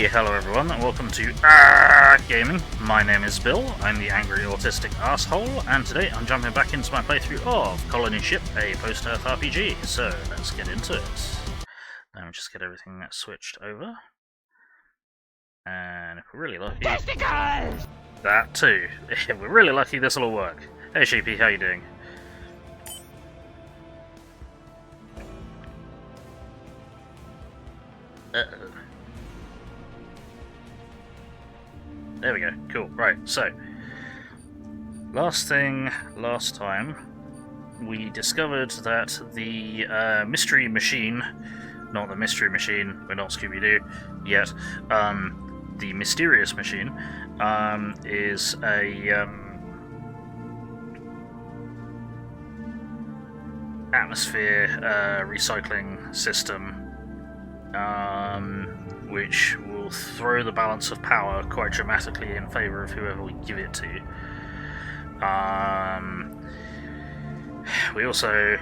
Hello everyone, and welcome to Gaming. My name is Bill, I'm the angry autistic asshole, and today I'm jumping back into my playthrough of Colony Ship, a post-Earth RPG, so let's get into it. Let me just get everything switched over. And if we're really lucky... Testicles! That too. If we're really lucky, this will all work. Hey Sheepy, how you doing? Uh-oh. There we go, cool. Right, so last time we discovered that the mystery machine, not the mystery machine, we're not Scooby-Doo yet, the mysterious machine is a atmosphere recycling system which will throw the balance of power quite dramatically in favour of whoever we give it to. We also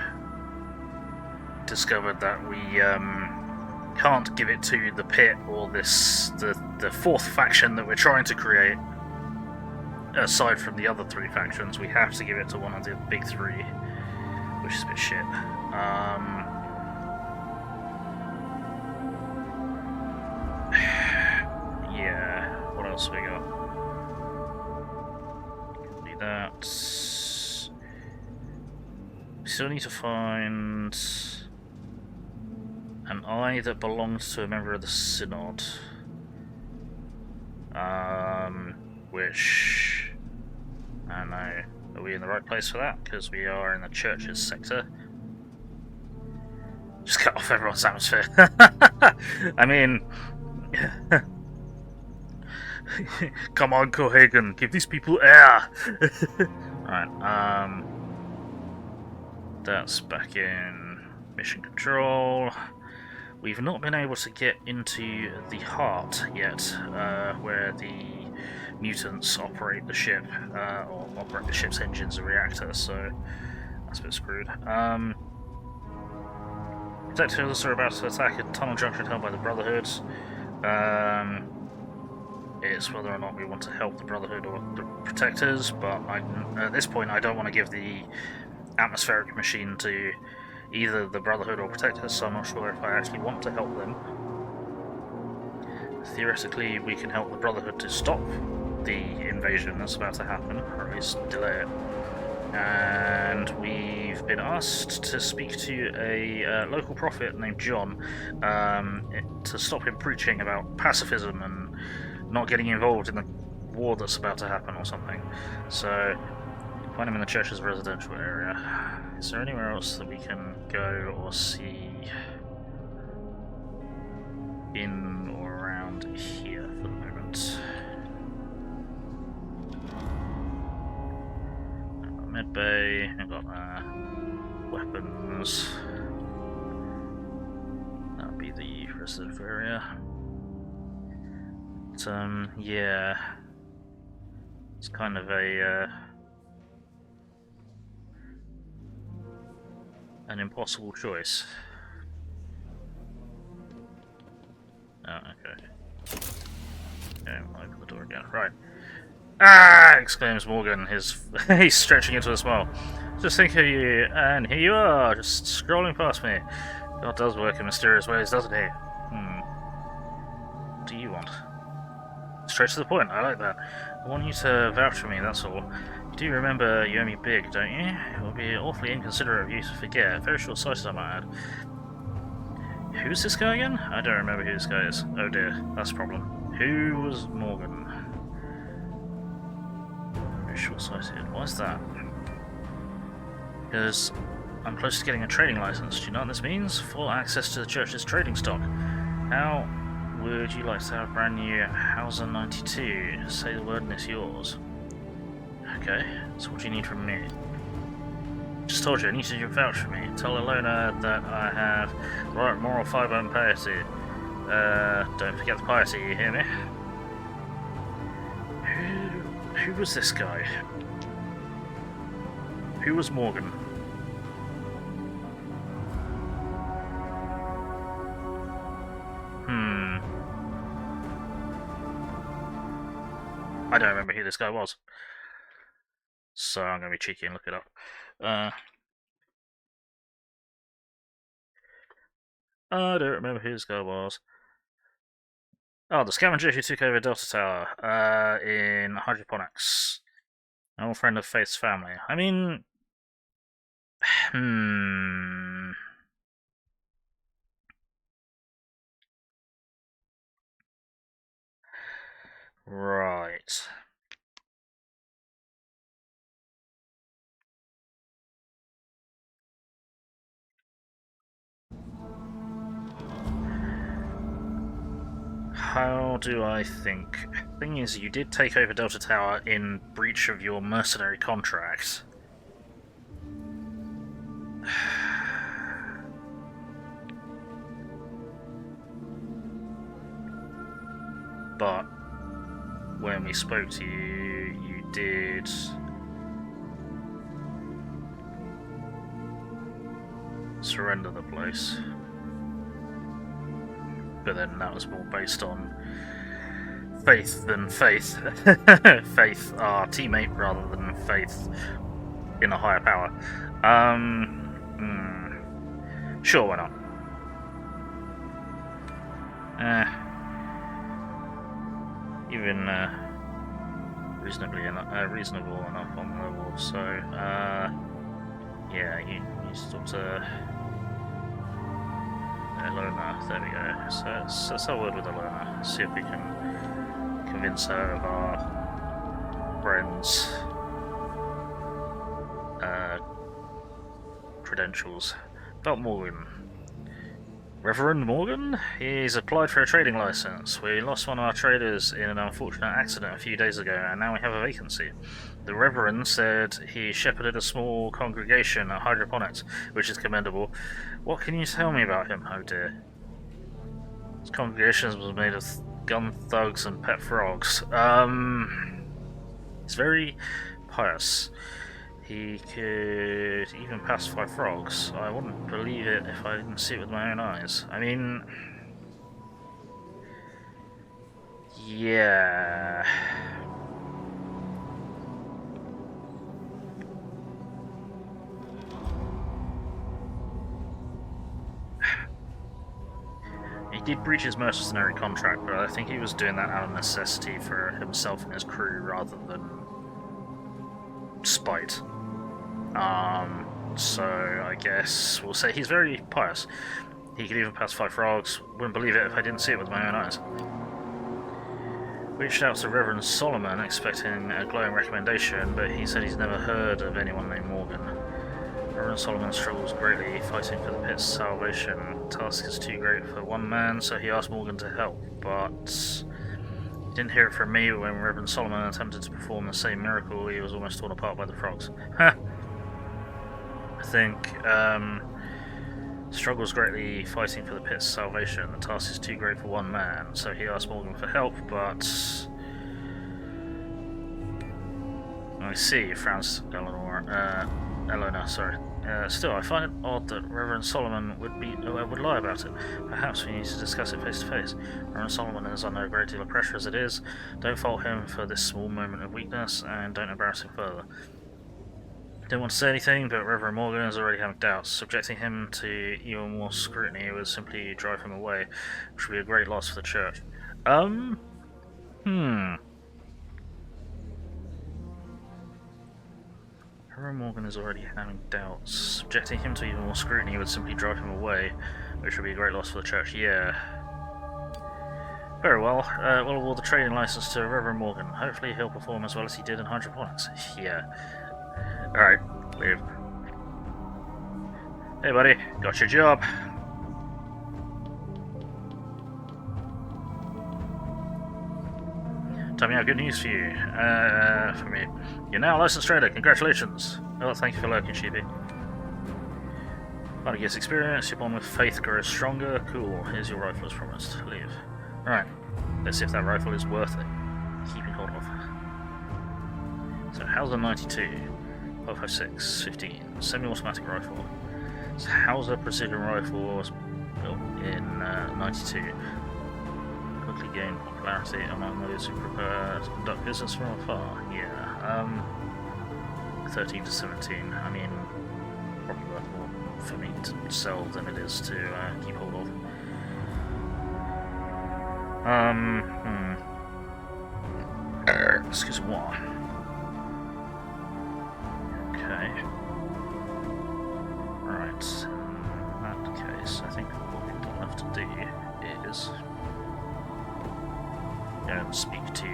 discovered that we can't give it to the pit or the fourth faction that we're trying to create. Aside from the other three factions, we have to give it to one of the big three, which is a bit shit. Yeah, what else we got? Do that. We still need to find an eye that belongs to a member of the Synod. Which... I don't know. Are we in the right place for that? Because we are in the church's sector. Just cut off everyone's atmosphere. I mean... Come on, Cohagen, give these people air! Right, that's back in mission control. We've not been able to get into the heart yet, where the mutants operate the ship, or operate the ship's engines and reactor, so that's a bit screwed. Protectors are about to attack a tunnel junction held by the Brotherhood. It's whether or not we want to help the Brotherhood or the Protectors, but at this point I don't want to give the atmospheric machine to either the Brotherhood or Protectors, so I'm not sure if I actually want to help them. Theoretically, we can help the Brotherhood to stop the invasion that's about to happen, or at least delay it. And we've been asked to speak to a local prophet named John to stop him preaching about pacifism and not getting involved in the war that's about to happen or something. So, find him in the church's residential area. Is there anywhere else that we can go or see in or around here for the moment? I've got medbay, I've got weapons. That would be the reserve area. But, yeah. It's kind of an impossible choice. Oh, okay. Okay, I'll open the door again. Right. Ah! Exclaims Morgan. He's stretching into a smile. Just think of you, and here you are, just scrolling past me. God does work in mysterious ways, doesn't he? What do you want? Straight to the point, I like that. I want you to vouch for me, that's all. You do remember you owe me big, don't you? It would be awfully inconsiderate of you to forget. Very short-sighted, I might add. Who's this guy again? I don't remember who this guy is. Oh dear, that's a problem. Who was Morgan? Very short-sighted. Why is that? Because I'm close to getting a trading license. Do you know what this means? Full access to the church's trading stock. How would you like to have a brand new Hauser 92? Say the word and it's yours. Okay, so what do you need from me? Just told you, I need you to vouch for me. Tell Alona that I have the right moral fibre and piety. Don't forget the piety, you hear me? Who was this guy? Who was Morgan? I don't remember who this guy was. So I'm going to be cheeky and look it up. I don't remember who this guy was. Oh, the scavenger who took over Delta Tower in hydroponics. An old friend of Faith's family. I mean, right. How do I think? Thing is, you did take over Delta Tower in breach of your mercenary contract. But when we spoke to you, you did surrender the place. But then that was more based on faith than faith. Faith, our teammate, rather than faith in a higher power. Sure, why not? Even reasonable enough on the level. So, yeah, you talk to Elona. There we go. So let's have a word with Elona. See if we can convince her of our friend's credentials. About Morgan. Reverend Morgan? He's applied for a trading license. We lost one of our traders in an unfortunate accident a few days ago, and now we have a vacancy. The Reverend said he shepherded a small congregation at hydroponics, which is commendable. What can you tell me about him, oh dear? His congregation was made of gun thugs and pet frogs. He's very pious. He could even pacify frogs. I wouldn't believe it if I didn't see it with my own eyes. I mean... yeah... He did breach his mercenary contract, but I think he was doing that out of necessity for himself and his crew rather than spite. So I guess we'll say he's very pious. He could even pacify frogs. Wouldn't believe it if I didn't see it with my own eyes. Reached out to Reverend Solomon expecting a glowing recommendation, but he said he's never heard of anyone named Morgan. Reverend Solomon struggles greatly fighting for the pit's salvation. The task is too great for one man, so he asked Morgan to help, but he didn't hear it from me when Reverend Solomon attempted to perform the same miracle. He was almost torn apart by the frogs. I think struggles greatly fighting for the pit's salvation. The task is too great for one man, so he asked Morgan for help, but I see, frowns Elona, sorry. Still, I find it odd that Reverend Solomon would lie about it. Perhaps we need to discuss it face to face. Reverend Solomon is under a great deal of pressure as it is. Don't fault him for this small moment of weakness, and don't embarrass him further. Didn't want to say anything, but Reverend Morgan is already having doubts. Subjecting him to even more scrutiny would simply drive him away, which would be a great loss for the church. Reverend Morgan is already having doubts. Subjecting him to even more scrutiny would simply drive him away, which would be a great loss for the church. Yeah. Very well. We'll award the trading license to Reverend Morgan. Hopefully he'll perform as well as he did in hydroponics. Yeah. Alright, leave. Hey buddy, got your job. Tell me how good news for you. For me. You're now a licensed trader, congratulations. Oh, thank you for lurking, Sheepy. Fighting against experience, your bond with faith grows stronger. Cool, here's your rifle as promised. Leave. Alright, let's see if that rifle is worth it. Keeping hold of. So, Hauser 92. 556, 15, semi-automatic rifle. So Hauser precision rifle was built in 92. quickly gain popularity among those who prefer to conduct business from afar. Yeah, 13 to 17. I mean, probably worth more for me to sell than it is to keep hold of. Excuse me. Okay. Right. In that case, I think what we're going to have to do is go and speak to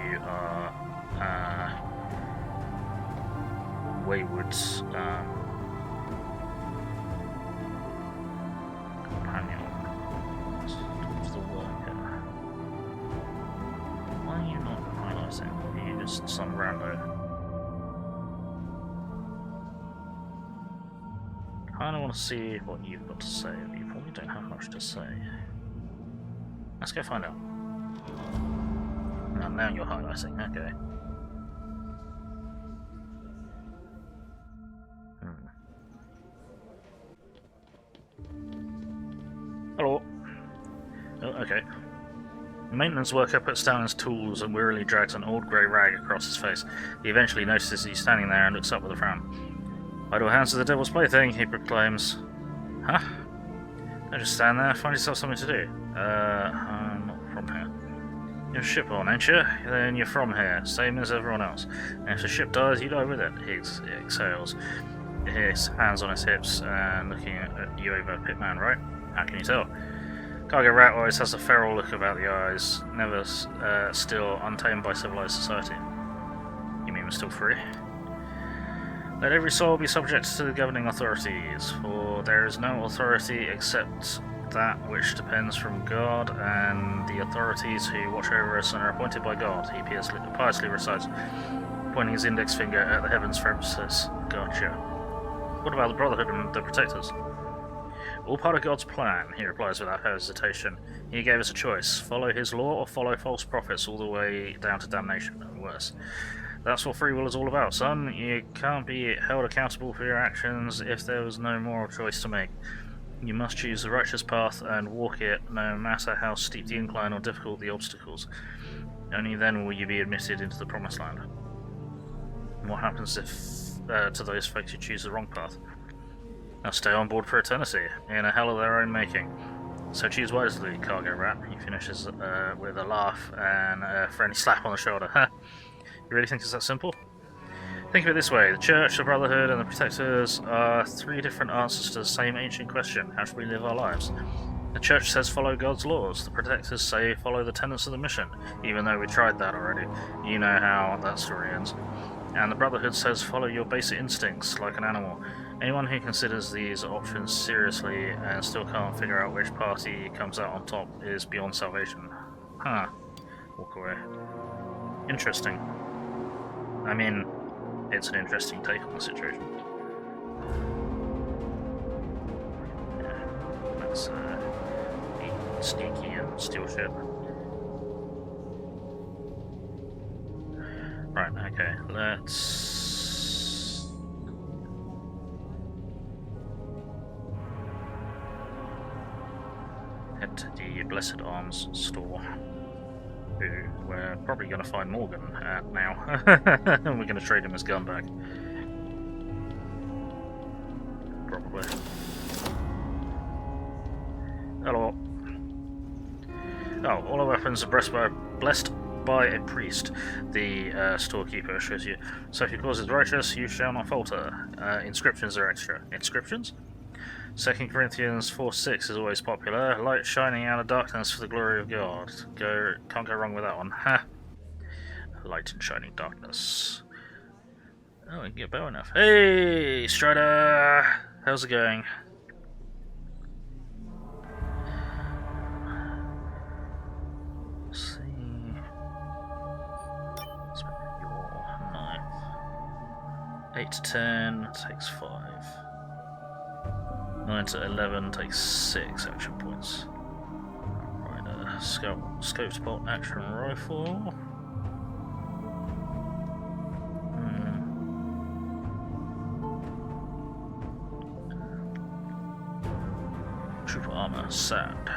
wayward companion. Towards the worker. Why are you not highlighting? Are you just some rando? I kind of want to see what you've got to say, but you probably don't have much to say. Let's go find out. Oh, now you're highlighting, okay. Hello. Oh, okay. The maintenance worker puts down his tools and wearily drags an old grey rag across his face. He eventually notices he's standing there and looks up with a frown. "Idle hands are the devil's plaything," he proclaims. Huh? Don't just stand there, find yourself something to do. I'm not from here. You're shipborn, ain't you? Then you're from here, same as everyone else. And if the ship dies, you die with it, he exhales. His hands on his hips and looking at you over Pitman, right? How can you tell? Cargo Rat always has a feral look about the eyes, never still untamed by civilized society. You mean we're still free? Let every soul be subject to the governing authorities, for there is no authority except that which depends from God, and the authorities who watch over us and are appointed by God, he piously recites, pointing his index finger at the heavens for emphasis. Gotcha. What about the Brotherhood and the Protectors? All part of God's plan, he replies without hesitation. He gave us a choice, follow his law or follow false prophets all the way down to damnation, and worse. That's what free will is all about, son. You can't be held accountable for your actions if there was no moral choice to make. You must choose the righteous path and walk it, no matter how steep the incline or difficult the obstacles. Only then will you be admitted into the promised land. And what happens if to those folks who choose the wrong path? They'll stay on board for eternity, in a hell of their own making. So choose wisely, Cargo Rat. He finishes with a laugh and a friendly slap on the shoulder. Huh? You really think it's that simple? Think of it this way, the Church, the Brotherhood, and the Protectors are three different answers to the same ancient question: how should we live our lives? The Church says follow God's laws, the Protectors say follow the tenets of the mission, even though we tried that already. You know how that story ends. And the Brotherhood says follow your basic instincts, like an animal. Anyone who considers these options seriously and still can't figure out which party comes out on top is beyond salvation. Huh. Walk away. Interesting. I mean, it's an interesting take on the situation. Yeah, let's be sneaky and steal shit. Right, okay, let's... head to the Blessed Arms store, who we're probably going to find Morgan at now, and we're going to trade him his gun back. Probably. Hello. Oh, all our weapons are blessed by a priest, the storekeeper assures you. So if your cause is righteous, you shall not falter. Inscriptions are extra. Inscriptions? 2 Corinthians 4:6 is always popular. Light shining out of darkness for the glory of God. Can't go wrong with that one. Ha! Light and shining darkness. Oh, we can get bow enough. Hey, Strider! How's it going? Let's see. Let's make your 9th. 8 to 10 takes 5. 9 to 11 takes 6 action points. Right, scoped bolt action rifle. Trooper armor, sand.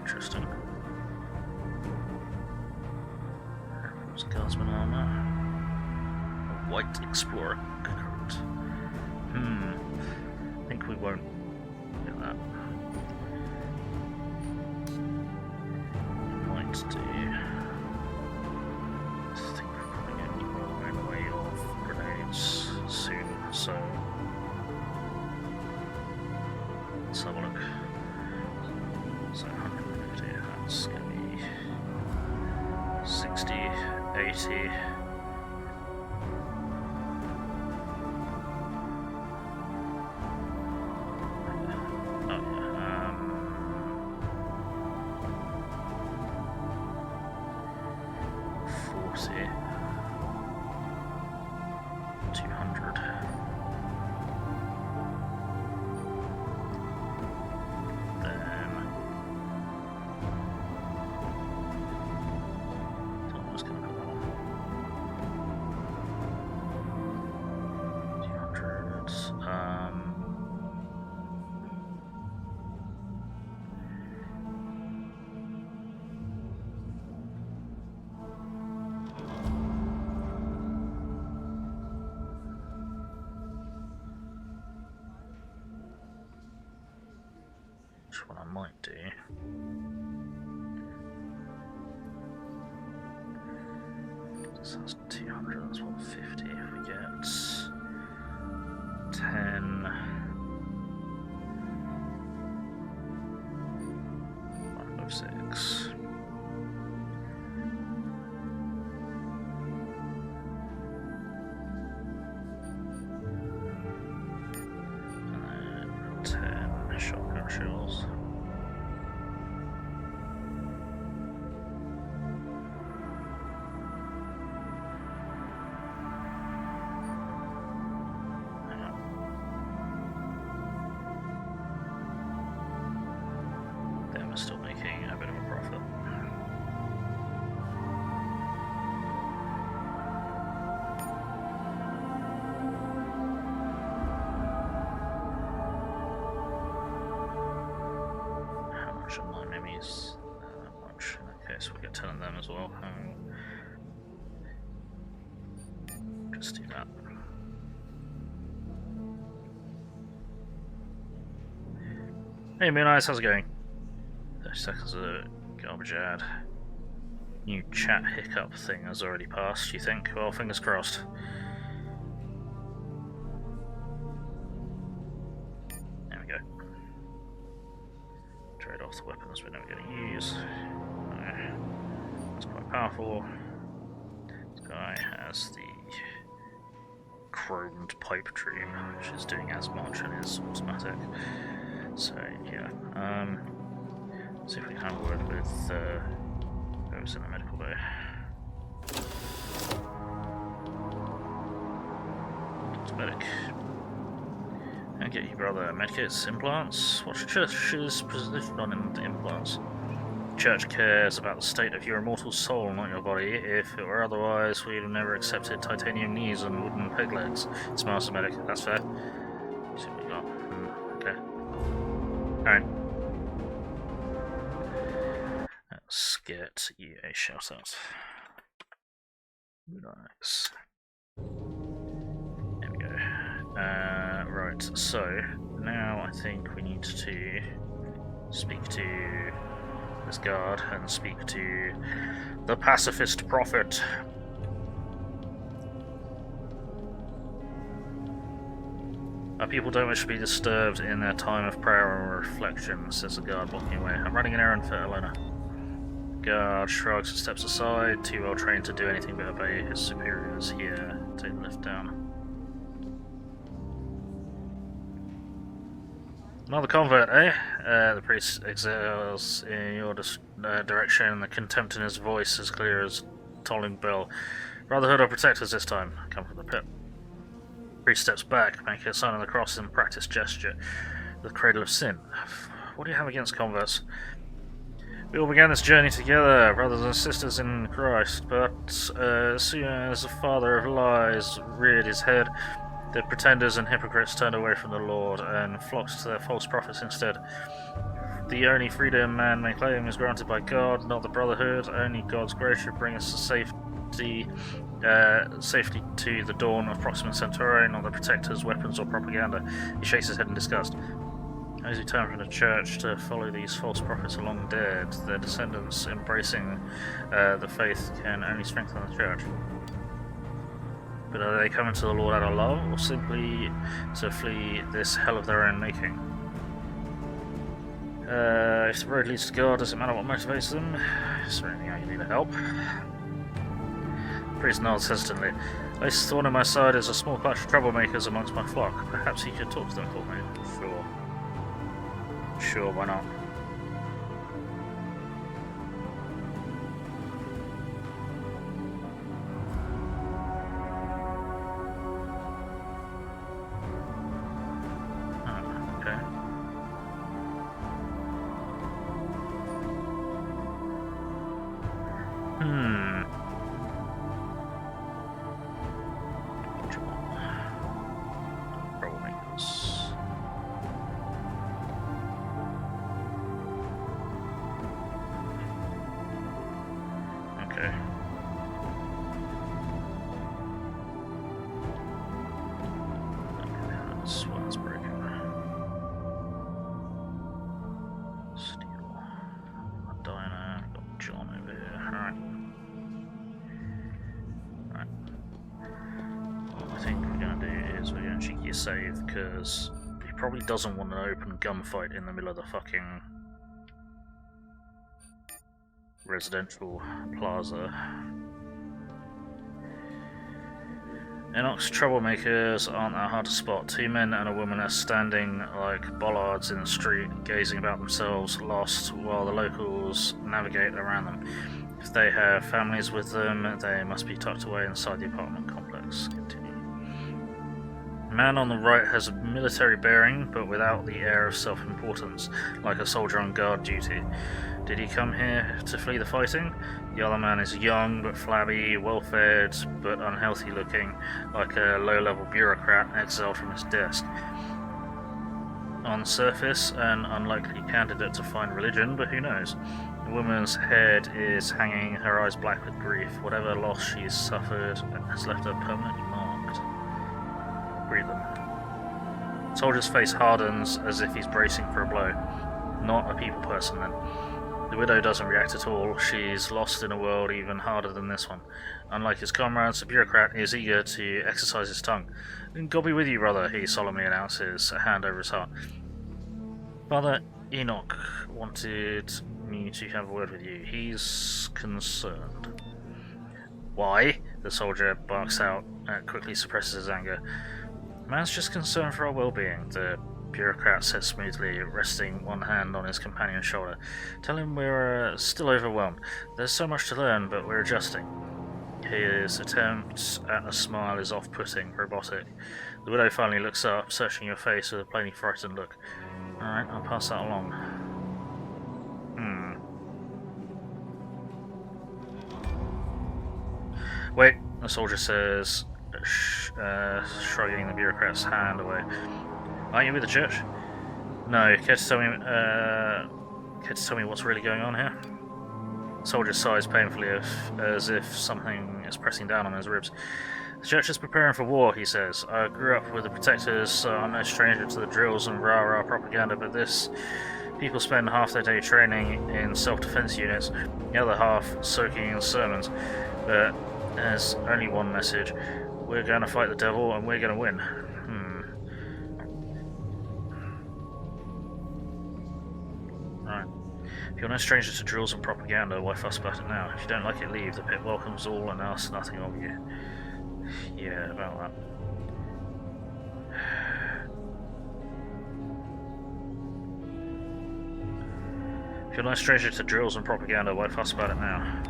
Interesting. Guardsman armor. A white explorer coat. I think we won't get that. Might do. I think we're probably going to roll our own way of grenades soon, so let's have a look. So 150, that's going to be 60, 80. What I might do. This has 200, that's 150. If we get 10, 556. And then 10 shotgun shells. Still making a bit of a profit. How much are my minis? That much. In that case, we'll get 10 of them as well. Just do that. Hey, Mooneyes, how's it going? 30 seconds of garbage ad. New chat hiccup thing has already passed, you think? Well, fingers crossed. There we go. Trade off the weapons we're never going to use. That's quite powerful. This guy has the chromed pipe dream, which is doing as much and is automatic. So, yeah. See if we can have a word with who's in the medical bay. It's medic. Okay, you brother, medkits, implants. What's your church's position on implants? Church cares about the state of your immortal soul, not your body. If it were otherwise, we'd have never accepted titanium knees and wooden peg legs. It's Master Medic, that's fair. Let's see what we got. Okay. Alright. Let's get you a shout out. Nice. There we go. Right, so now I think we need to speak to this guard and speak to the pacifist prophet. Our people don't wish to be disturbed in their time of prayer and reflection, says the guard, walking away. I'm running an errand for Elena. Guard shrugs and steps aside, too well trained to do anything but obey his superiors. Here, take the lift down. Another convert, eh? The priest exhales in your direction, the contempt in his voice as clear as tolling bell. Brotherhood or protectors this time. Come from the pit. Priest steps back, making a sign of the cross and practice gesture. The cradle of sin. What do you have against converts? We all began this journey together, brothers and sisters in Christ, but as soon as the father of lies reared his head, the pretenders and hypocrites turned away from the Lord and flocked to their false prophets instead. The only freedom man may claim is granted by God, not the Brotherhood. Only God's grace should bring us to safe safely to the dawn of Proxima Centauri, not the Protectors, weapons, or propaganda. He shakes his head in disgust. Those who turn from the church to follow these false prophets are long dead. Their descendants embracing the faith can only strengthen the church. But are they coming to the Lord out of love, or simply to flee this hell of their own making? If the road leads to God, does it matter what motivates them? Is there anything I can do to help? The priest nods hesitantly. This thorn in my side is a small clutch of troublemakers amongst my flock. Perhaps he could talk to them for me. Sure, why not? Save, because he probably doesn't want an open gunfight in the middle of the fucking residential plaza. Enoch's troublemakers aren't that hard to spot. 2 men and a woman are standing like bollards in the street, gazing about themselves, lost, while the locals navigate around them. If they have families with them, they must be tucked away inside the apartment complex. The man on the right has a military bearing, but without the air of self-importance, like a soldier on guard duty. Did he come here to flee the fighting? The other man is young but flabby, well-fed but unhealthy looking, like a low-level bureaucrat exiled from his desk. On the surface, an unlikely candidate to find religion, but who knows? The woman's head is hanging, her eyes black with grief. Whatever loss she's suffered has left her permanently marked. Breathe them. The soldier's face hardens as if he's bracing for a blow. Not a people person, then. The widow doesn't react at all. She's lost in a world even harder than this one. Unlike his comrades, the bureaucrat is eager to exercise his tongue. God be with you, brother, he solemnly announces, a hand over his heart. Father Enoch wanted me to have a word with you. He's concerned. Why? The soldier barks out and quickly suppresses his anger. Man's just concerned for our well-being, the bureaucrat said smoothly, resting one hand on his companion's shoulder. Tell him we're still overwhelmed. There's so much to learn, but we're adjusting. His attempt at a smile is off-putting, robotic. The widow finally looks up, searching your face with a plainly frightened look. Alright, I'll pass that along. Wait, the soldier says, shrugging the bureaucrat's hand away. Aren't you with the church? No, care to tell me what's really going on here? The soldier sighs painfully as if something is pressing down on his ribs. The church is preparing for war, he says. I grew up with the Protectors, so I'm no stranger to the drills and rah-rah propaganda, but people spend half their day training in self-defense units, the other half soaking in sermons. But there's only one message. We're going to fight the devil and we're going to win. Right. If you're no stranger to drills and propaganda, why fuss about it now? If you don't like it, leave. The pit welcomes all and asks nothing of you. Yeah, about that. If you're no stranger to drills and propaganda, why fuss about it now?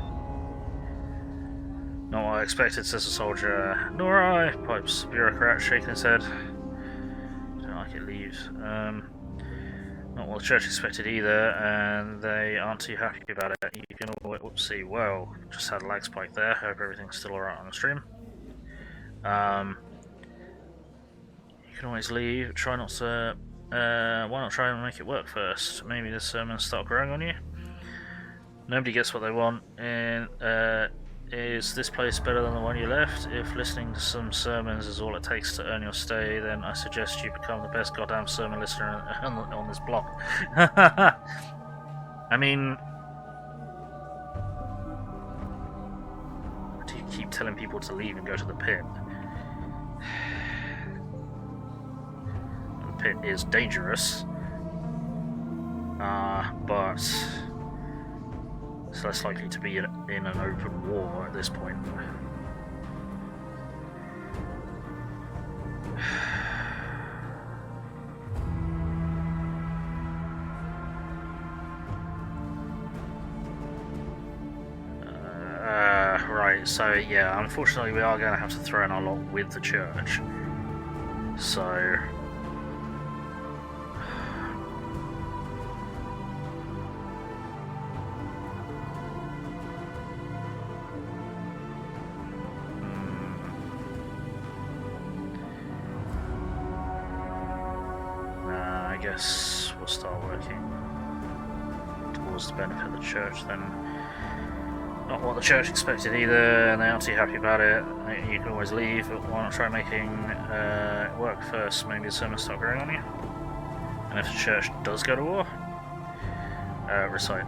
Not what I expected, says the soldier. Nor I, pipes the bureaucrat, shaking his head. Don't like it, leaves. Not what the church expected either, and they aren't too happy about it. You can all whoopsie, well, just had a lag spike there. Hope everything's still alright on the stream. You can always leave. Try not to. Why not try and make it work first? Maybe the sermons start growing on you. Nobody gets what they want, and Is this place better than the one you left? If listening to some sermons is all it takes to earn your stay, then I suggest you become the best goddamn sermon listener on this block. I mean, do you keep telling people to leave and go to the pit? The pit is dangerous, but it's less likely to be in an open war at this point. Right, so yeah, unfortunately we are going to have to throw in our lot with the church. So... I guess we'll start working towards the benefit of the church then. Not what the church expected either, and they aren't too happy about it. You can always leave, but why not try making it work first? Maybe the sermons start growing on you. And if the church does go to war, recite.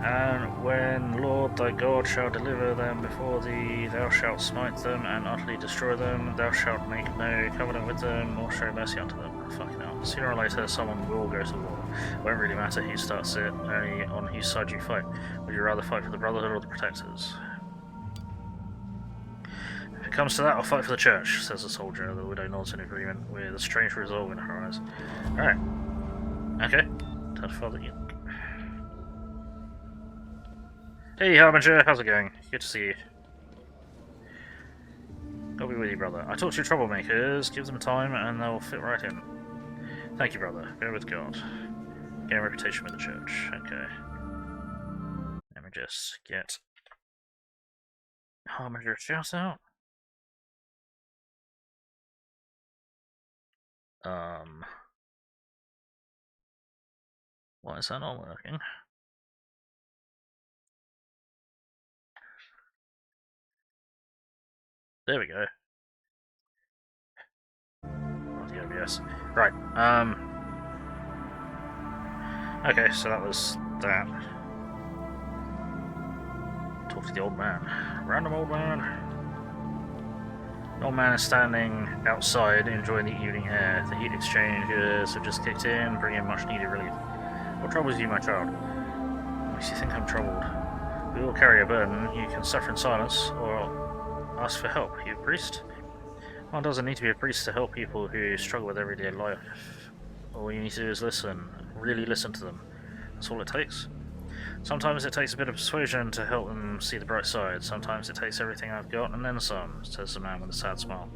And when Lord thy God shall deliver them before thee, thou shalt smite them and utterly destroy them. Thou shalt make no covenant with them, nor show mercy unto them. Fucking hell. Sooner or later, someone will go to war. It won't really matter who starts it, only on whose side you fight. Would you rather fight for the Brotherhood or the Protectors? If it comes to that, I'll fight for the Church, says the soldier. The widow nods in agreement, with a strange resolve in her eyes. Alright. Okay. Time to follow you. Hey Harbinger, how's it going? Good to see you. I'll be with you, brother. I talk to your troublemakers, give them time and they'll fit right in. Thank you, brother. Go with God. Gain a reputation with the church. Okay. Let me just get Harbinger shout out. Why is that not working? There we go. Oh, the OBS. Right, okay, so that was that. Talk to the old man. Random old man. The old man is standing outside enjoying the evening air. The heat exchangers have just kicked in, bringing much needed relief. What troubles you, my child? What makes you think I'm troubled? We all carry a burden. You can suffer in silence, or ask for help. You a priest? One doesn't need to be a priest to help people who struggle with everyday life. All you need to do is listen. Really listen to them. That's all it takes. Sometimes it takes a bit of persuasion to help them see the bright side. Sometimes it takes everything I've got and then some, says the man with a sad smile.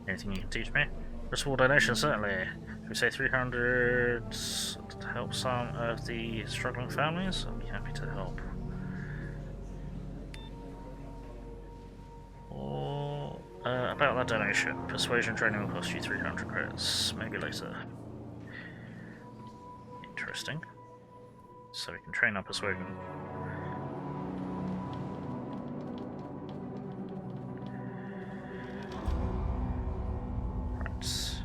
Anything you can teach me? For a small donation, certainly. If we say 300 to help some of the struggling families, I'll be happy to help. Or, about that donation. Persuasion training will cost you 300 credits. Maybe later. Interesting. So we can train our persuasion. Right.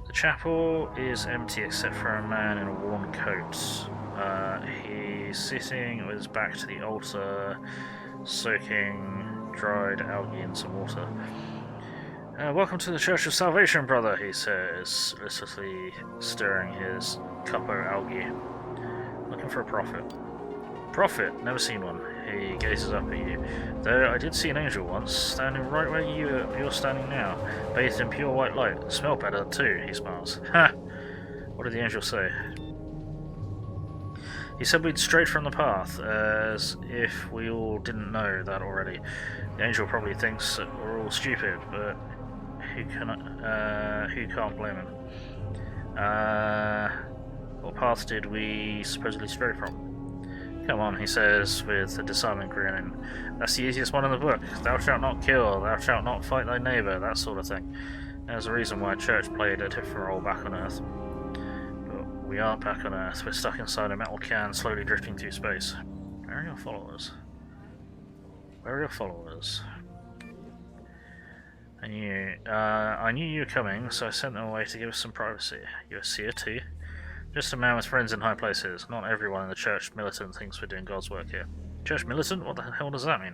The chapel is empty except for a man in a worn coat. He's sitting with his back to the altar, soaking dried algae in some water. Welcome to the Church of Salvation, brother, he says, listlessly stirring his cuppo algae. Looking for a prophet. Prophet? Never seen one. He gazes up at you. Though I did see an angel once, standing right where you're standing now, bathed in pure white light. Smell better, too, he smiles. Ha! What did the angel say? He said we'd strayed from the path, as if we all didn't know that already. The angel probably thinks that we're all stupid, but who can't blame him? What path did we supposedly stray from? Come on, he says, with a disarming grin. That's the easiest one in the book. Thou shalt not kill, thou shalt not fight thy neighbour, that sort of thing. There's a reason why church played a different role back on Earth. But we aren't back on Earth, we're stuck inside a metal can slowly drifting through space. Where are your followers? Where are your followers? I knew you were coming, so I sent them away to give us some privacy. You're a seer too? Just a man with friends in high places. Not everyone in the church militant thinks we're doing God's work here. Church militant? What the hell does that mean?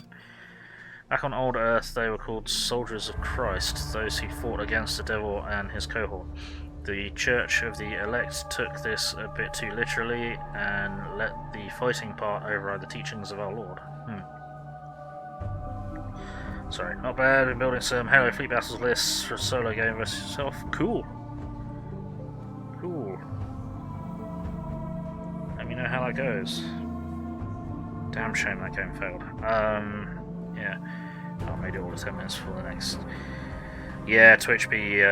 Back on old Earth, they were called Soldiers of Christ, those who fought against the devil and his cohort. The Church of the Elect took this a bit too literally and let the fighting part override the teachings of our Lord. Sorry, not bad. Been building some Halo Fleet Battles lists for a solo game versus yourself. Cool. Cool. Let me know how that goes. Damn shame that game failed. Yeah. I made it all the 10 minutes for the next. Yeah, Twitch be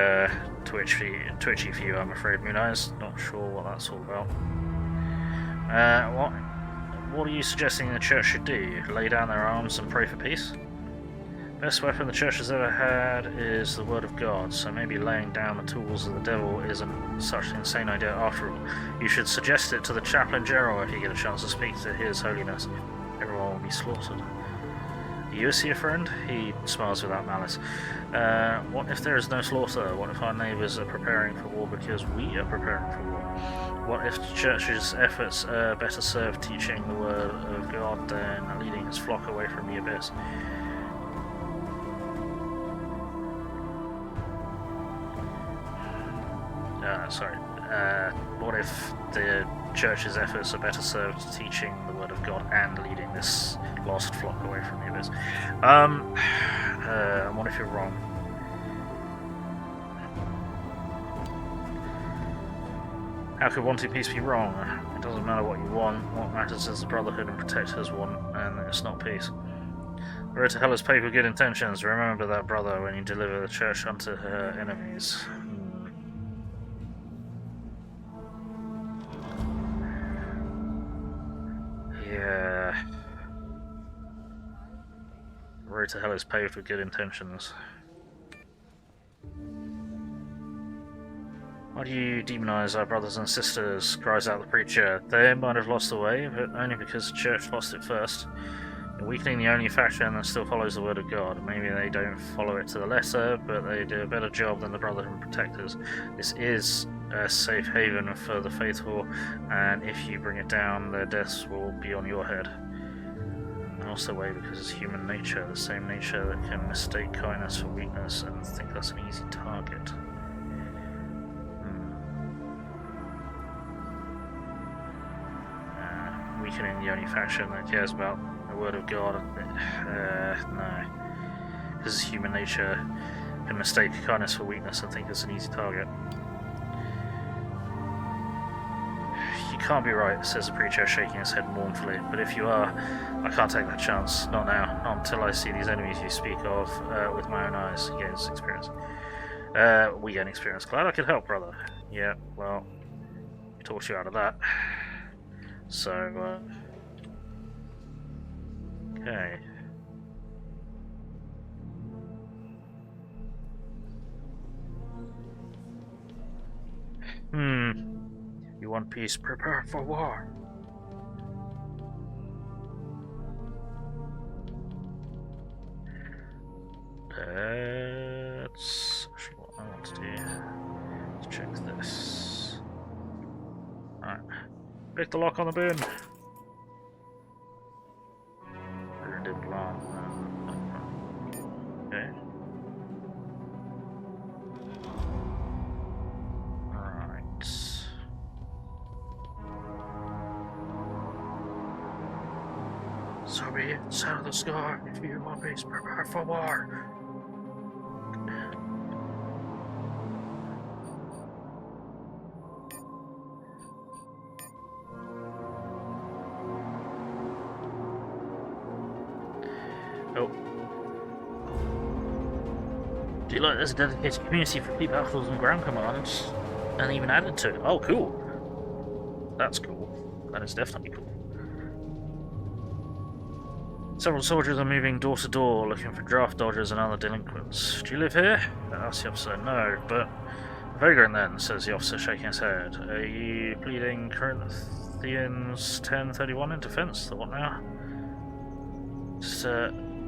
twitchy for you, I'm afraid, Mooneyes. Not sure what that's all about. What are you suggesting the church should do? Lay down their arms and pray for peace? Best weapon the church has ever had is the word of God, so maybe laying down the tools of the devil isn't such an insane idea after all. You should suggest it to the chaplain general if you get a chance to speak to his holiness. Everyone will be slaughtered. Are you a seer friend? He smiles without malice. What if there is no slaughter? What if our neighbours are preparing for war because we are preparing for war? What if the church's efforts are better served teaching the word of God than leading his flock away from the abyss? What if the church's efforts are better served teaching the word of God and leading this lost flock away from the abyss? What if you're wrong? How could wanting peace be wrong? It doesn't matter what you want. What matters is the Brotherhood and Protectors want, and it's not peace. The road to hell is paved with good intentions. Remember that, brother, when you deliver the church unto her enemies. Yeah. The road to hell is paved with good intentions. Why do you demonize our brothers and sisters? Cries out the preacher. They might have lost the way, but only because the church lost it first. You're weakening the only faction that still follows the word of God. Maybe they don't follow it to the letter, but they do a better job than the Brotherhood and Protectors. This is a safe haven for the faithful, and if you bring it down, their deaths will be on your head. And also away because it's human nature, the same nature that can mistake kindness for weakness and think that's an easy target. Weakening the only faction that cares about the word of God. No. Because human nature can mistake kindness for weakness and think it's an easy target. You can't be right, says the preacher, shaking his head mournfully. But if you are, I can't take that chance. Not now. Not until I see these enemies you speak of with my own eyes. He gains experience. We gain experience. Glad I could help, brother. Yeah, well, we talked you out of that. So, okay. You want peace? Prepare for war. That's actually what I want to do. Let's check this. Alright. Pick the lock on the bin. Okay. Alright. So be it. Sound of the sky. If you want peace, prepare for war. Oh. Do you like this dedicated community for fleet battles and ground commands? And even added to it. Oh, cool. That's cool. That is definitely cool. Several soldiers are moving door to door looking for draft dodgers and other delinquents. Do you live here? Asks the officer. No, but a vagrant then, says the officer, shaking his head. Are you pleading Corinthians 10:31 in defense? The what now?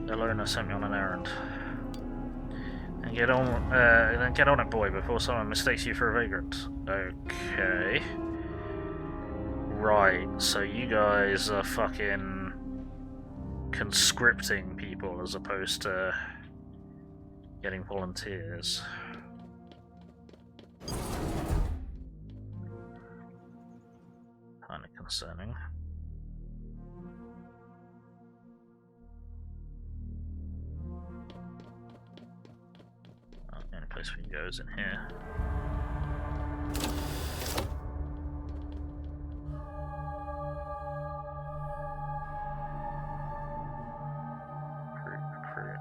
Elona sent me on an errand. And get on it, boy, before someone mistakes you for a vagrant. Okay. Right, so you guys are fucking conscripting people as opposed to getting volunteers. Kind of concerning. Oh, the only place we can go is in here. Recruit.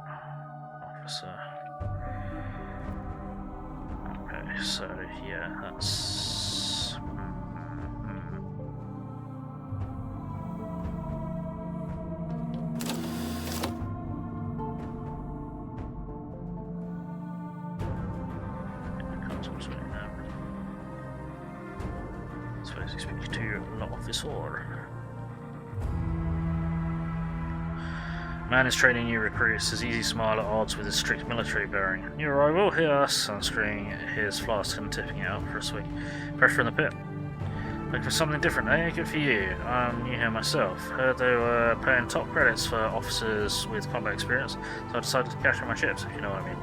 Officer. Okay, so yeah, that's... Suppose he speaks to an officer. Man is training new recruits, his easy smile at odds with his strict military bearing. New arrival, hear us, unscrewing his flask and tipping it out for a swig. Pressure in the pit. Looking for something different, eh? Good for you. I'm new here myself. Heard they were paying top credits for officers with combat experience, so I decided to cash in my chips, if you know what I mean.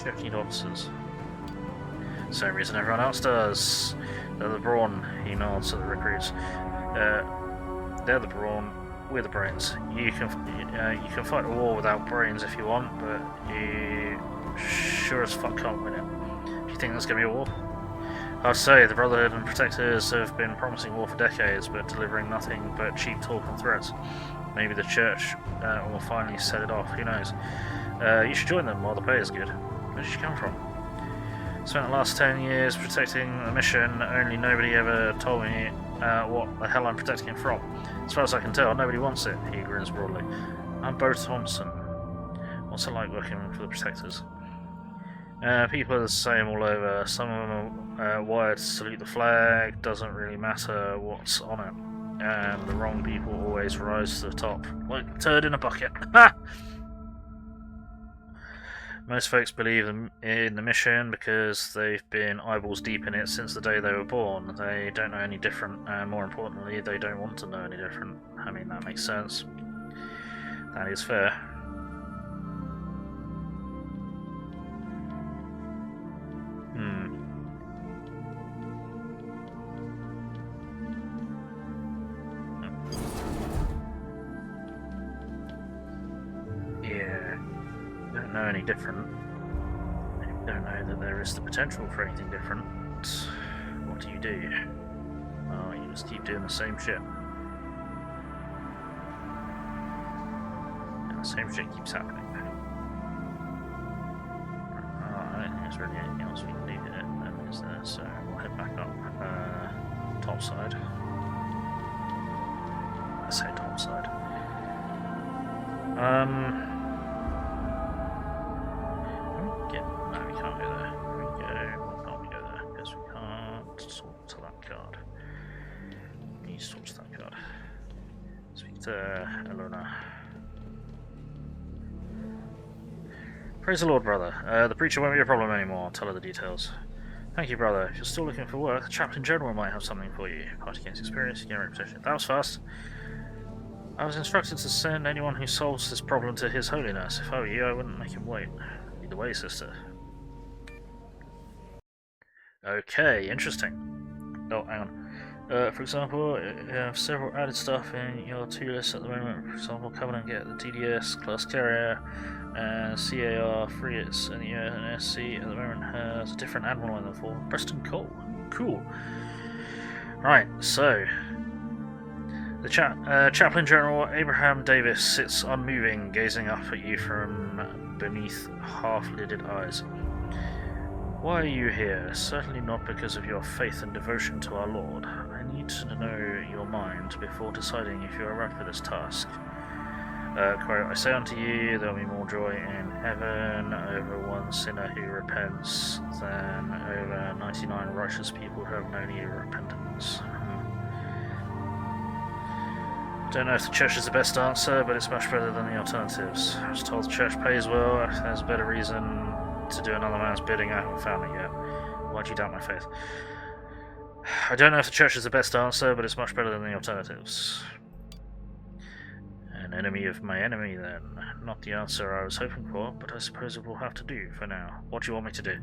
Ship need officers. Same reason everyone else does. They're the brawn, he nods at the recruits. They're the brawn, we're the brains. You can fight a war without brains if you want, but you sure as fuck can't win it. Do you think there's going to be a war? I'd say the Brotherhood and Protectors have been promising war for decades, but delivering nothing but cheap talk and threats. Maybe the Church will finally set it off, who knows. You should join them while the pay is good. Where did you come from? Spent the last 10 years protecting a mission, only nobody ever told me what the hell I'm protecting it from. As far as I can tell, nobody wants it, he grins broadly. I'm Bo Thompson. What's it like working for the Protectors? People are the same all over. Some of them are wired to salute the flag, doesn't really matter what's on it. And the wrong people always rise to the top, like a turd in a bucket. Most folks believe in the mission because they've been eyeballs deep in it since the day they were born. They don't know any different, and more importantly, they don't want to know any different. I mean, that makes sense. That is fair. Know any different. If you don't know that there is the potential for anything different, what do? Oh, you just keep doing the same shit. And the same shit keeps happening. I don't think there's really anything else we can do here, is there? So we'll head back up. Top side. I say top side. No, we can't go there. Why can't we go there? Because we can't talk to that card. We need to talk to that card. Speak to Elona. Praise the Lord, brother. The preacher won't be a problem anymore. Tell her the details. Thank you, brother. If you're still looking for work, the Chaplain General might have something for you. Party gains experience, you gain reputation. That was fast. I was instructed to send anyone who solves this problem to His Holiness. If I were you, I wouldn't make him wait. Lead the way, sister. Okay, interesting. Oh, hang on. For example, you have several added stuff in your to-do list at the moment. For example, Covenant get the TDS, Class Carrier, and CAR frigates, and the NSC at the moment has a different admiral in the form, Preston Cole. Cool. Right, so the Chaplain General Abraham Davis sits unmoving, gazing up at you from beneath half-lidded eyes. Why are you here? Certainly not because of your faith and devotion to our Lord. I need to know your mind before deciding if you are right for this task. Quote, I say unto you, there will be more joy in heaven over one sinner who repents than over 99 righteous people who have no need of repentance. Don't know if the church is the best answer, but it's much better than the alternatives. I was told the church pays well. If there's a better reason to do another man's bidding, I haven't found it yet. Why'd you doubt my faith? I don't know if the church is the best answer, but it's much better than the alternatives. An enemy of my enemy, then. Not the answer I was hoping for, but I suppose it will have to do for now. What do you want me to do?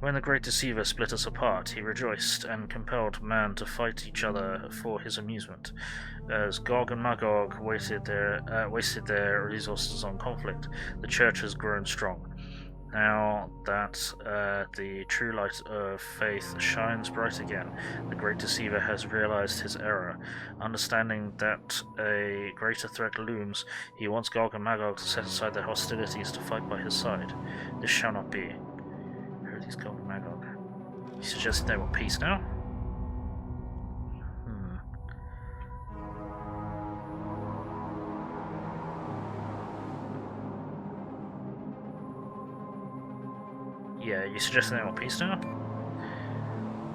When the Great Deceiver split us apart, he rejoiced and compelled man to fight each other for his amusement. As Gog and Magog wasted their resources on conflict, the church has grown strong. Now that the true light of faith shines bright again, the Great Deceiver has realized his error. Understanding that a greater threat looms, he wants Gog and Magog to set aside their hostilities to fight by his side. This shall not be. Who are these Gog and Magog? You suggesting they want peace now? Yeah, you suggesting they want peace now?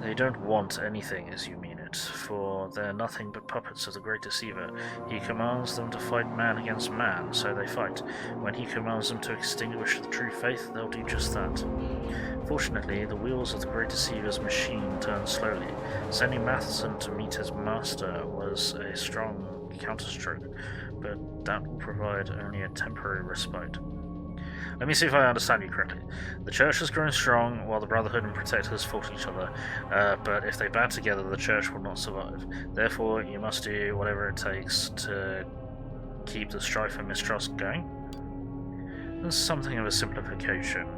They don't want anything as you mean it, for they're nothing but puppets of the Great Deceiver. He commands them to fight man against man, so they fight. When he commands them to extinguish the true faith, they'll do just that. Fortunately, the wheels of the Great Deceiver's machine turn slowly. Sending Matheson to meet his master was a strong counterstroke, but that will provide only a temporary respite. Let me see if I understand you correctly. The Church has grown strong while the Brotherhood and Protectors fought each other, but if they band together, the Church will not survive. Therefore, you must do whatever it takes to keep the strife and mistrust going. There's something of a simplification.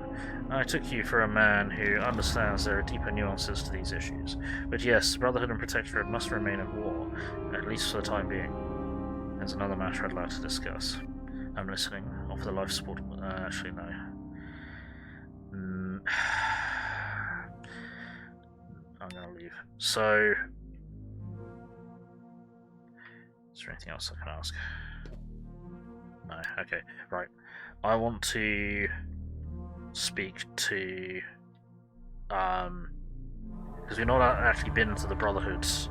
I took you for a man who understands there are deeper nuances to these issues. But yes, the Brotherhood and Protectorate must remain at war, at least for the time being. There's another matter I'd like to discuss. I'm listening. Offer the life support. Actually, no. I'm gonna leave. So, is there anything else I can ask? No. Okay. Right. I want to speak to because we've not actually been to the Brotherhood's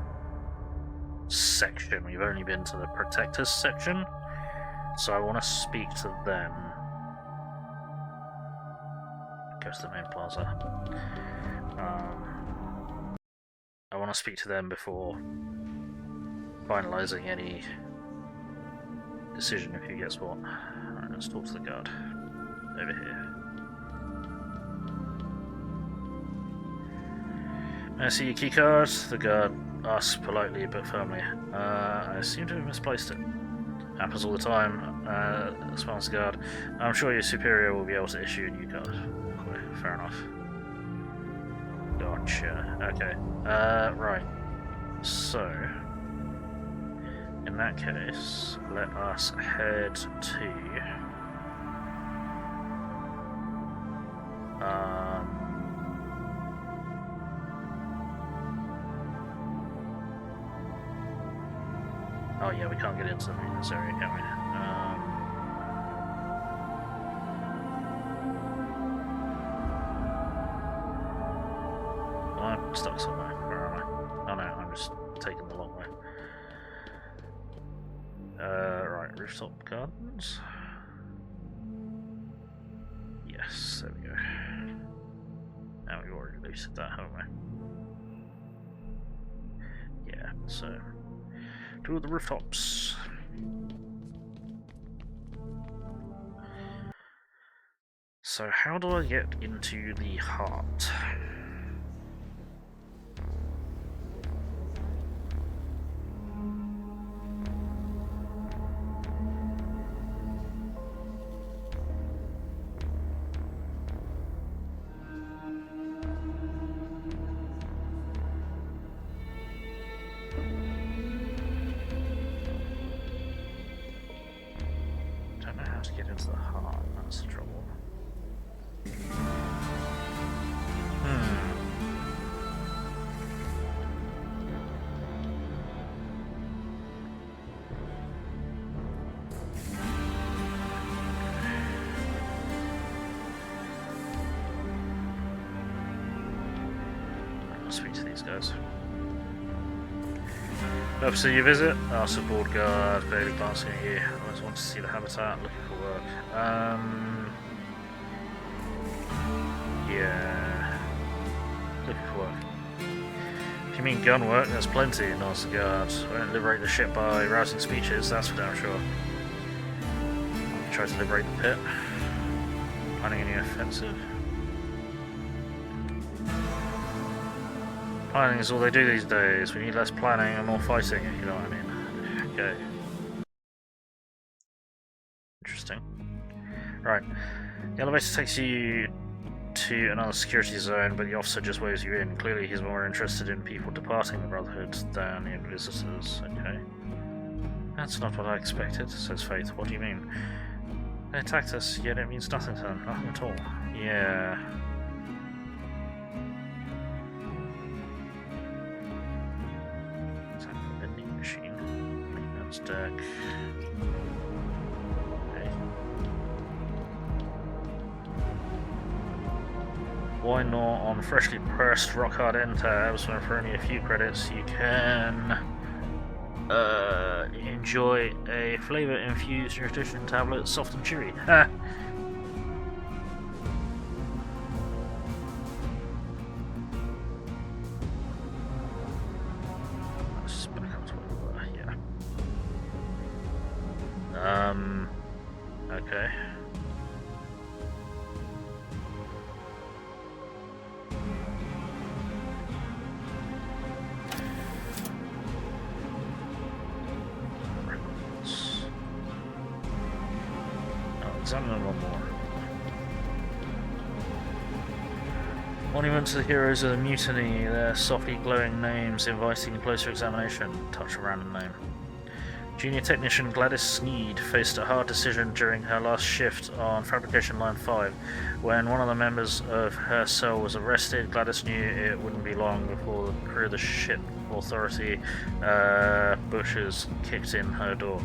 section. We've only been to the Protectors section. So I want to speak to them. Go to the main plaza. I want to speak to them before finalising any decision of who gets what. Alright, let's talk to the guard. Over here. May I see your keycard? The guard asks politely but firmly. I seem to have misplaced it. Happens all the time, responds the guard. I'm sure your superior will be able to issue a new card. Okay, fair enough. Gotcha. Okay. Right. So, in that case, let us head to... Oh yeah, we can't get into this area, can we? I'm stuck somewhere. Where am I? Oh no, I'm just taking the long way. Right, rooftop gardens. Yes, there we go. Now we've already looted that, haven't we? Yeah, so... to the rooftops. So how do I get into the heart? Speak to these guys. Purpose of your visit? Asked the board guard, barely glancing at you. I always want to see the habitat, looking for work. Yeah. Looking for work. If you mean gun work, there's plenty, nods the guard. I won't liberate the ship by rousing speeches, that's for damn sure. Try to liberate the pit. Planning any offensive? Planning is all they do these days. We need less planning and more fighting, if you know what I mean. Okay. Interesting. Right. The elevator takes you to another security zone, but the officer just waves you in. Clearly he's more interested in people departing the Brotherhood than in visitors. Okay. That's not what I expected, says Faith. What do you mean? They attacked us, yet it means nothing to them. Nothing at all. Yeah. Is that a vending machine? Maintenance deck. Okay. Why not on freshly pressed rock hard end tabs when for only a few credits you can enjoy a flavor infused nutrition tablet, soft and chewy. Ha! Let's just back up to where we were, yeah. Okay. Examine a lot more. Monument to the heroes of the mutiny, their softly glowing names inviting closer examination. Touch a random name. Junior Technician Gladys Sneed faced a hard decision during her last shift on Fabrication Line 5. When one of the members of her cell was arrested, Gladys knew it wouldn't be long before the crew of the ship authority bushes kicked in her door.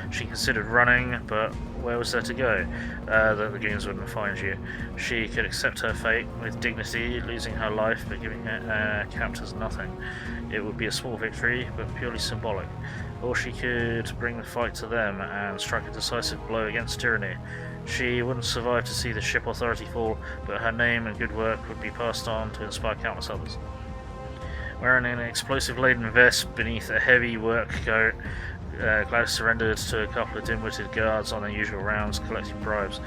She considered running, but where was there to go? The lagoons wouldn't find you. She could accept her fate with dignity, losing her life but giving her captors nothing. It would be a small victory, but purely symbolic. Or she could bring the fight to them and strike a decisive blow against tyranny. She wouldn't survive to see the ship authority fall, but her name and good work would be passed on to inspire countless others. Wearing an explosive-laden vest beneath a heavy work coat, Gladys surrendered to a couple of dim-witted guards on their usual rounds, collecting bribes.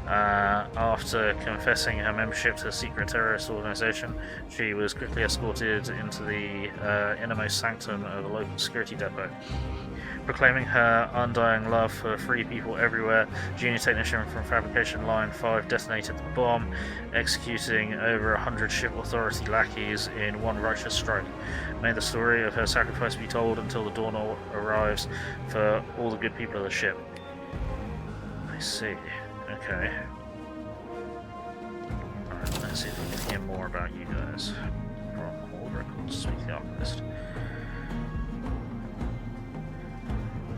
After confessing her membership to a secret terrorist organization, she was quickly escorted into the innermost sanctum of a local security depot. Proclaiming her undying love for free people everywhere, Junior Technician from Fabrication Line 5 detonated the bomb, executing over 100 ship authority lackeys in one righteous strike. May the story of her sacrifice be told until the dawn arrives for all the good people of the ship. I see. Okay. Alright, let's see if we can hear more about you guys. From all records, speak the archivist.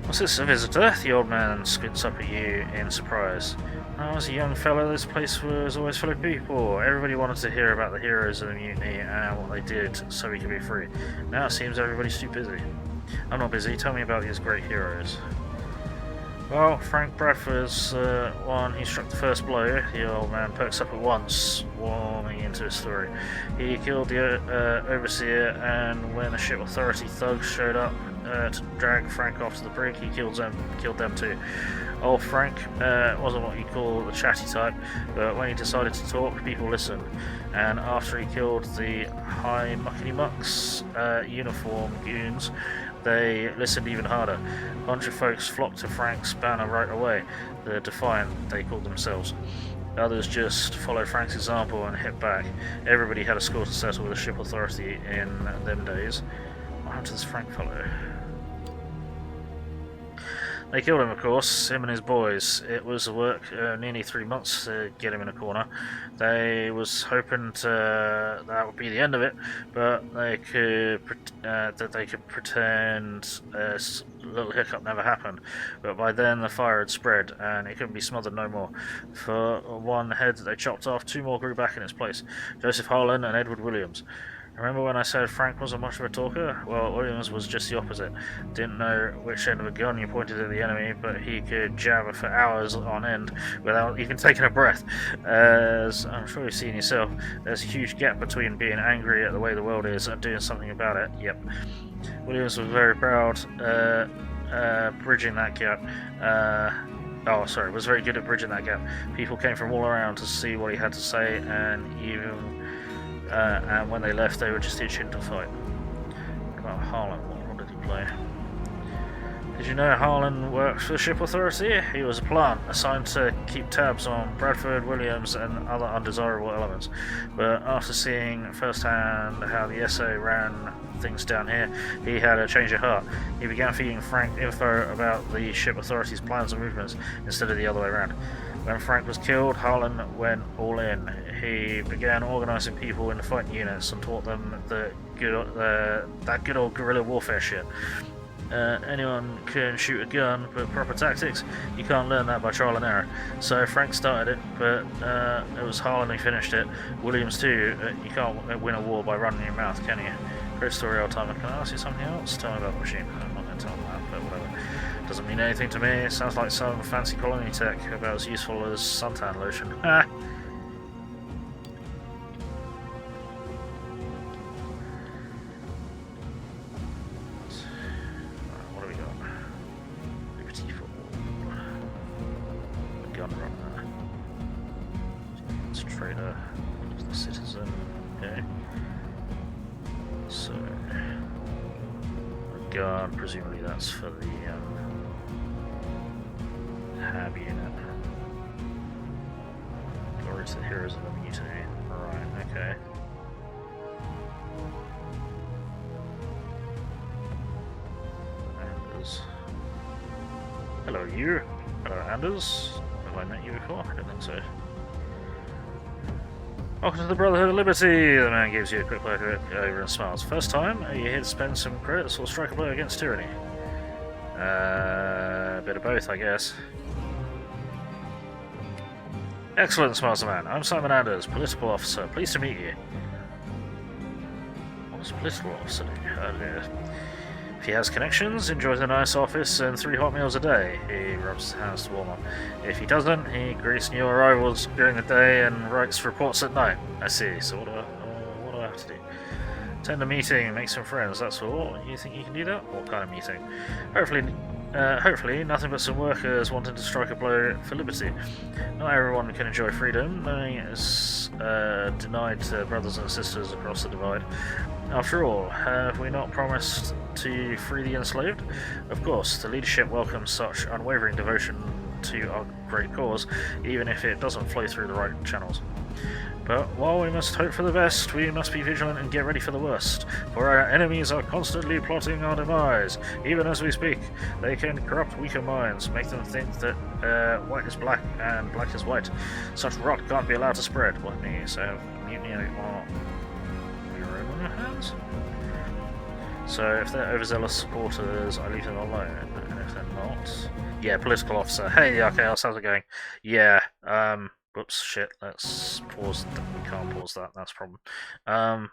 What's this, a visitor? The old man squints up at you in surprise. When I was a young fellow, this place was always full of people. Everybody wanted to hear about the heroes of the mutiny and what they did so we could be free. Now it seems everybody's too busy. I'm not busy. Tell me about these great heroes. Well, Frank Bradford's one who struck the first blow. The old man perks up at once, warming into his story. He killed the overseer, and when the ship authority thugs showed up to drag Frank off to the brig, he killed them too. Old Frank wasn't what you call the chatty type, but when he decided to talk, people listened. And after he killed the high muckety-mucks uniform goons, they listened even harder. A bunch of folks flocked to Frank's banner right away, the Defiant, they called themselves. Others just followed Frank's example and hit back. Everybody had a score to settle with the ship authority in them days. What happened to this Frank fellow? They killed him, of course, him and his boys. It was a work nearly 3 months to get him in a corner. They was hoping that would be the end of it, but they could pretend a little hiccup never happened. But by then the fire had spread, and it couldn't be smothered no more. For one head that they chopped off, 2 more grew back in its place: Joseph Harlan and Edward Williams. Remember when I said Frank wasn't much of a talker? Well, Williams was just the opposite. Didn't know which end of a gun you pointed at the enemy, but he could jabber for hours on end without even taking a breath. As I'm sure you've seen yourself, there's a huge gap between being angry at the way the world is and doing something about it. Yep. Williams was very proud, bridging that gap. Was very good at bridging that gap. People came from all around to see what he had to say, and when they left, they were just itching to fight. About Harlan, what did he play? Did you know Harlan worked for the Ship Authority? He was a plant assigned to keep tabs on Bradford, Williams, and other undesirable elements. But after seeing firsthand how the SA ran things down here, he had a change of heart. He began feeding Frank info about the Ship Authority's plans and movements instead of the other way around. When Frank was killed, Harlan went all in. He began organising people into fighting units and taught them that good old guerrilla warfare shit. Anyone can shoot a gun, but proper tactics, you can't learn that by trial and error. So Frank started it, but it was Harlan who finished it. Williams too. You can't win a war by running your mouth, can you? Great story, old timer. Can I ask you something else? Tell me about the machine. I'm not going to tell them that, but whatever. Doesn't mean anything to me. It sounds like some fancy colony tech, about as useful as suntan lotion. Ah! What have we got? Liberty for all. A gun runner. It's a trader. The citizen. Okay. So, a gun. Presumably that's for the Hab unit. Glory to the heroes of the mutiny. Right, okay. Anders. Hello, you. Hello, Anders. Have I met you before? I don't think so. Welcome to the Brotherhood of Liberty! The man gives you a quick look over and smiles. First time? Are you here to spend some credits or strike a blow against tyranny? A bit of both, I guess. Excellent, smiles the man. I'm Simon Anders, political officer. Pleased to meet you. What does a political officer do? If he has connections, enjoys a nice office and 3 hot meals a day. He rubs his hands to warm up. If he doesn't, he greets new arrivals during the day and writes reports at night. I see. So what do I have to do? Attend a meeting, make some friends, that's all. You think you can do that? What kind of meeting? Hopefully, nothing but some workers wanting to strike a blow for liberty. Not everyone can enjoy freedom. Many is denied to brothers and sisters across the divide. After all, have we not promised to free the enslaved? Of course, the leadership welcomes such unwavering devotion to our great cause, even if it doesn't flow through the right channels. But while we must hope for the best, we must be vigilant and get ready for the worst, for our enemies are constantly plotting our demise. Even as we speak, they can corrupt weaker minds, make them think that white is black and black is white. Such rot can't be allowed to spread. What means have mutiny or your own on your hands? So if they're overzealous supporters, I leave them alone, and if they're not... Yeah, political officer. Hey, okay, how's it going? Yeah, whoops, shit, let's pause. We can't pause that, that's a problem. How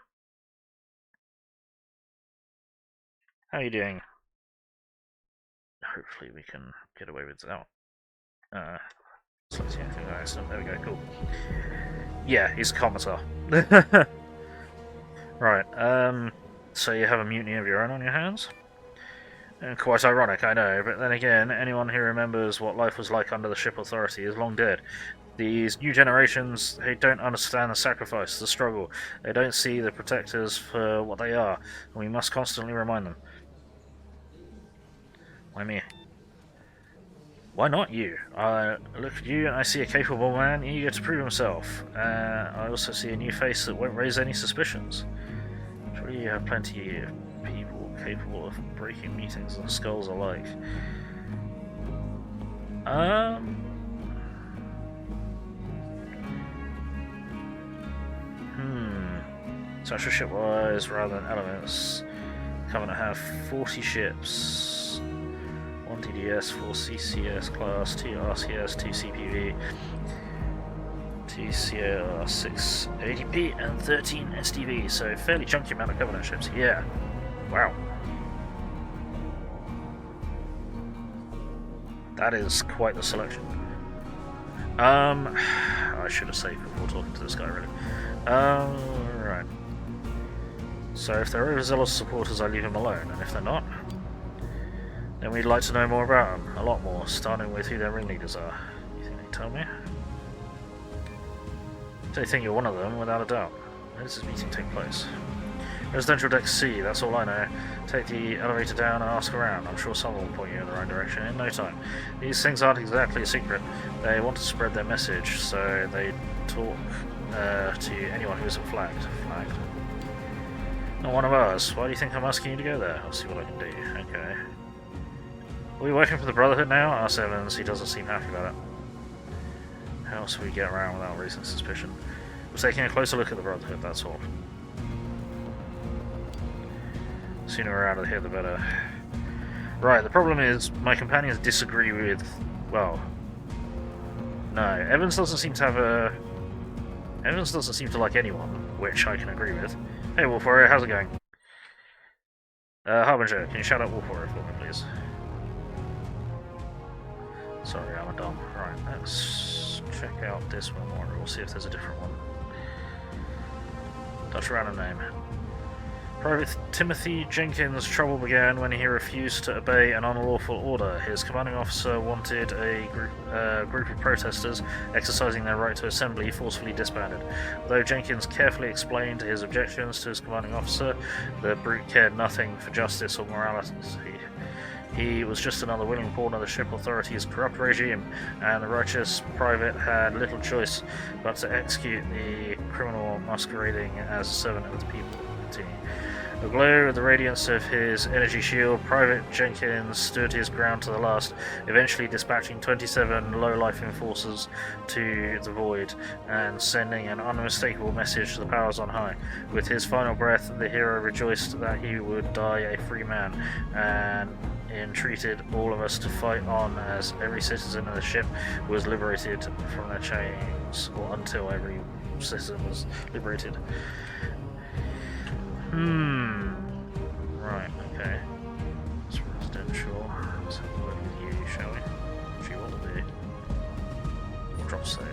are you doing? Hopefully we can get away with that. Let's see anything nice. There we go, cool. Yeah, he's a commissar. Right, so you have a mutiny of your own on your hands? Quite ironic, I know, but then again, anyone who remembers what life was like under the Ship Authority is long dead. These new generations, they don't understand the sacrifice, the struggle. They don't see the protectors for what they are, and we must constantly remind them. Why me? Why not you? I look at you and I see a capable man eager to prove himself. I also see a new face that won't raise any suspicions. Surely you have plenty of people capable of breaking meetings and skulls alike. Such a ship-wise rather than elements. Covenant have 40 ships. 1 DDS, 4 CCS class, 2 RCS, 2 CPV, TCR 680p and 13 SDV, so fairly chunky amount of Covenant ships. Yeah. Wow. That is quite the selection. I should have saved before talking to this guy, really. Right. So if they're overzealous supporters, I leave them alone, and if they're not, then we'd like to know more about them. A lot more, starting with who their ringleaders are. You think they can tell me? They think you're one of them, without a doubt. Where does this meeting take place? Residential deck C, that's all I know. Take the elevator down and ask around. I'm sure someone will point you in the right direction in no time. These things aren't exactly a secret. They want to spread their message, so they talk to anyone who isn't flagged. Flagged? Not one of ours. Why do you think I'm asking you to go there? I'll see what I can do. Okay. Are we working for the Brotherhood now? Asks Evans. He doesn't seem happy about it. How else will we get around without raising suspicion? We're taking a closer look at the Brotherhood, that's all. The sooner we're out of here, the better. Right, the problem is my companions disagree with... well... no, Evans doesn't seem to have a... Evans doesn't seem to like anyone, which I can agree with. Hey Wolf Warrior, how's it going? Harbinger, can you shout out Wolf Warrior for me, please? Sorry, I'm a dumb. Right, let's check out this memorial, see if there's a different one. Dutch random name. Private Timothy Jenkins' trouble began when he refused to obey an unlawful order. His commanding officer wanted a group of protesters exercising their right to assembly forcefully disbanded. Though Jenkins carefully explained his objections to his commanding officer, the brute cared nothing for justice or morality. He was just another willing pawn of the ship authority's corrupt regime, and the righteous private had little choice but to execute the criminal masquerading as a servant of the people. Aglow with the radiance of his energy shield, Private Jenkins stood his ground to the last, eventually dispatching 27 low-life enforcers to the void and sending an unmistakable message to the powers on high. With his final breath, the hero rejoiced that he would die a free man, and entreated all of us to fight on as every citizen of the ship was liberated from their chains, or until every citizen was liberated. Right, okay. It's residential. Let's have a look with you, shall we? What do you want to do? We'll drop save.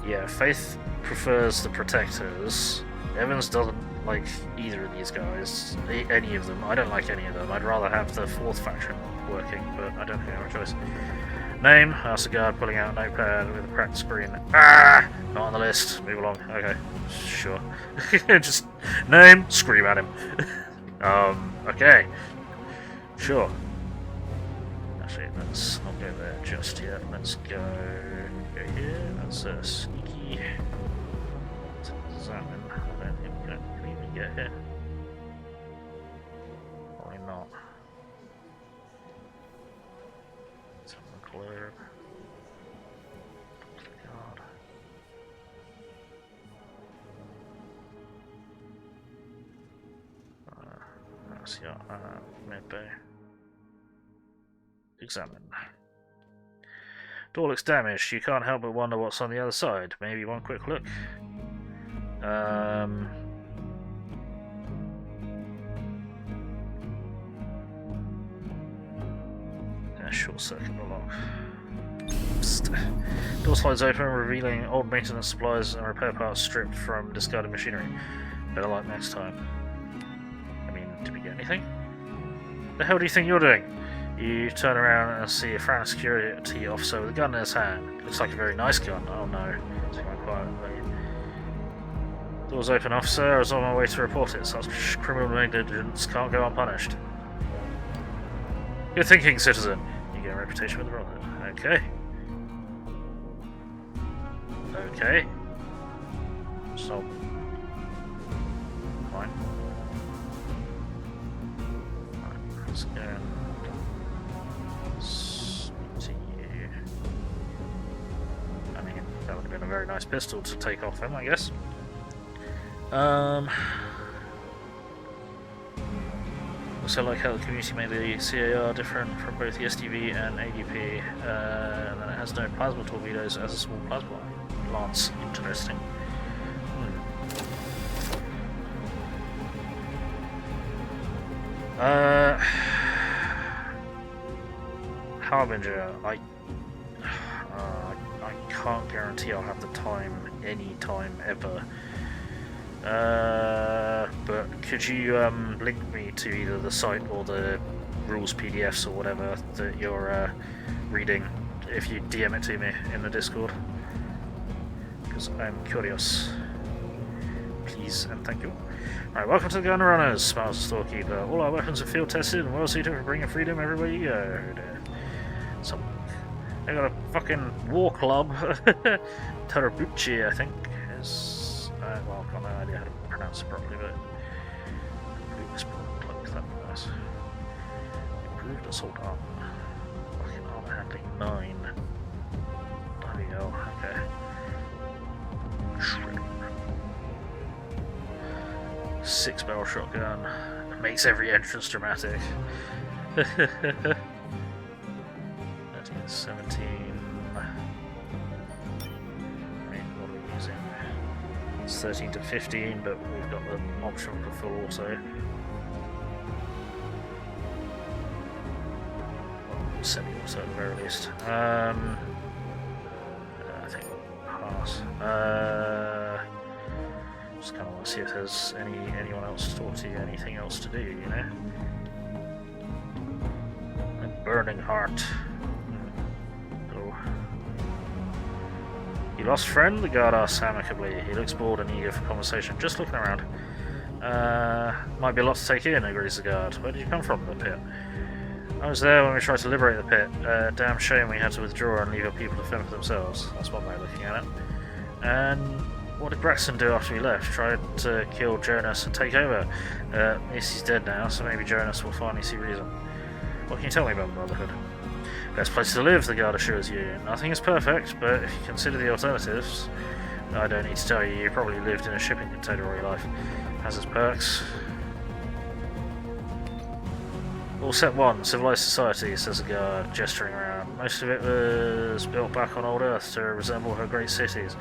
Yeah, Faith prefers the Protectors. Evans doesn't like either of these guys. Any of them. I don't like any of them. I'd rather have the fourth faction working, but I don't think I have a choice. Name, asked the guard, pulling out a notepad with a cracked screen. Ah! Not on the list. Move along. Okay. Sure. Just name, scream at him. Okay. Sure. Actually, let's not go there just yet. Let's go here. That's sneaky. Examine. I don't think we can even get here. Probably not. Clear. God. That's your medbay. Examine. Door looks damaged. You can't help but wonder what's on the other side. Maybe one quick look. Short circuit the lock. Psst. Door slides open, revealing old maintenance supplies and repair parts stripped from discarded machinery. Better luck next time. I mean, did we get anything? The hell do you think you're doing? You turn around and see a frantic security officer with a gun in his hand. Looks like a very nice gun. Oh no. Take my quietly. Doors open, officer. I was on my way to report it. Such criminal negligence can't go unpunished. Good thinking, citizen. You get a reputation with the Brotherhood. Okay. Okay. So. Fine. Right, let's go and speak to you. I mean, that would have been a very nice pistol to take off him, I guess. also like how the community made the CAR different from both the SDV and ADP, and then it has no plasma torpedoes as a small plasma lance. Interesting. Harbinger, I can't guarantee I'll have the time any time ever. But could you link me to either the site or the rules PDFs or whatever that you're reading if you DM it to me in the Discord? Because I'm curious. Please and thank you. Alright, welcome to the Gun Runners, smiles the storekeeper. All our weapons are field tested and well suited for bringing freedom everywhere you go. They got a fucking war club. Tarabuchi, I think, is. Well, I've got no idea how to pronounce it properly, but. That'd be nice. Improved assault armor. Fucking armor handling 9. Bloody hell, okay. Shredder. 6-barrel shotgun. It makes every entrance dramatic. 17. I mean, what are we using? It's 13 to 15, but we've got the option for full auto. Well, semi-auto at the very least. I think we'll pass. Just kind of want to see if there's anyone else to talk to, anything else to do, you know? A burning heart. You lost friend? The guard asks amicably. He looks bored and eager for conversation. Just looking around. Might be a lot to take in, agrees the guard. Where did you come from? The pit. I was there when we tried to liberate the pit. Damn shame we had to withdraw and leave our people to fend for themselves. That's one way of looking at it. And what did Braxton do after we left? Tried to kill Jonas and take over. At least he's dead now, so maybe Jonas will finally see reason. What can you tell me about the Brotherhood? Best place to live, the guard assures you. Nothing is perfect, but if you consider the alternatives, I don't need to tell you, you probably lived in a shipping container all your life. Has its perks. All set 1, civilized society, says the guard, gesturing around. Most of it was built back on old Earth to resemble her great cities.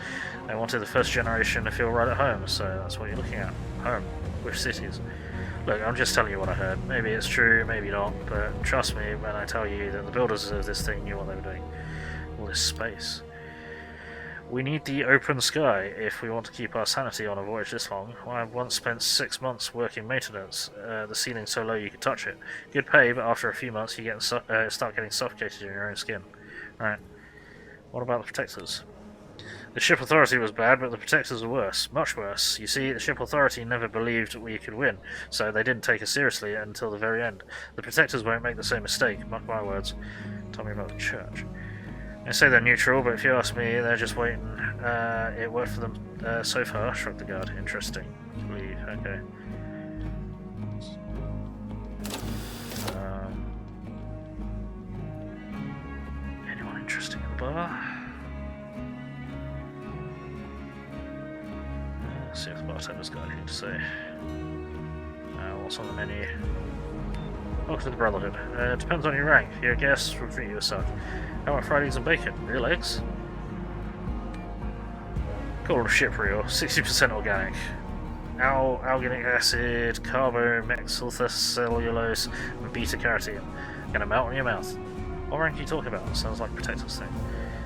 They wanted the first generation to feel right at home, so that's what you're looking at. Home. Which cities? Look, I'm just telling you what I heard. Maybe it's true, maybe not, but trust me when I tell you that the builders of this thing knew what they were doing. All this space. We need the open sky if we want to keep our sanity on a voyage this long. I once spent 6 months working maintenance. The ceiling's so low you could touch it. Good pay, but after a few months you start getting suffocated in your own skin. Right. What about the protectors? The ship authority was bad, but the protectors were worse. Much worse. You see, the ship authority never believed we could win, so they didn't take us seriously until the very end. The protectors won't make the same mistake, mark my words. Tell me about the church. They say they're neutral, but if you ask me, they're just waiting. It worked for them so far, shrugged the guard. Interesting. Leave, okay. Anyone interesting in the bar? Let's see if the bartender's got anything to say. What's on the menu? Welcome to the Brotherhood. Depends on your rank. Your guests will treat you as such. How about fried eggs and bacon? Real eggs? Call them ship real. 60% organic. Alginic acid, carbomethylcellulose, and beta-carotene. Gonna melt in your mouth. What rank are you talking about? Sounds like Protector's thing.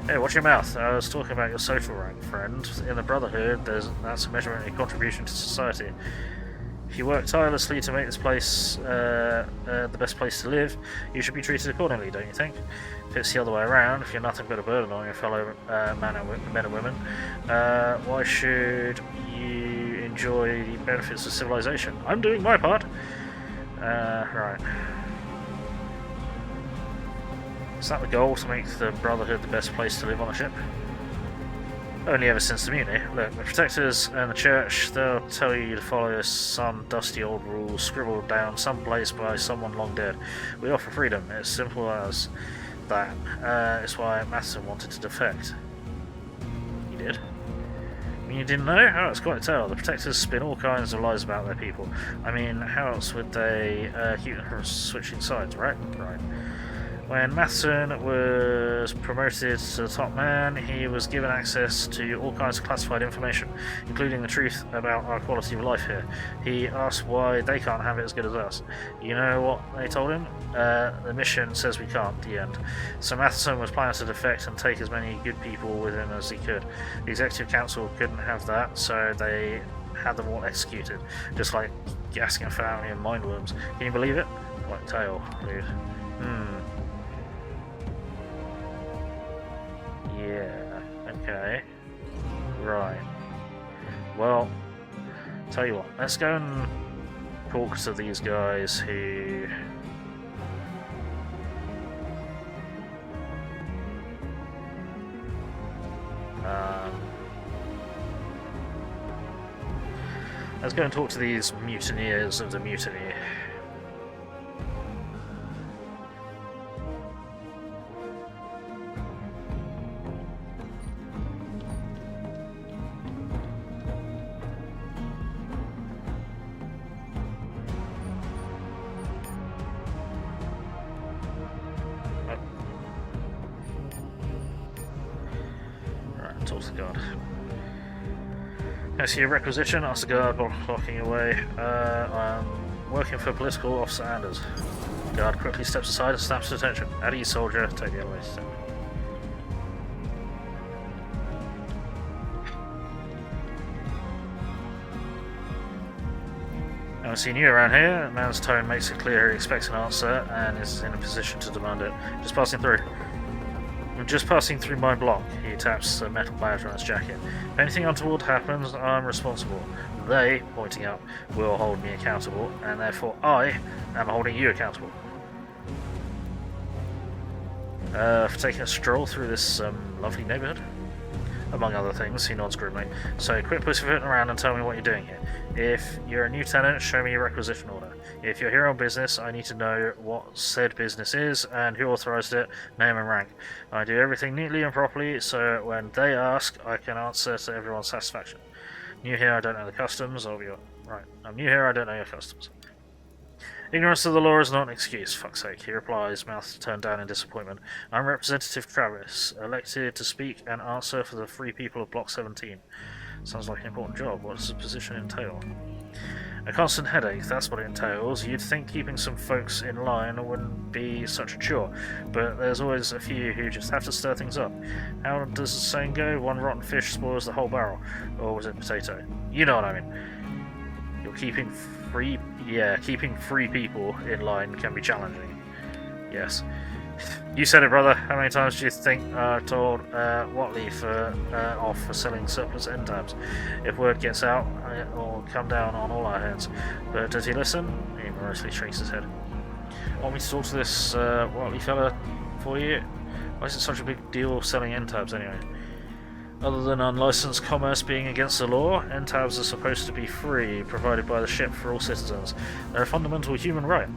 Hey, watch your mouth. I was talking about your social rank, friend. In the Brotherhood, that's a measurement of your contribution to society. If you work tirelessly to make this place the best place to live, you should be treated accordingly, don't you think? If it's the other way around, if you're nothing but a burden on your fellow men and women, why should you enjoy the benefits of civilization? I'm doing my part. Right. Is that the goal, to make the Brotherhood the best place to live on a ship? Only ever since the mutiny. Look, the Protectors and the Church, they'll tell you to follow some dusty old rules scribbled down someplace by someone long dead. We offer freedom, it's simple as that. It's why Matson wanted to defect. He did? You didn't know? Oh, it's quite a tale. The Protectors spin all kinds of lies about their people. I mean, how else would they keep them from switching sides, right? Right. When Matheson was promoted to the top man, he was given access to all kinds of classified information, including the truth about our quality of life here. He asked why they can't have it as good as us. You know what they told him? The mission says we can't, the end. So Matheson was planning to defect and take as many good people with him as he could. The Executive Council couldn't have that, so they had them all executed, just like gassing a family of mindworms. Can you believe it? Like tail, dude. Yeah, okay. Right. Well, tell you what, let's go and talk to these guys who... let's go and talk to these mutineers of the mutiny. Talk to the guard. I see a requisition. Ask the guard blocking away. I'm working for Political Officer Anders. The guard quickly steps aside and snaps to attention. At ease, soldier. Take the elevator step. I haven't seen you around here. The man's tone makes it clear he expects an answer and is in a position to demand it. Just passing through. I'm just passing through my block. He taps a metal badge on his jacket. If anything untoward happens, I'm responsible. They, pointing up, will hold me accountable, and therefore I am holding you accountable. For taking a stroll through this lovely neighbourhood? Among other things, he nods grimly. So quit pussyfooting around and tell me what you're doing here. If you're a new tenant, show me your requisition order. If you're here on business, I need to know what said business is and who authorised it, name and rank. I do everything neatly and properly, so when they ask, I can answer to everyone's satisfaction. New here, I don't know the customs. Right, I'm new here, I don't know your customs. Ignorance of the law is not an excuse, fuck's sake, he replies, mouth turned down in disappointment. I'm Representative Travis, elected to speak and answer for the free people of Block 17. Sounds like an important job. What does the position entail? A constant headache, that's what it entails. You'd think keeping some folks in line wouldn't be such a chore, but there's always a few who just have to stir things up. How does the saying go? One rotten fish spoils the whole barrel. Or was it potato? You know what I mean. You're keeping free... Yeah, keeping free people in line can be challenging. Yes. You said it, brother. How many times do you think I told Watley off for selling surplus end tabs? If word gets out, it'll come down on all our heads. But does he listen? He morosely shakes his head. Want me to talk to this Watley fella for you? Why is it such a big deal selling end tabs anyway? Other than unlicensed commerce being against the law, end tabs are supposed to be free, provided by the ship for all citizens. They're a fundamental human right.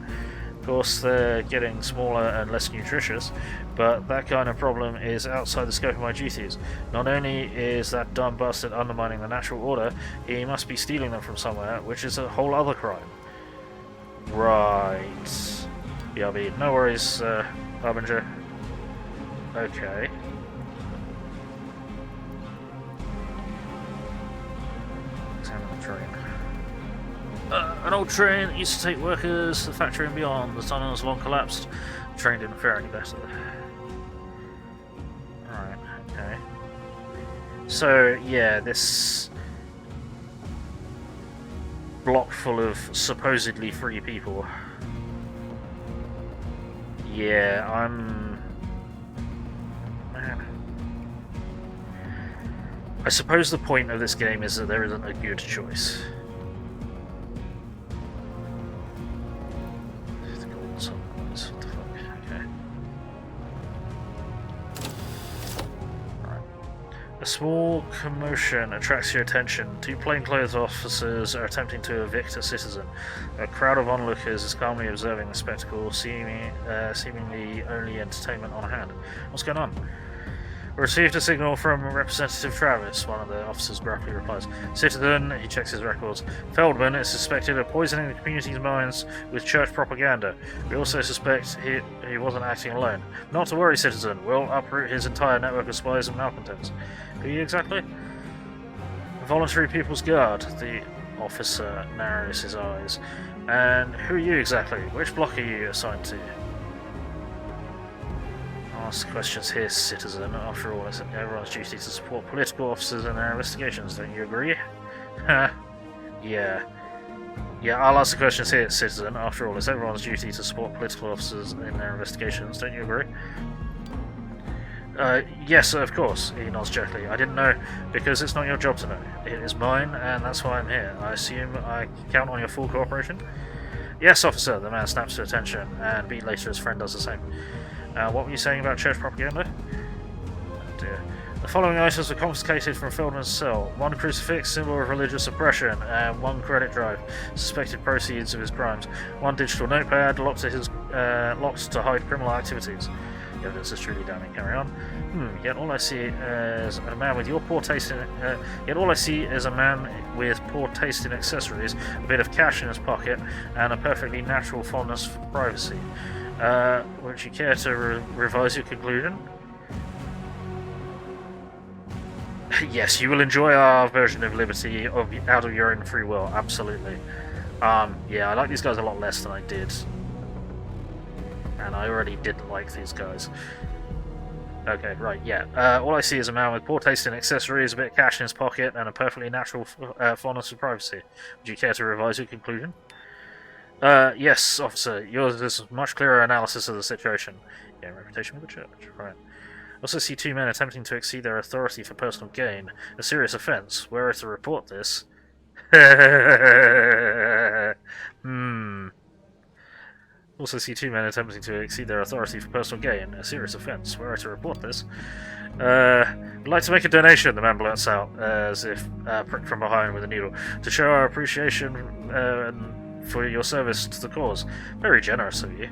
Of course, they're getting smaller and less nutritious, but that kind of problem is outside the scope of my duties. Not only is that dumb bastard undermining the natural order, he must be stealing them from somewhere, which is a whole other crime. Right. BRB. No worries, Harbinger. Okay. Train. An old train that used to take workers to the factory and beyond. The tunnel has long collapsed. The train didn't fare any better. Alright, okay. So, yeah, this block full of supposedly free people. Yeah, Man. I suppose the point of this game is that there isn't a good choice. What the fuck? Okay. Right. A small commotion attracts your attention. Two plainclothes officers are attempting to evict a citizen. A crowd of onlookers is calmly observing the spectacle, seemingly only entertainment on hand. What's going on? Received a signal from Representative Travis, one of the officers gruffly replies. Citizen, he checks his records. Feldman is suspected of poisoning the community's minds with church propaganda. We also suspect he wasn't acting alone. Not to worry, citizen. We'll uproot his entire network of spies and malcontents. Who are you exactly? Voluntary People's Guard. The officer narrows his eyes. And who are you exactly? Which block are you assigned to? Ask questions here, citizen. After all, it's everyone's duty to support political officers in their investigations, don't you agree? Yeah. Yeah, I'll ask the questions here, citizen. After all, it's everyone's duty to support political officers in their investigations, don't you agree? Yes, of course, he nods jerkily. I didn't know, because it's not your job to know. It is mine, and that's why I'm here. I assume I count on your full cooperation? Yes, officer, the man snaps to attention, and B later his friend does the same. What were you saying about church propaganda? Oh dear. The following items were confiscated from Feldman's cell. 1 crucifix, symbol of religious oppression, and 1 credit drive, suspected proceeds of his crimes. 1 digital notepad, locked to hide criminal activities. The evidence is truly damning. Carry on. Yet all I see is a man with poor taste in accessories, a bit of cash in his pocket, and a perfectly natural fondness for privacy. Would you care to revise your conclusion? Yes, you will enjoy our version of liberty out of your own free will, absolutely. Yeah, I like these guys a lot less than I did. And I already didn't like these guys. Okay, right, yeah. All I see is a man with poor taste in accessories, a bit of cash in his pocket, and a perfectly natural fondness for privacy. Would you care to revise your conclusion? Yes, officer. Yours is a much clearer analysis of the situation. Yeah, reputation with the church. Right. Also see 2 men attempting to exceed their authority for personal gain. A serious offence. Were to report this... Also see 2 men attempting to exceed their authority for personal gain. A serious offence. Were to report this... I'd like to make a donation, the man blurts out, as if pricked from behind with a needle, to show our appreciation for your service to the cause. Very generous of you.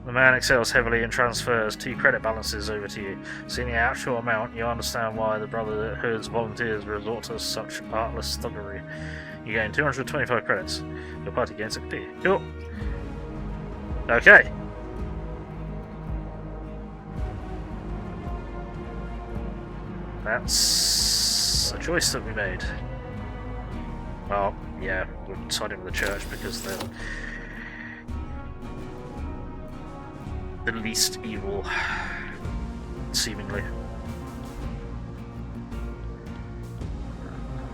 The man exhales heavily and transfers 2 credit balances over to you. Seeing the actual amount, you understand why the Brotherhood's volunteers resort to such artless thuggery. You gain 225 credits. Your party gains XP. Cool. Okay. That's a choice that we made. Well, yeah, we're siding with the church because they're the least evil, seemingly.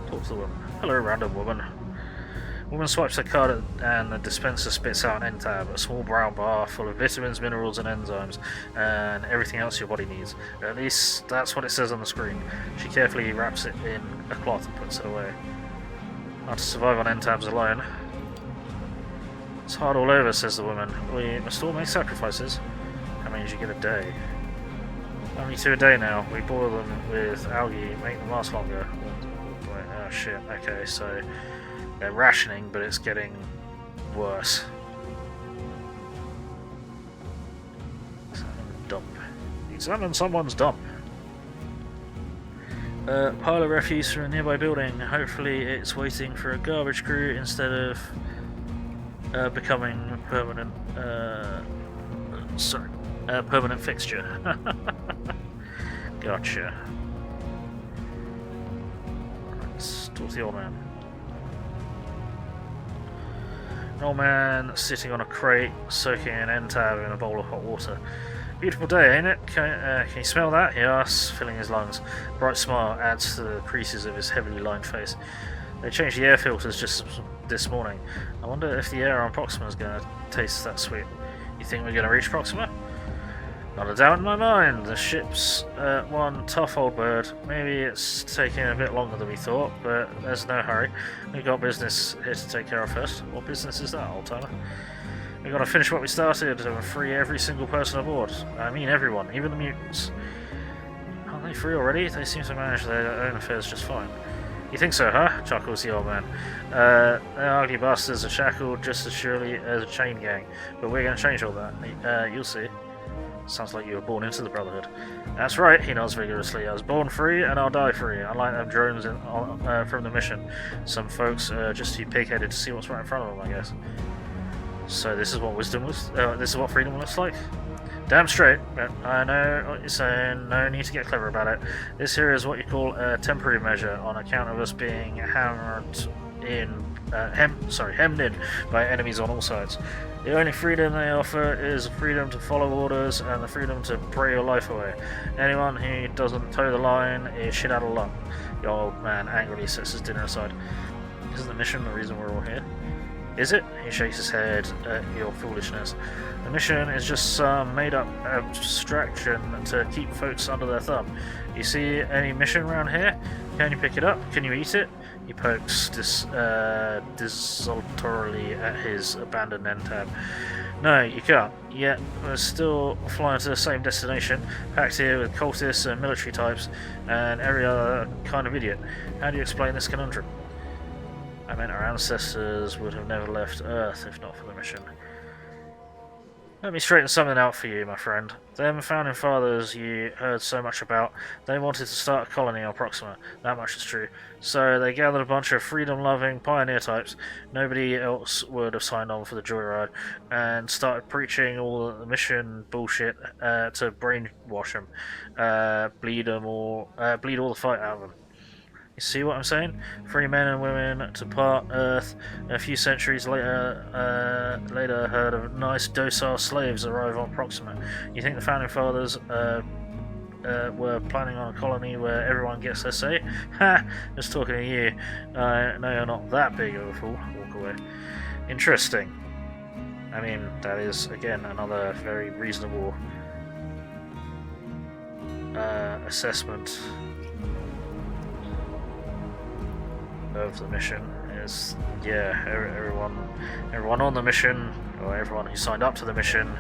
Talk to the woman. Hello, random woman. Woman swipes her card and the dispenser spits out an end tab, a small brown bar full of vitamins, minerals and enzymes, and everything else your body needs. At least that's what it says on the screen. She carefully wraps it in a cloth and puts it away. Hard to survive on end tabs alone. It's hard all over, says the woman. We must all make sacrifices. How many did you get a day? Only 2 a day now. We boil them with algae, make them last longer. Oh shit, okay, so they're rationing, but it's getting worse. Dump. Examine someone's dump. Pile of refuse from a nearby building. Hopefully it's waiting for a garbage crew instead of becoming a permanent permanent fixture. Gotcha. Let's talk to the old man. An old man sitting on a crate, soaking an end tab in a bowl of hot water. Beautiful day, ain't it? Can you smell that? He asks, filling his lungs. A bright smile adds to the creases of his heavily lined face. They changed the air filters just this morning. I wonder if the air on Proxima is going to taste that sweet. You think we're going to reach Proxima? Not a doubt in my mind. The ship's one tough old bird. Maybe it's taking a bit longer than we thought, but there's no hurry. We've got business here to take care of first. What business is that, old timer? We've got to finish what we started and free every single person aboard. I mean everyone, even the mutants. Aren't they free already? They seem to manage their own affairs just fine. You think so, huh? Chuckles the old man. The ugly bastards are shackled just as surely as a chain gang, but we're going to change all that. You'll see. Sounds like you were born into the Brotherhood. That's right, he nods vigorously. I was born free and I'll die free, unlike them drones from the mission. Some folks are just too pig-headed to see what's right in front of them, I guess. So this is what this is what freedom looks like? Damn straight, but I know what you're saying, no need to get clever about it. This here is what you call a temporary measure on account of us being hemmed in by enemies on all sides. The only freedom they offer is the freedom to follow orders and the freedom to pray your life away. Anyone who doesn't toe the line is shit out of luck. The old man angrily sets his dinner aside. Isn't the mission the reason we're all here? Is it? He shakes his head at your foolishness. The mission is just some made-up abstraction to keep folks under their thumb. You see any mission around here? Can you pick it up? Can you eat it? He pokes desultorily at his abandoned end tab. No, you can't. Yet we're still flying to the same destination, packed here with cultists and military types, and every other kind of idiot. How do you explain this conundrum? I meant our ancestors would have never left Earth if not for the mission. Let me straighten something out for you, my friend. Them founding fathers you heard so much about, they wanted to start a colony on Proxima. That much is true. So they gathered a bunch of freedom-loving pioneer types, nobody else would have signed on for the joyride, and started preaching all the mission bullshit to brainwash them, bleed all the fight out of them. You see what I'm saying? Free men and women to part Earth. A few centuries later, heard of nice docile slaves arrive on Proxima. You think the founding fathers were planning on a colony where everyone gets their say? Ha! Just talking to you. I know you're not that big of a fool. Walk away. Interesting. I mean, that is again another very reasonable assessment of the mission. Is everyone on the mission, or everyone who signed up to the mission,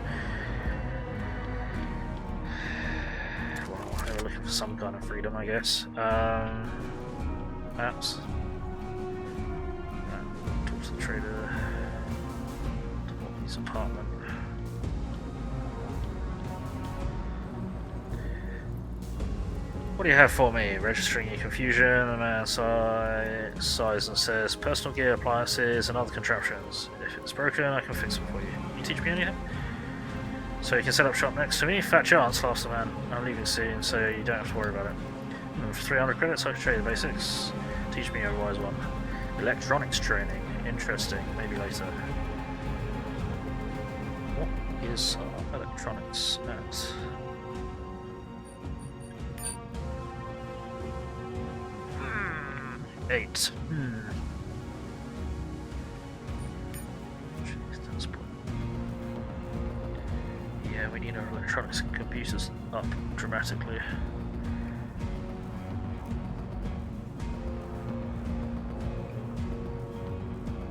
well, they were looking for some kind of freedom, I guess. Perhaps talk to the trader, to his apartment. What do you have for me? Registering your confusion, the man sighs and says, personal gear, appliances, and other contraptions. If it's broken, I can fix it for you. You teach me anything? So you can set up shop next to me? Fat chance, laughs the man. I'm leaving soon, so you don't have to worry about it. And for 300 credits, I can show you the basics. Teach me a wise one. Electronics training. Interesting. Maybe later. What is electronics at? Eight. Yeah, we need our electronics and computers up dramatically.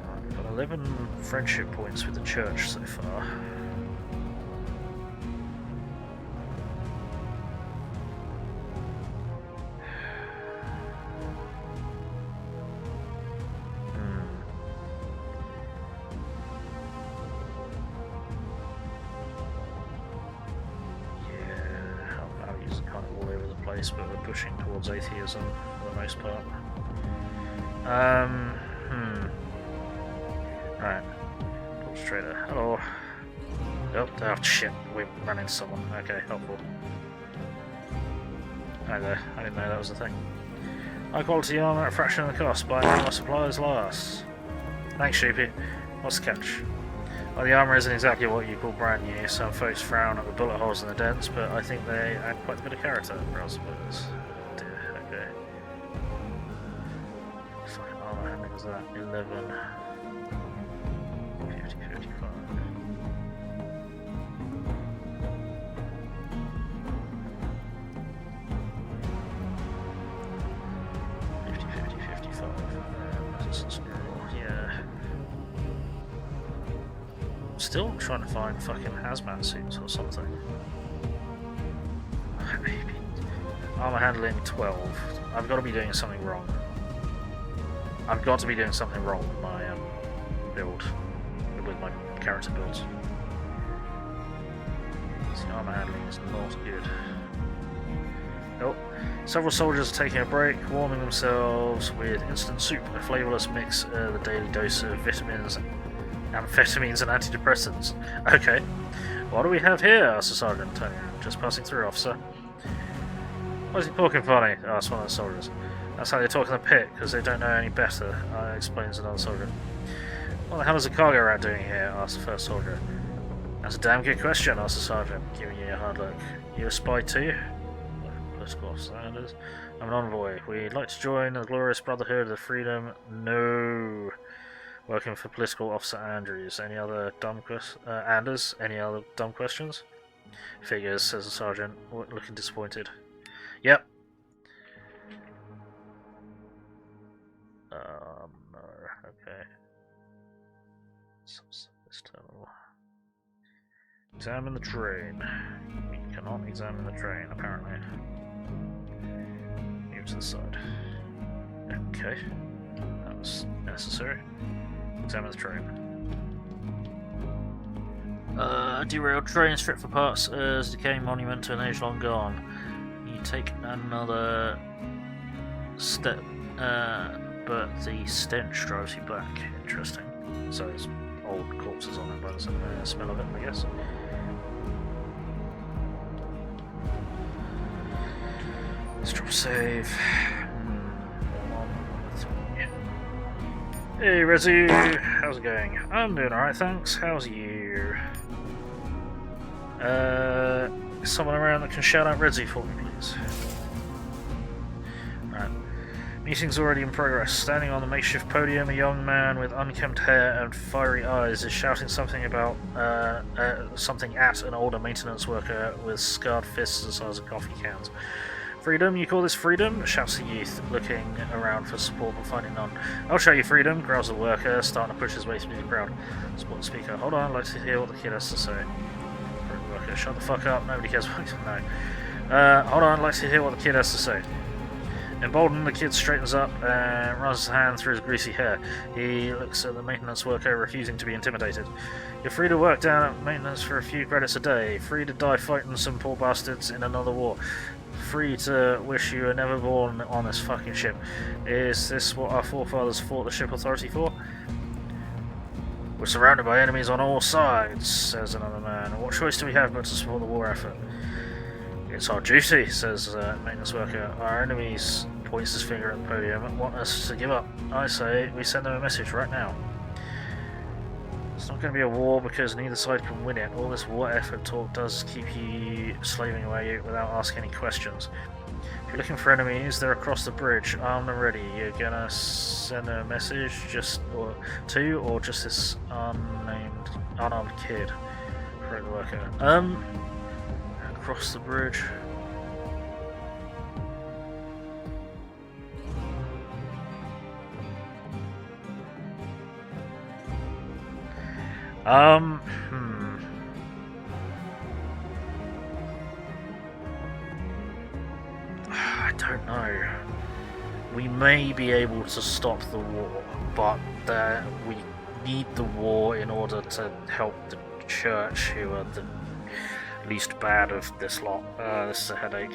I've got 11 friendship points with the church so far. But we're pushing towards atheism for the most part. Right. Pulse trader. Hello. Oh shit, we ran into someone. Okay, helpful. Hi there. I didn't know that was a thing. High quality armor at a fraction of the cost. Buy my supplies last. Thanks, Sheepy. What's the catch? Well, the armour isn't exactly what you call brand new. Some folks frown at the bullet holes in the dents, but I think they add quite a bit of character, I suppose. Okay. Fucking armour, how many was that? 11. 50, 55. Yeah. Still trying to find fucking hazmat suits or something. Maybe. Armor handling 12. I've got to be doing something wrong. I've got to be doing something wrong with my build, with my character builds. So armor handling is not good. Oh, several soldiers are taking a break, warming themselves with instant soup, a flavourless mix, the daily dose of vitamins, amphetamines and antidepressants. Okay. What do we have here? asked the sergeant. Just passing through, officer. Why is he talking funny? asked one of the soldiers. That's how they talk in the pit, because they don't know any better, explains another soldier. What the hell is a cargo rat doing here? asked the first soldier. That's a damn good question, asked the sergeant, giving you a hard look. You a spy too? Political officer, that is. I'm an envoy. We'd like to join the glorious Brotherhood of Freedom. No. Working for Political Officer Andrews. Any other dumb Anders? Any other dumb questions? Figures, says the sergeant, looking disappointed. Yep. No. Okay. This terminal. Examine the train. We cannot examine the train, apparently. Move to the side. Okay. That was necessary. Examine the train. Derailed train stripped for parts as decaying monument to an age long gone. You take another step, but the stench drives you back. Interesting. So there's old corpses on it by the smell of it, I guess. Let's drop save. Hey Rezzy, how's it going? I'm doing alright, thanks. How's you? Someone around that can shout out Rezzy for me, please. Right. Meeting's already in progress. Standing on the makeshift podium, a young man with unkempt hair and fiery eyes is shouting something about something at an older maintenance worker with scarred fists the size of coffee cans. Freedom? You call this freedom? Shouts the youth, looking around for support but finding none. I'll show you freedom, growls the worker, starting to push his way through the crowd. Support the speaker. Hold on, I'd like to hear what the kid has to say. Worker, shut the fuck up, nobody cares what no. Hold on, I'd like to hear what the kid has to say. Emboldened, the kid straightens up and runs his hand through his greasy hair. He looks at the maintenance worker, refusing to be intimidated. You're free to work down at maintenance for a few credits a day. Free to die fighting some poor bastards in another war. Free to wish you were never born on this fucking ship. Is this what our forefathers fought the ship authority for? We're surrounded by enemies on all sides, says another man. What choice do we have but to support the war effort? It's our duty, says the maintenance worker. Our enemies, points his finger at the podium, want us to give up. I say we send them a message right now. It's not going to be a war because neither side can win it. All this war effort talk does keep you slaving away without asking any questions. If you're looking for enemies, they're across the bridge, armed and ready. You're going to send a message or just this unarmed kid? For the worker. Across the bridge. I don't know. We may be able to stop the war, but we need the war in order to help the church, who are the least bad of this lot. This is a headache.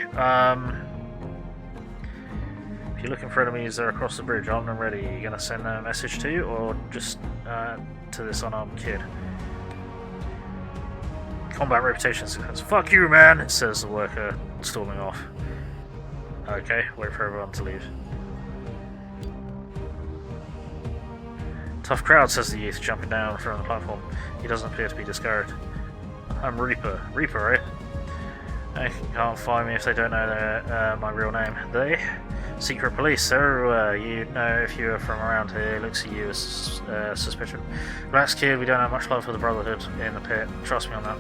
If you're looking for enemies, they're across the bridge, armed and ready. Are you gonna send a message to you, or just to this unarmed kid? Combat reputation success. Fuck you, man, says the worker, storming off. Okay, wait for everyone to leave. Tough crowd, says the youth, jumping down from the platform. He doesn't appear to be discouraged. I'm Reaper. Reaper, eh? They can't find me if they don't know my real name. They? Secret police, so you'd know if you were from around here. Looks at you with suspicion. Relax, kid, we don't have much love for the Brotherhood in the pit. Trust me on that.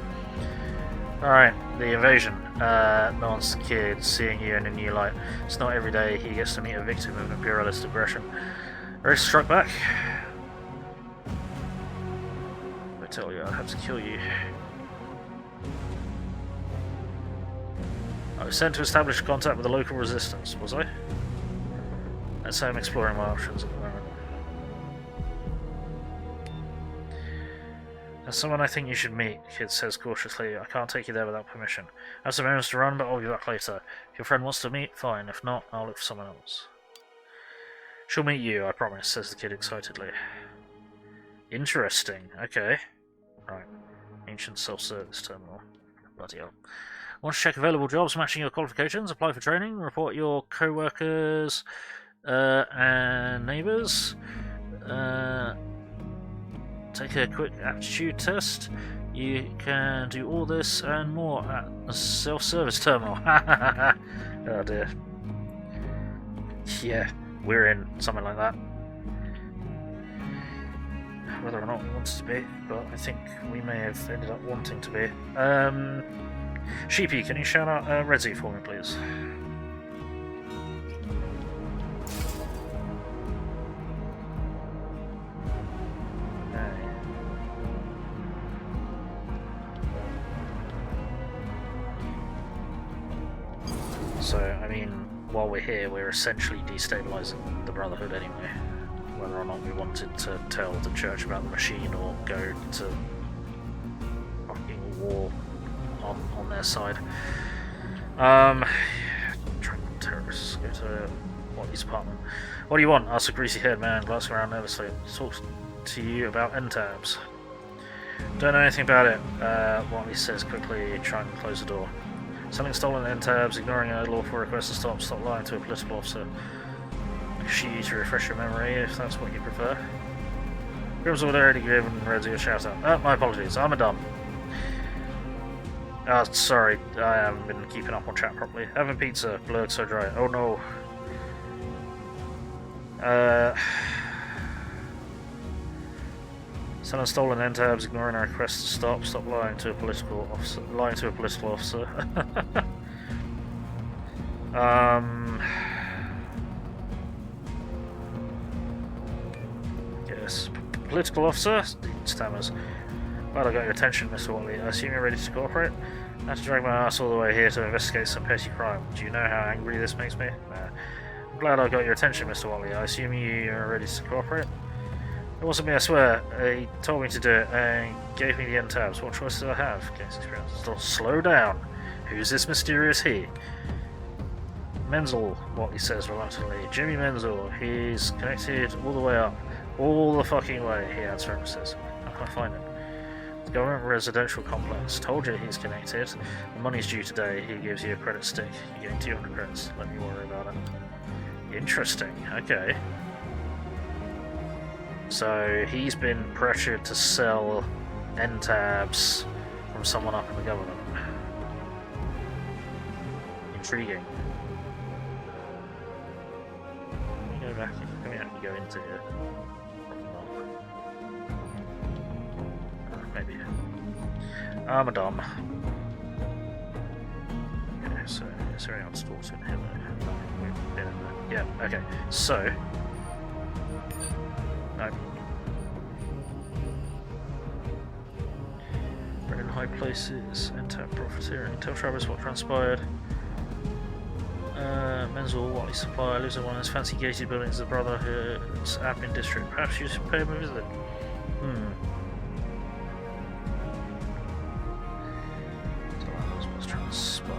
Alright, the invasion. Nonce kid, seeing you in a new light. It's not every day he gets to meet a victim of imperialist aggression. Ready to strike back? I tell you, I'd have to kill you. I was sent to establish contact with the local resistance, was I? Let's say I'm exploring my options at the moment. There's someone I think you should meet, Kid says cautiously. I can't take you there without permission. I have some errands to run, but I'll be back later. If your friend wants to meet, fine. If not, I'll look for someone else. She'll meet you, I promise, says the kid excitedly. Interesting. Okay. Right. Ancient self-service terminal. Bloody hell. Want to check available jobs matching your qualifications? Apply for training? Report your co-workers and neighbours? Take a quick aptitude test. You can do all this and more at the self-service terminal. Oh dear. Yeah, we're in something like that. Whether or not we wanted to be, but I think we may have ended up wanting to be. Sheepy, can you shout out Resi for me, please? So, I mean, while we're here, we're essentially destabilizing the Brotherhood anyway. Whether or not we wanted to tell the church about the machine or go to fucking war on their side. Tranquil terrorists, go to Wally's apartment. What do you want? Asks a greasy-haired man, glancing around nervously. Talks to you about end tabs. Don't know anything about it, Wally says quickly, trying to close the door. Selling stolen end tabs, ignoring a lawful request to stop lying to a political officer. She to refresh your memory, if that's what you prefer. Grimswood already given Redzy a shout out. My apologies, I'm a dumb. Sorry, I haven't been keeping up on chat properly. Having pizza, blurred so dry. Oh no. Selling stolen end tabs, ignoring a request to stop lying to a political officer. Yes. Political officer? He stammers. Glad I got your attention, Mr. Watley. I assume you're ready to cooperate? I had to drag my ass all the way here to investigate some petty crime. Do you know how angry this makes me? I'm glad I got your attention, Mr. Watley. I assume you're ready to cooperate? It wasn't me, I swear. He told me to do it and gave me the end tabs. What choice did I have? Gains experience. Slow down. Who's this mysterious he? Menzel, Watley says reluctantly. Jimmy Menzel. He's connected all the way up. All the fucking way, he adds for emphasis. How can I find him? The government residential complex. Told you he's connected. The money's due today. He gives you a credit stick. You gain 200 credits. Let me worry about it. Interesting. Okay. So he's been pressured to sell end tabs from someone up in the government. Intriguing. Let me go back. Let me actually go into here. Maybe. I'm a dumb. Okay, so is there anyone stores in here? We've been in there. Yeah, okay. So. No. We're in high places. Enter profiteering. Tell Travis what transpired. Menzel, Watley Supply, lives in one of those fancy gated buildings of the Brotherhood's admin district. Perhaps you should pay him a visit. What's transpired?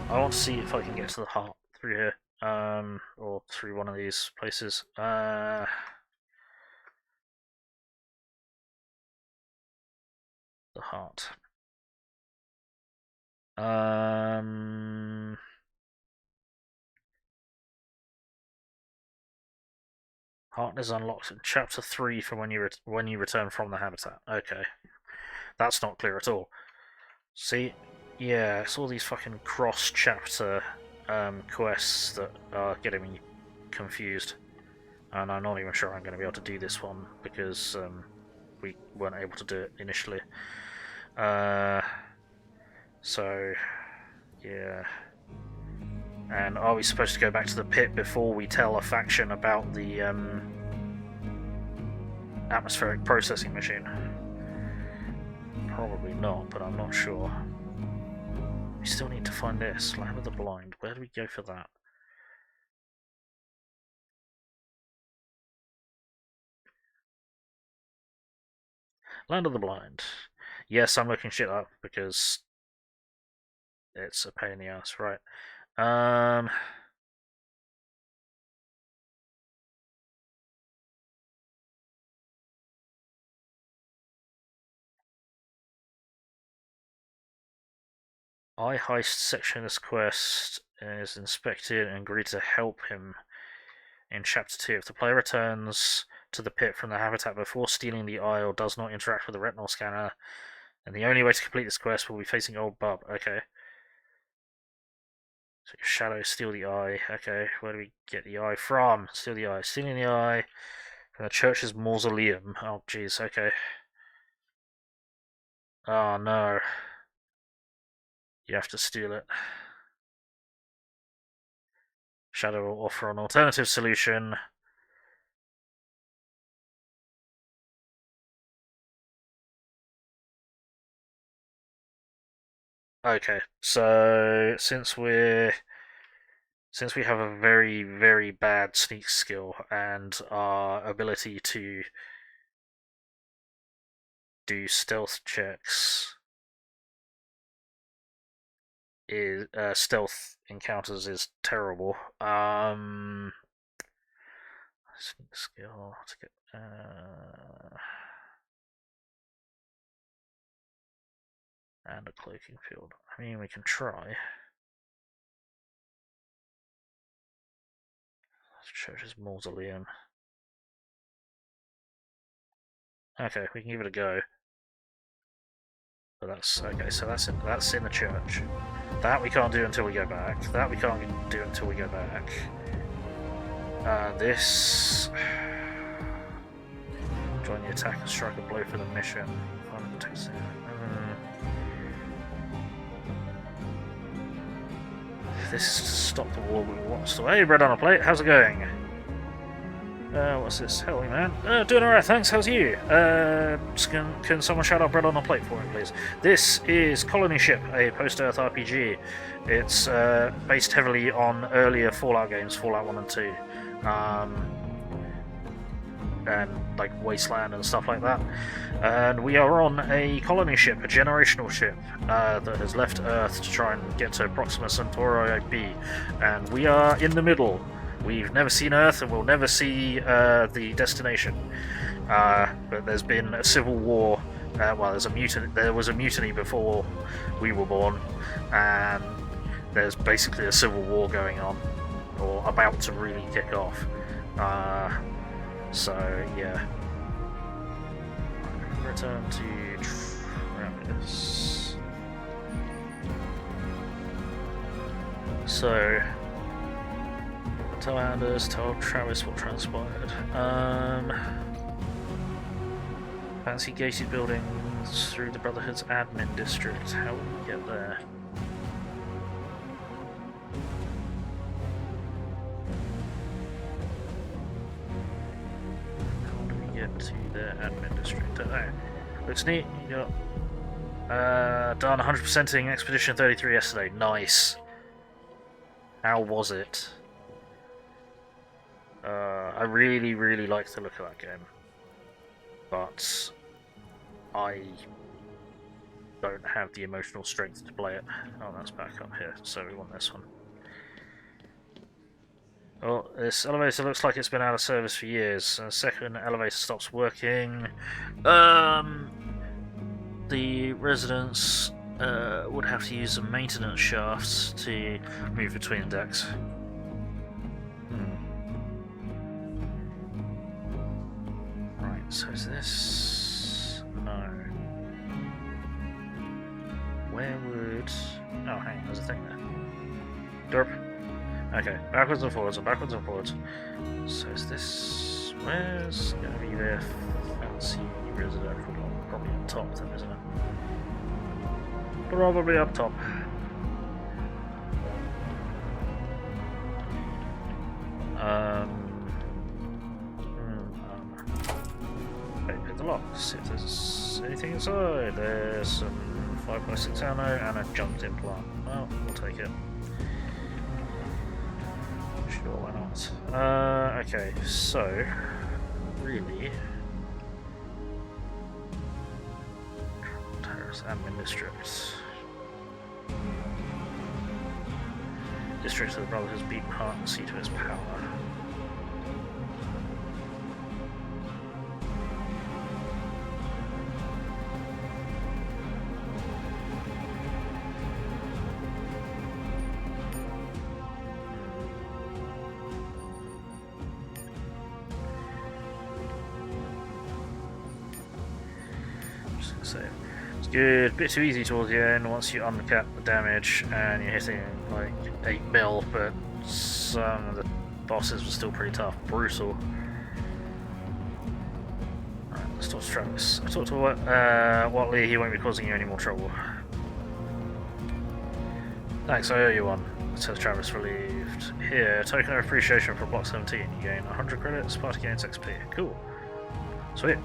I want to see if I can get to the heart through here, or through one of these places. The heart. Heart is unlocked in Chapter 3 from when you return from the habitat. Okay, that's not clear at all. See. Yeah, it's all these fucking cross-chapter quests that are getting me confused. And I'm not even sure I'm going to be able to do this one, because we weren't able to do it initially. So, yeah. And are we supposed to go back to the pit before we tell a faction about the atmospheric processing machine? Probably not, but I'm not sure. We still need to find this. Land of the Blind. Where do we go for that? Land of the Blind. Yes, I'm looking shit up because it's a pain in the ass, right? I heist sectionist quest is inspected and agreed to help him in Chapter 2. If the player returns to the pit from the habitat before stealing the eye or does not interact with the retinal scanner, and the only way to complete this quest will be facing Old Bub. Okay. So Shadow, steal the eye. Okay, where do we get the eye from? Steal the eye. Stealing the eye from the church's mausoleum. Oh, jeez, okay. Oh, no. You have to steal it. Shadow will offer an alternative solution. Okay, so since we have a very, very bad sneak skill and our ability to do stealth checks is stealth encounters is terrible. Sneak skill to get and a cloaking field. I mean, we can try. Church's mausoleum. Okay, we can give it a go. But that's okay. So that's in the church. That we can't do until we go back. That we can't do until we go back. This. Join the attack and strike a blow for the mission. This is to stop the war we watched. So, hey, bread on a plate. How's it going? What's this? Hello, man. Doing alright, thanks. How's you? Can someone shout out bread on a plate for me, please? This is Colony Ship, a post-Earth RPG. It's based heavily on earlier Fallout games, Fallout 1 and 2. And like Wasteland and stuff like that. And we are on a colony ship, a generational ship, that has left Earth to try and get to Proxima Centauri B. And we are in the middle. We've never seen Earth, and we'll never see the destination. But there's been a civil war. Well, there was a mutiny before we were born, and there's basically a civil war going on, or about to really kick off. So yeah. Return to Travis. So. Tell Anders, tell Travis what transpired. Fancy gated buildings through the Brotherhood's admin district. How will we get there? How do we get to their admin district? Don't know. Looks neat. You got done 100%ing Expedition 33 yesterday. Nice. How was it? I really, really like the look of that game, but I don't have the emotional strength to play it. Oh, that's back up here, so we want this one. Well, this elevator looks like it's been out of service for years. The second elevator stops working, the residents would have to use the maintenance shafts to move between decks. So is this... no. Where would... oh, hang on, there's a thing there. Derp. Okay, backwards and forwards and backwards and forwards. So is this... where's going to be their fancy residential block? Probably up top then, isn't it? Probably up top. The locks. If there's anything inside, there's some 5x6 ammo and a jumped implant. Well, we'll take it. Sure, why not? Okay, so really, Terrace Admin District. District of the Brotherhood's beaten heart and seat of its power. So it's good, bit too easy towards the end once you uncap the damage and you're hitting like 8 mil, but some of the bosses were still pretty tough, brutal. Right, let's talk to Travis. I talked to Watley, he won't be causing you any more trouble. Thanks, I owe you one, says Travis, relieved. Here, token of appreciation for block 17, you gain 100 credits, party gains XP. Cool. Sweet.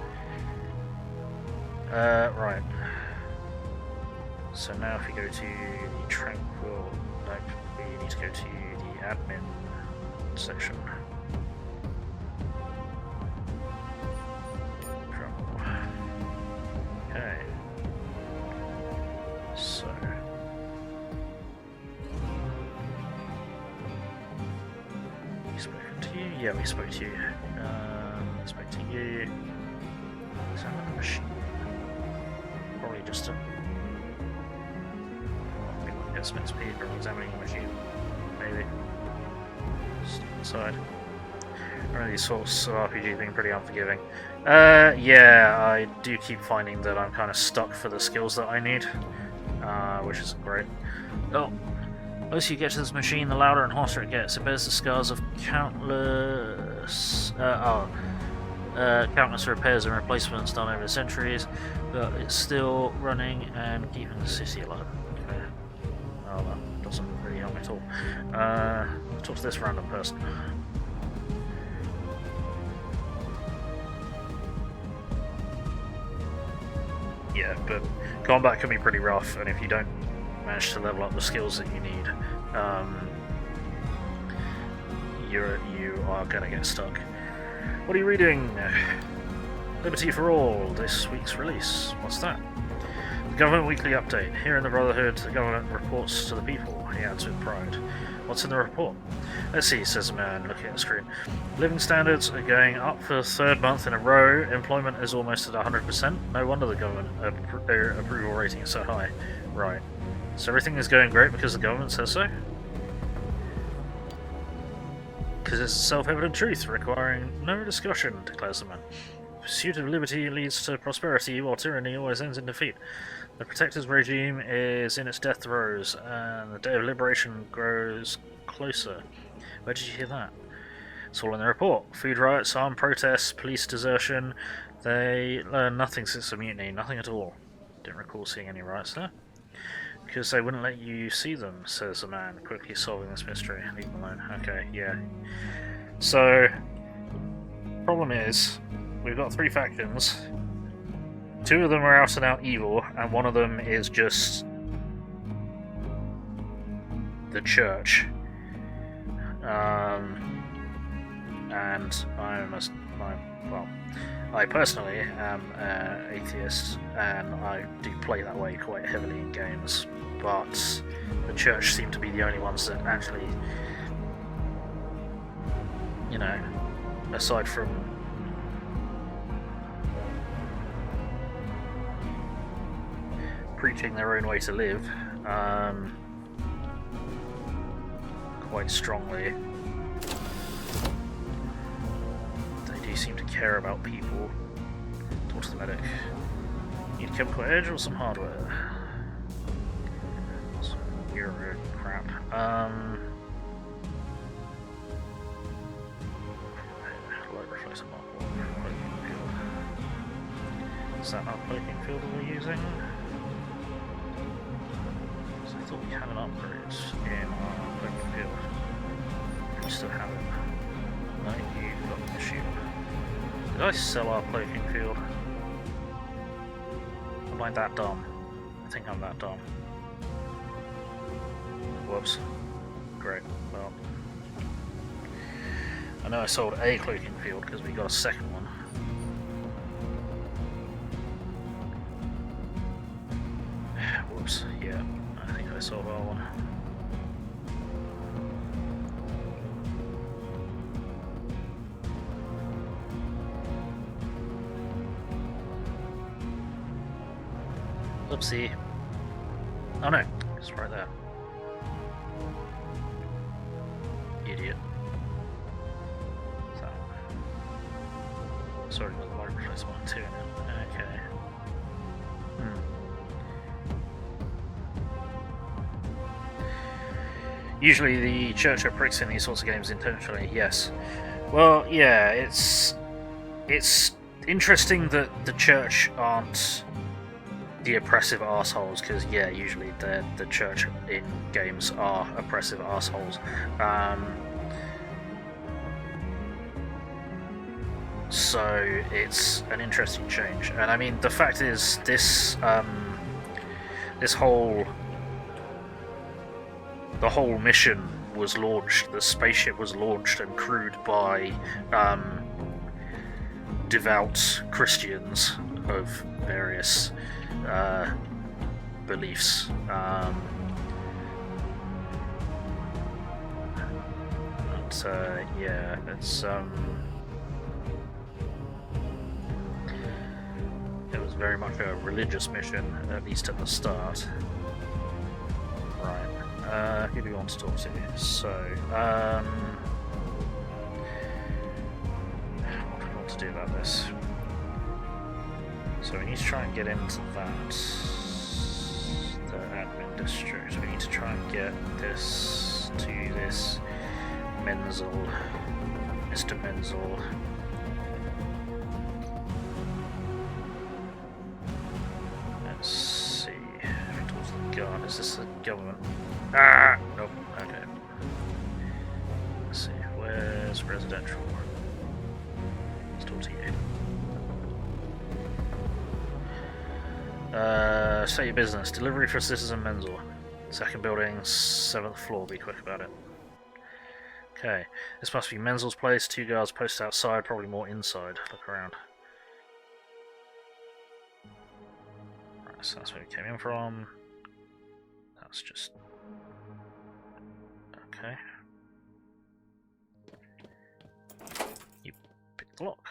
Right. So now if we go to the Tranquil, nope, we need to go to the admin section. Trouble. Okay. So. We spoke to you? Yeah, we spoke to you. Spoke to you. Examine the machine. Probably just a... we might get some XP from examining the machine. Maybe. Just inside. One of these sorts of RPG being pretty unforgiving. Yeah, I do keep finding that I'm kind of stuck for the skills that I need. Which isn't great. Oh. The closer you get to this machine, the louder and hotter it gets. It bears the scars of countless... countless repairs and replacements done over the centuries, but it's still running and keeping the city alive. Okay. Oh, that doesn't really help me at all. Talk to this random person. Yeah, but combat can be pretty rough, and if you don't manage to level up the skills that you need, you are gonna get stuck. What are you reading? Liberty for All, this week's release. What's that? The Government Weekly Update. Here in the Brotherhood, the government reports to the people, he adds with pride. What's in the report? Let's see, says the man, looking at the screen. Living standards are going up for the third month in a row. Employment is almost at 100%. No wonder the government approval rating is so high. Right. So everything is going great because the government says so? Because it's a self-evident truth requiring no discussion, declares the man. The pursuit of liberty leads to prosperity, while tyranny always ends in defeat. The Protector's regime is in its death throes, and the day of liberation grows closer. Where did you hear that? It's all in the report. Food riots, armed protests, police desertion. They learned nothing since the mutiny, nothing at all. Didn't recall seeing any riots there. Because they wouldn't let you see them, says the man, quickly solving this mystery. Leave them alone. Okay, yeah. So, problem is, we've got 3 factions. 2 of them are out and out evil, and one of them is just the church. And I personally am an atheist, and I do play that way quite heavily in games, but the church seem to be the only ones that actually, you know, aside from preaching their own way to live, quite strongly, they do seem to care about people. Talk to the medic. Need chemical edge or some hardware? Some Euro crap. Light reflector mark 1 cloaking field. Is that our cloaking field that we're using? So I thought we had an upgrade in our cloaking field. We still have it. No, you got the machine. Did I sell our cloaking field? Am I that dumb? I think I'm that dumb. Whoops. Great. Well, I know I sold a cloaking field because we got a second one. Whoops. Yeah, I think I sold our one. Oopsie. Oh no, it's right there. Idiot. So. Sorry about the large place one too now. Okay. Usually the church are pricks in these sorts of games intentionally, yes. Well, yeah, it's interesting that the church aren't the oppressive assholes, because yeah, usually the church in games are oppressive assholes. So it's an interesting change, and I mean the fact is this the whole mission was launched. The spaceship was launched and crewed by devout Christians of various beliefs. Yeah, it's it was very much a religious mission, at least at the start. Right. Who do we want to talk to? So, what do we want to do about this? So we need to try and get into that, the admin district. We need to try and get this to this Menzel, Mr. Menzel. Let's see. If we talk to the guard, is this the government? Ah! Nope. Okay. Let's see. Where's residential? Let's talk to you. Say your business. Delivery for Citizen Menzel. Second building, 7th floor. Be quick about it. Okay. This must be Menzel's place. 2 guards posted outside, probably more inside. Look around. Right, so that's where we came in from. That's just... Okay. You pick the lock.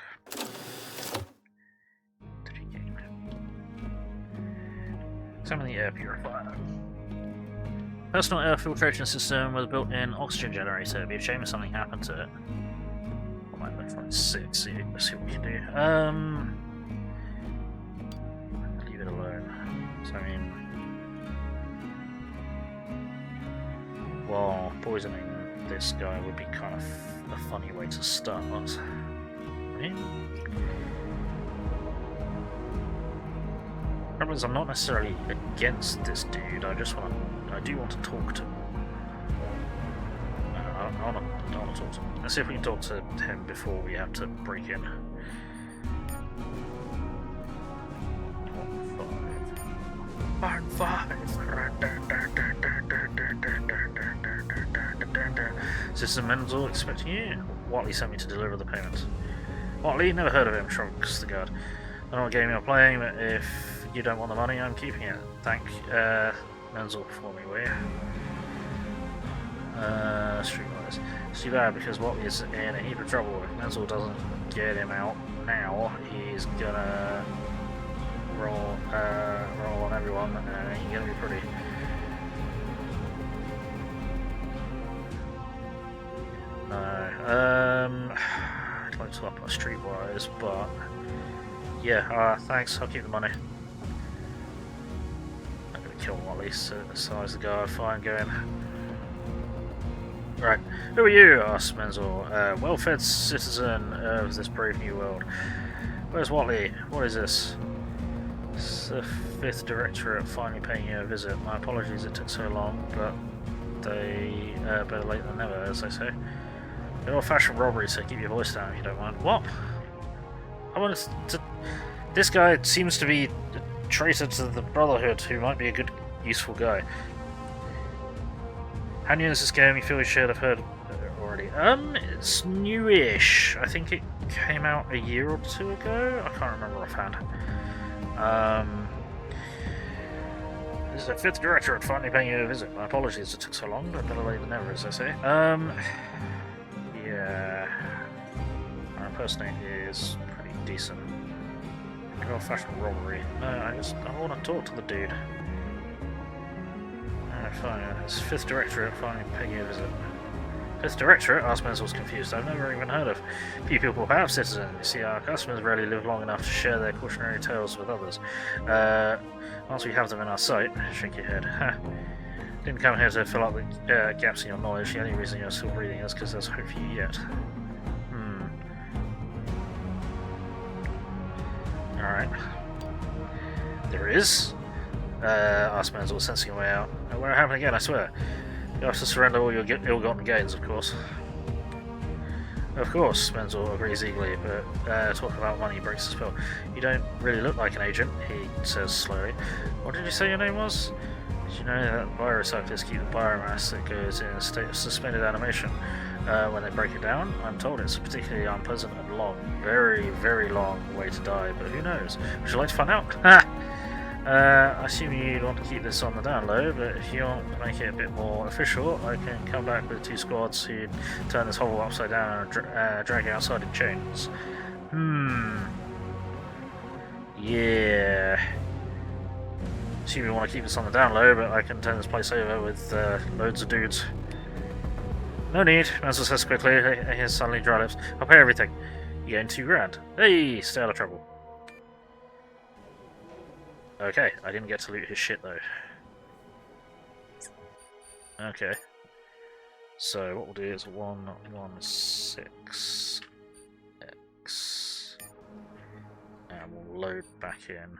Examine the air purifier. Personal air filtration system with a built-in oxygen generator. It'd be a shame if something happened to it. I might look for it 6. Let's see what we can do. Leave it alone. So I mean, well, poisoning this guy would be kind of a funny way to start. Right? Problem is, I'm not necessarily against this dude. I do want to talk to him. I want to talk to him. Let's see if we can talk to him before we have to break in. 5. Citizen Menzel expecting you. Watley sent me to deliver the payment. Watley? Never heard of him, shrugs the guard. I don't know what game you're playing, but if you don't want the money, I'm keeping it. Thank Menzel for me, will you? Streetwise. It's too bad because Watley is in a heap of trouble. If Menzel doesn't get him out now, he's gonna roll on everyone, and it ain't gonna be pretty. No. I'd like to up our Streetwise, but yeah, thanks, I'll keep the money. I'm gonna kill Wally, so the size of the guard, fine, going. Right, who are you? Asked Menzel. Well-fed citizen of this brave new world. Where's Watley? What is this? It's the 5th Directorate finally paying you a visit. My apologies it took so long, but they better late than never, as they say. An old-fashioned robbery, so keep your voice down if you don't mind. What? I wanted to... This guy seems to be a traitor to the Brotherhood, who might be a good, useful guy. How new is this game? You feel you should have heard already. It's newish. I think it came out a year or two ago. I can't remember offhand. This is the 5th directorate finally paying you a visit. My apologies it took so long, but better late than never, as I say. Yeah. Our impersonate is pretty decent. Good old-fashioned robbery. No, I want to talk to the dude. Fine. It's 5th directorate finally paying you a visit. 5th directorate? Arsmans was confused. I've never even heard of. Few people have citizens. You see, our customers rarely live long enough to share their cautionary tales with others. Once we have them in our sight, shake your head. Didn't come here to fill up the gaps in your knowledge. The only reason you're still breathing is because there's hope for you yet. Alright. There is. Arsmans was sensing a way out. It won't happen again, I swear. You have to surrender all your ill-gotten gains, of course. Of course, Menzel agrees eagerly, but talking about money breaks the spell. You don't really look like an agent, he says slowly. What did you say your name was? Did you know that bioreactors keep the biomass that goes in a state of suspended animation when they break it down? I'm told it's a particularly unpleasant and long, very, very long way to die, but who knows? Would you like to find out? I assume you'd want to keep this on the down low, but if you want to make it a bit more official, I can come back with 2 squads who turn this hovel upside down and drag it outside in chains. Yeah. Assume you want to keep this on the down low, but I can turn this place over with loads of dudes. No need, Menzel says quickly, his suddenly dry lips. I'll pay everything. You gain 2 grand. Hey, stay out of trouble. Okay, I didn't get to loot his shit though. Okay. So what we'll do is 116X. And we'll load back in.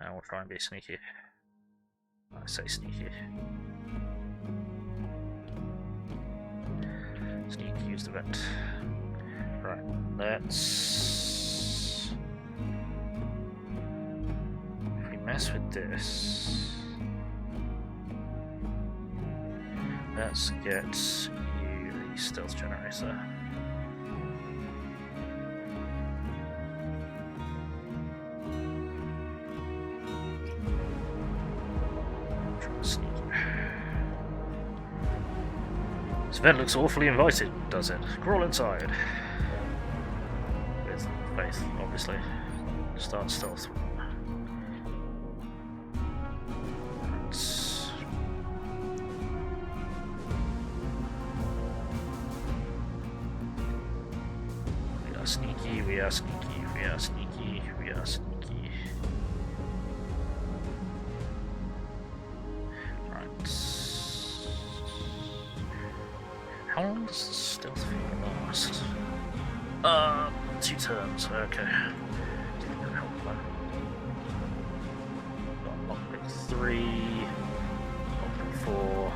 And we'll try and be sneaky. I say sneaky. Sneaky use the vent. Right, let's... If we mess with this... Let's get you the stealth generator. This vent looks awfully inviting, does it? Crawl inside. With faith, obviously. Start stealth. We are sneaky, we are sneaky, we are sneaky, we are sneaky. Right. How long does the stealth last? 2 turns, okay. Got lockpick 3, lockpick 4,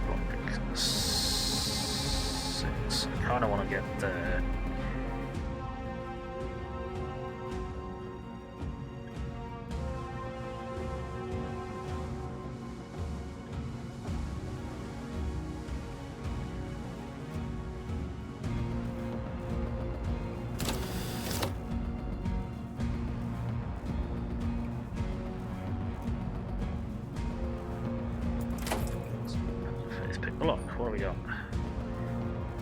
lockpick 6. I kinda wanna get there. Look, what do we got?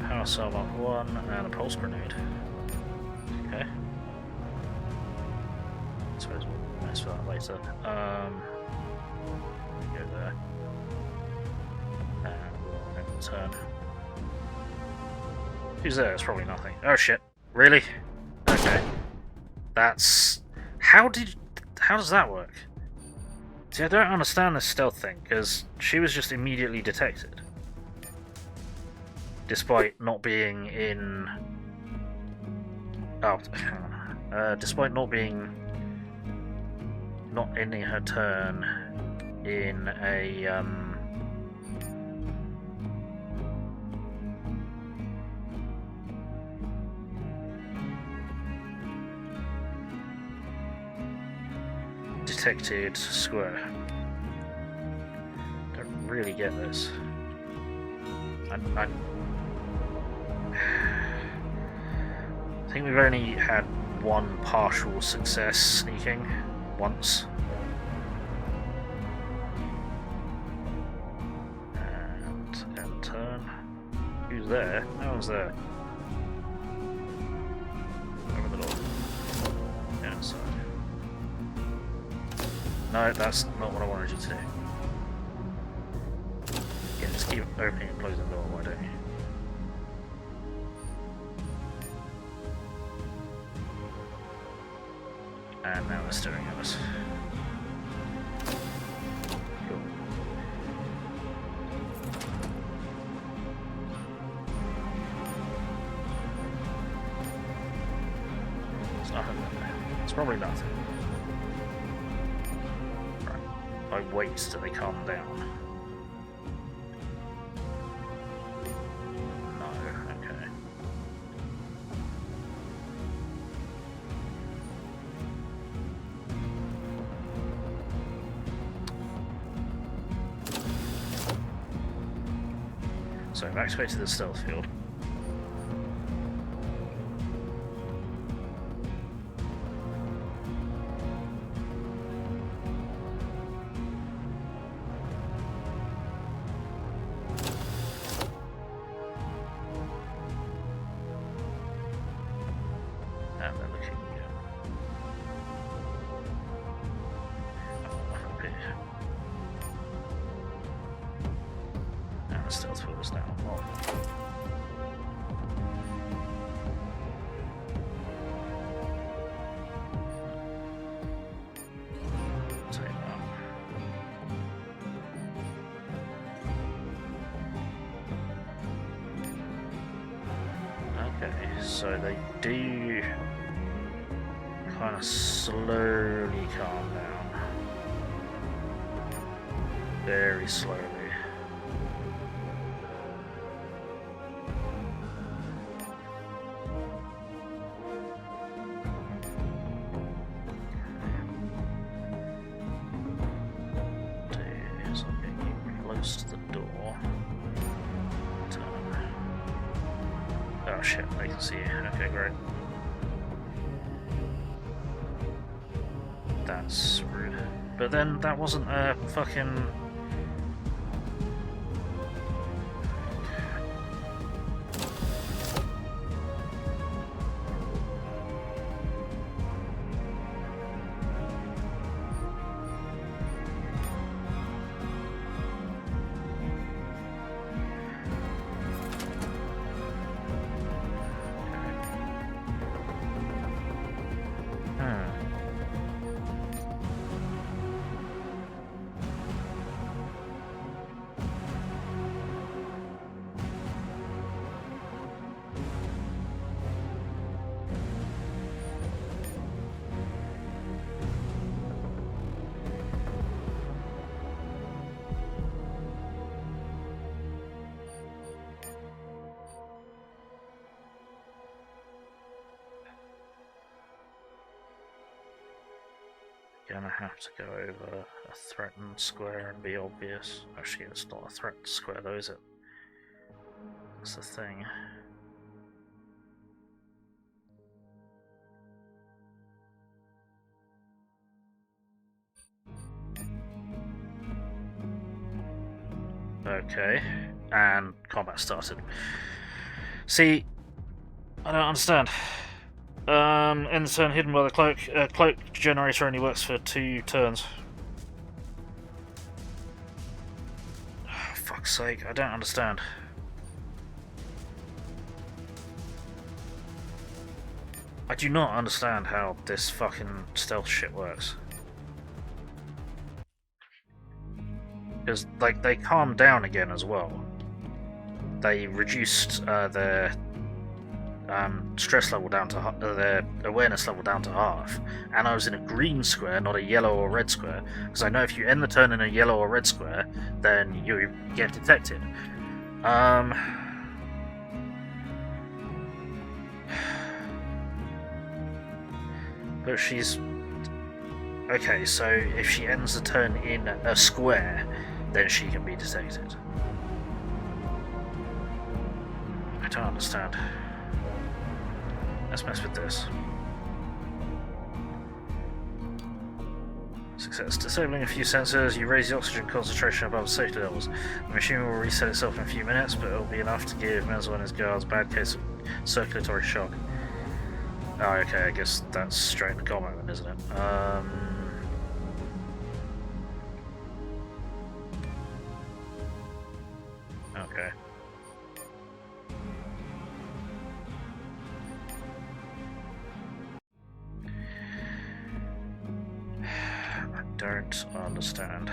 Power cell mark 1 and a pulse grenade. Okay. I suppose we'll mess with that later. Go there. And we'll end the turn. Who's there? It's probably nothing. Oh shit. Really? Okay. That's... How does that work? See, I don't understand this stealth thing, because she was just immediately detected. Despite not being in... Oh, despite not being... Not ending her turn in a, detected square. really get this. I think we've only had one partial success sneaking once. And end turn. Who's there? No one's there. Over the door. Yeah, inside. No, that's not what I wanted you to do. Yeah, just keep opening and closing the door, why don't you? And now they're staring at us. Cool. It's nothing there. It's probably nothing. Right. I wait till they calm down. No, okay. So I've activated the stealth field. And they're looking up here. And the stealth field is now on. Take that. Okay, so they do kind of slowly calm down. Very slowly. So I'm getting close to the door. Turn. Oh shit, they can see you. Okay, great. That's rude. But then that wasn't a fucking... Gonna have to go over a threatened square and be obvious. Actually, it's not a threatened square though, is it? That's the thing. Okay, and combat started. See, I don't understand. End turn hidden by the cloak. Cloak generator only works for 2 turns. Oh, fuck's sake, I don't understand. I do not understand how this fucking stealth shit works. Because, like, they calmed down again as well. They reduced their stress level down to their awareness level down to half, and I was in a green square, not a yellow or red square, because I know if you end the turn in a yellow or red square, then you get detected. But she's okay. So if she ends the turn in a square, then she can be detected. I don't understand. Let's mess with this. Success. Disabling a few sensors, you raise the oxygen concentration above safety levels. The machine will reset itself in a few minutes, but it'll be enough to give Menzel and his guards a bad case of circulatory shock. Oh, okay, I guess that's straight in the comment then, isn't it? Okay. I don't understand.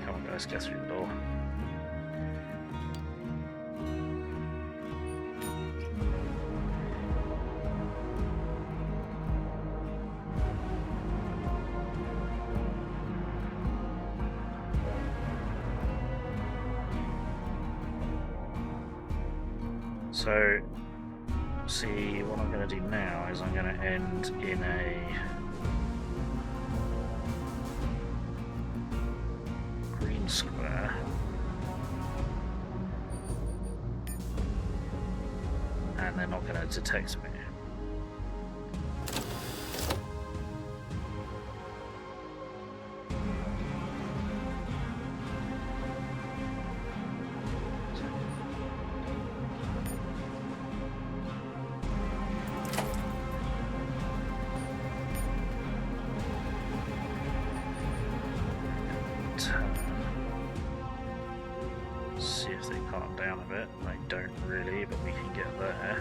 Come on, guys, get through the door. So, see, what I'm going to do now is I'm going to end in a green square. And they're not going to detect me. See if they calm down a bit. They don't really, but we can get there.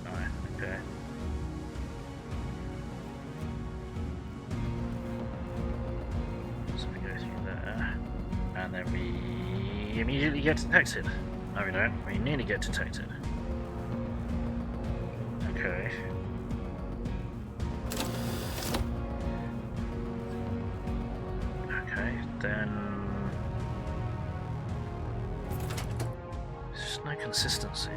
Alright, okay. So we go through there, and then we immediately get detected. No, we don't. We nearly get detected. Okay. Okay, then there's just no consistency.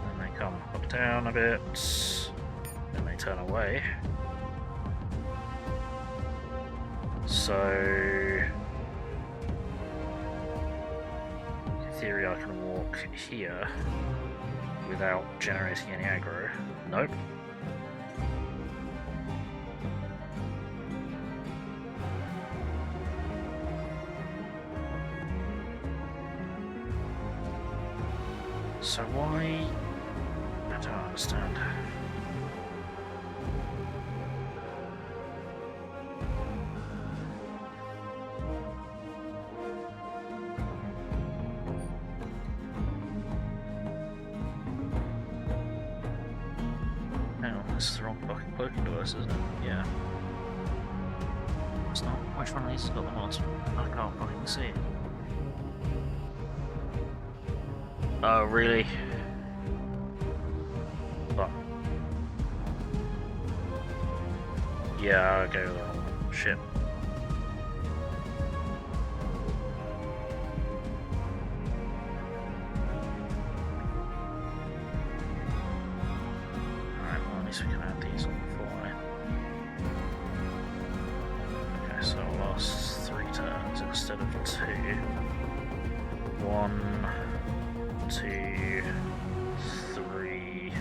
Then they come up down a bit, then they turn away. So in theory I can walk here without generating any aggro. Nope. So why? I don't understand. This is the wrong fucking cloaking device, isn't it? Yeah. It's not. Which one of these has got the mods? I can't fucking see it. Oh, really? But yeah, I'll go with the wrong one. Shit. We can add these on the fly. Okay, so I'll last 3 turns instead of 2. 1, 2, 3.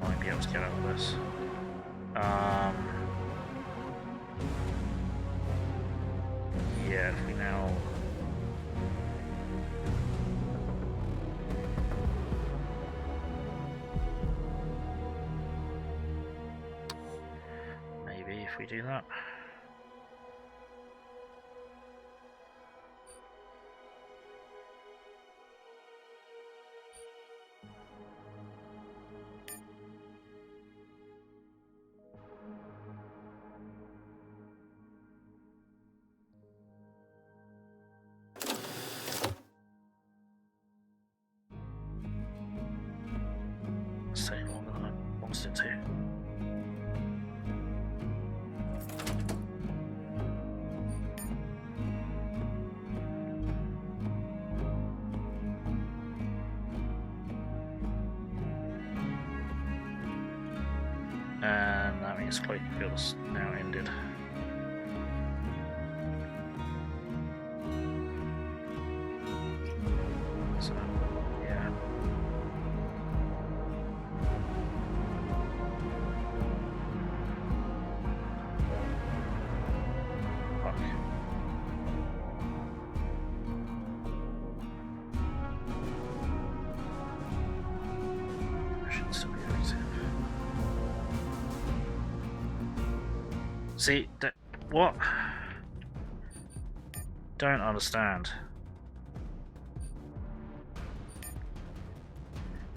Might be able to get out of this. Yeah, if we now. If we do that. And that means cloaking field's now ended. So, yeah. Fuck. I should still be active. See, what? Don't understand.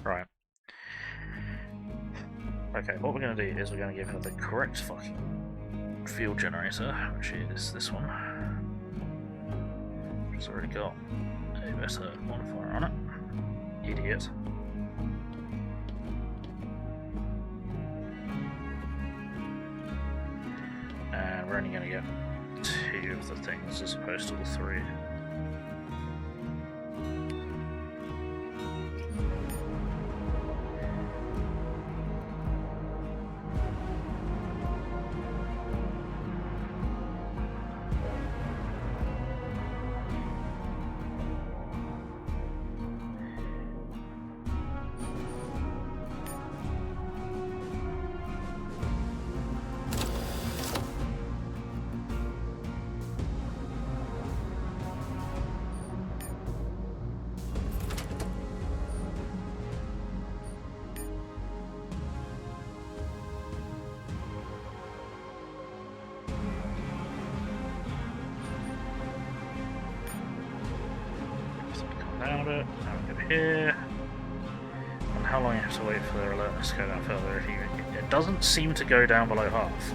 Right. Okay, what we're going to do is we're going to give her the correct fucking fuel generator, which is this one. Which has already got a better modifier on it. Idiot. And we're only going to get 2 of the things as opposed to the 3. Down it, now we go here. And how long you have to wait for the alertness to go down further? It doesn't seem to go down below half.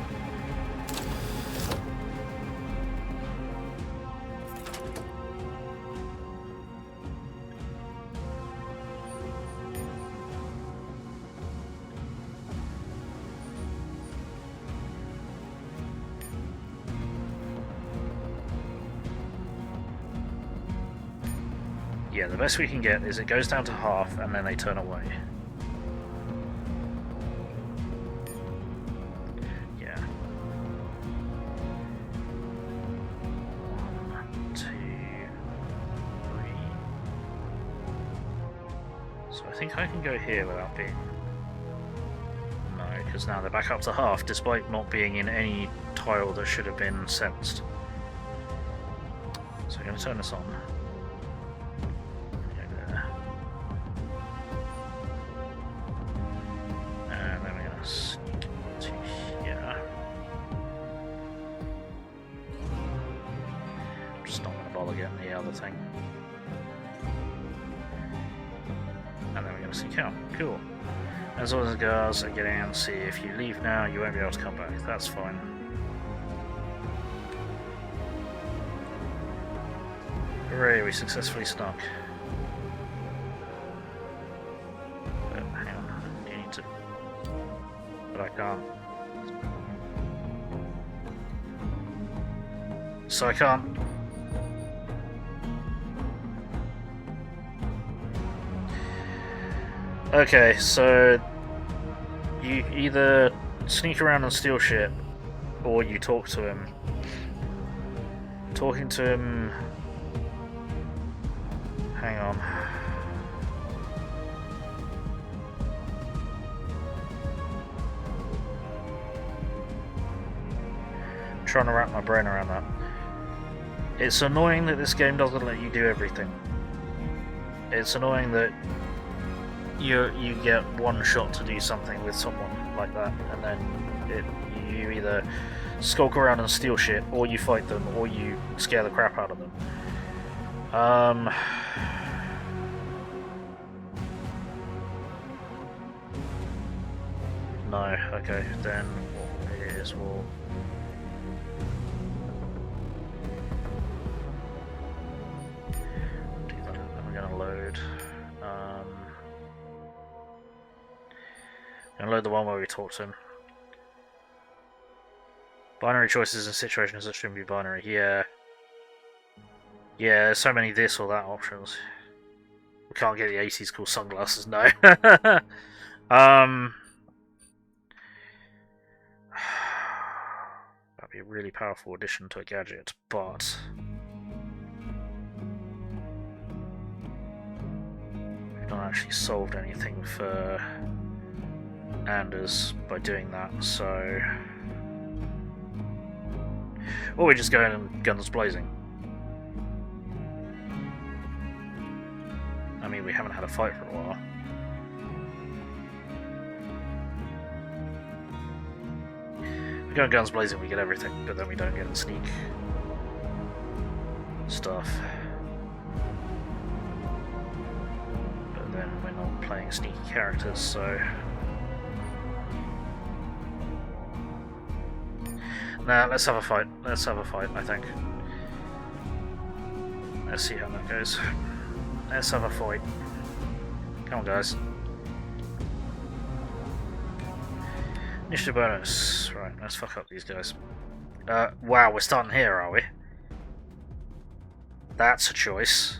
Yeah, the best we can get is it goes down to half and then they turn away. Yeah. 1, 2, 3. So I think I can go here without being... No, because now they're back up to half despite not being in any tile that should have been sensed. So I'm going to turn this on. Thing. And then we're going to seek out. Cool. As long as the guards are getting out and see, if you leave now, you won't be able to come back. That's fine. Hooray, we successfully snuck. But hang on, you need to... But I can't. So I can't... Okay, so you either sneak around and steal shit, or you talk to him. Talking to him... Hang on. I'm trying to wrap my brain around that. It's annoying that this game doesn't let you do everything. It's annoying that you get one shot to do something with someone like that, and then you either skulk around and steal shit, or you fight them, or you scare the crap out of them. No, okay, then what we'll do is we'll... do that, then we're gonna load... I'm gonna load the one where we talk to him. Binary choices in situations that shouldn't be binary. Yeah. Yeah, there's so many this or that options. We can't get the 80s cool sunglasses, no. be a really powerful addition to a gadget, but we've not actually solved anything for Anders by doing that, so... Or we just go in and guns blazing. I mean, we haven't had a fight for a while. We go guns blazing, we get everything, but then we don't get the sneak stuff. But then we're not playing sneaky characters, so... Nah, let's have a fight. Let's have a fight, I think. Let's see how that goes. Let's have a fight. Come on, guys. Initiative bonus. Right, let's fuck up these guys. Wow, we're starting here, are we? That's a choice.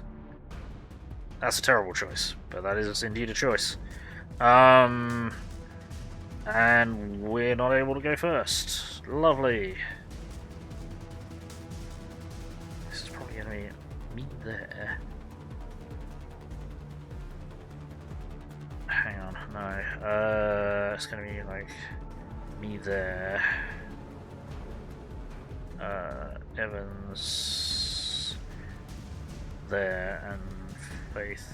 That's a terrible choice, but that is indeed a choice. And we're not able to go first. Lovely. This is probably going to be me there. Hang on, no. It's going to be like me there. Evans there and Faith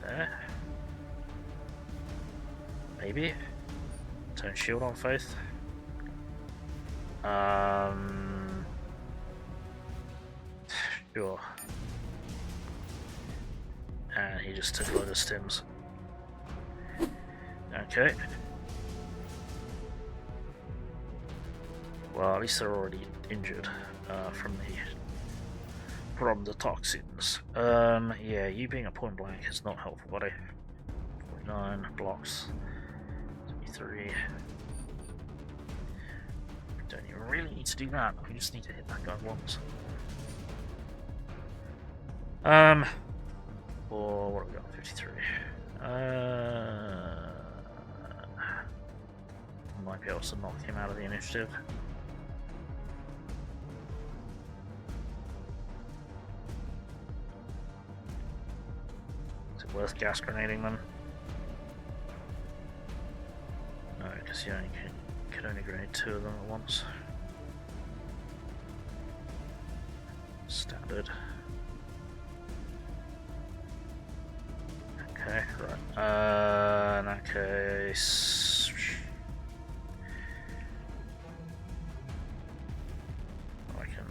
there. Maybe. Turn shield on Faith. Sure. And he just took a load of stims. Okay. Well, at least they're already injured from the toxins. Yeah, you being a point blank is not helpful, buddy. 49 blocks. 73. Don't even really need to do that. We just need to hit that guy once. Or what have we got? 53. Might be able to knock him out of the initiative. Is it worth gas grenading them? No, because you only can only grenade 2 of them at once. Standard. Okay, right. In that case, I can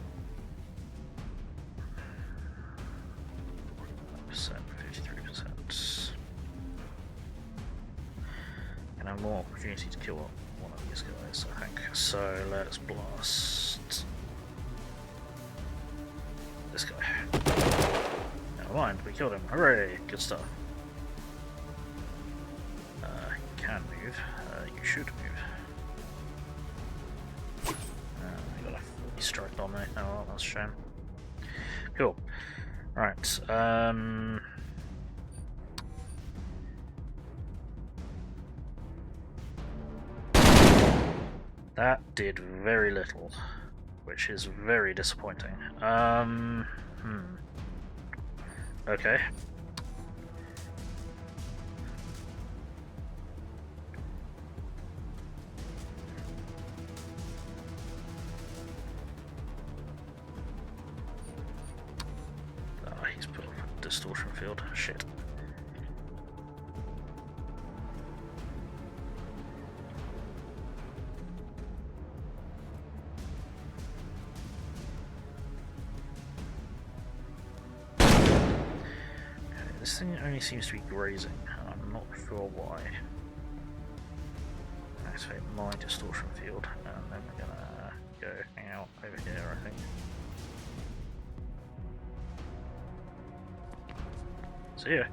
53%. Can have more opportunity to kill one of these guys, I think. So let's blast this guy. Never mind, we killed him. Hooray! Good stuff. You can move. You should move. You got a 40 strike on me. Oh well, that's a shame. Cool. Right. That did very little, which is very disappointing. Okay. He's put off a distortion field. Shit. This thing only seems to be grazing, and I'm not sure why. Activate my distortion field, and then we're gonna go hang out over here, I think. See ya.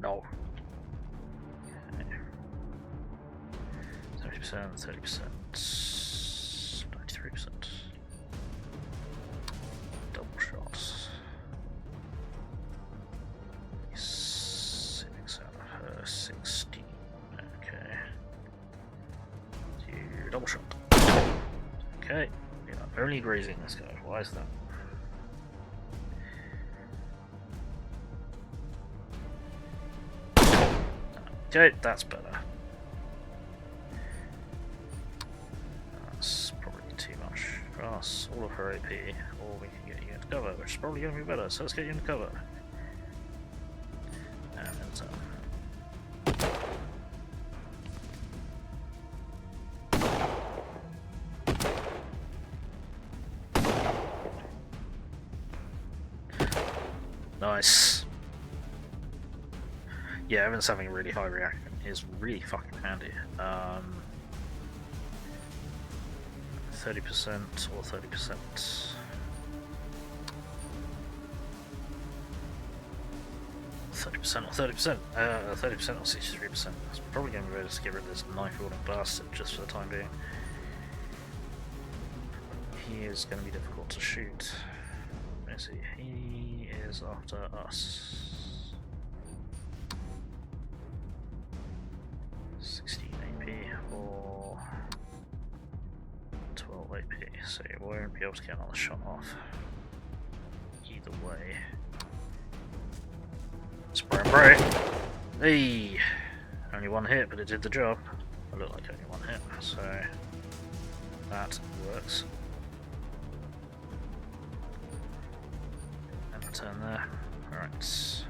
No. 70%, 30%, 93%. Double shots. double shot. Okay, we are only grazing this guy. Why is that? Okay, that's better. That's probably too much for us. All of her AP, or we can get you into cover, which is probably going to be better. So let's get you into cover. And then it's up. Nice. Yeah, Evans having a really high reaction is really fucking handy. 30% or 30%. 30% or 30%. 30% or 63%. That's probably going to be better to get rid of this knife wielding bastard just for the time being. He is going to be difficult to shoot. Let's see, he is after us. 16 AP or 12 AP, so you won't be able to get another shot off. Either way. Spray and pray. Hey! Only one hit, but it did the job. It looked like only one hit, so that works. And turn there. Alright.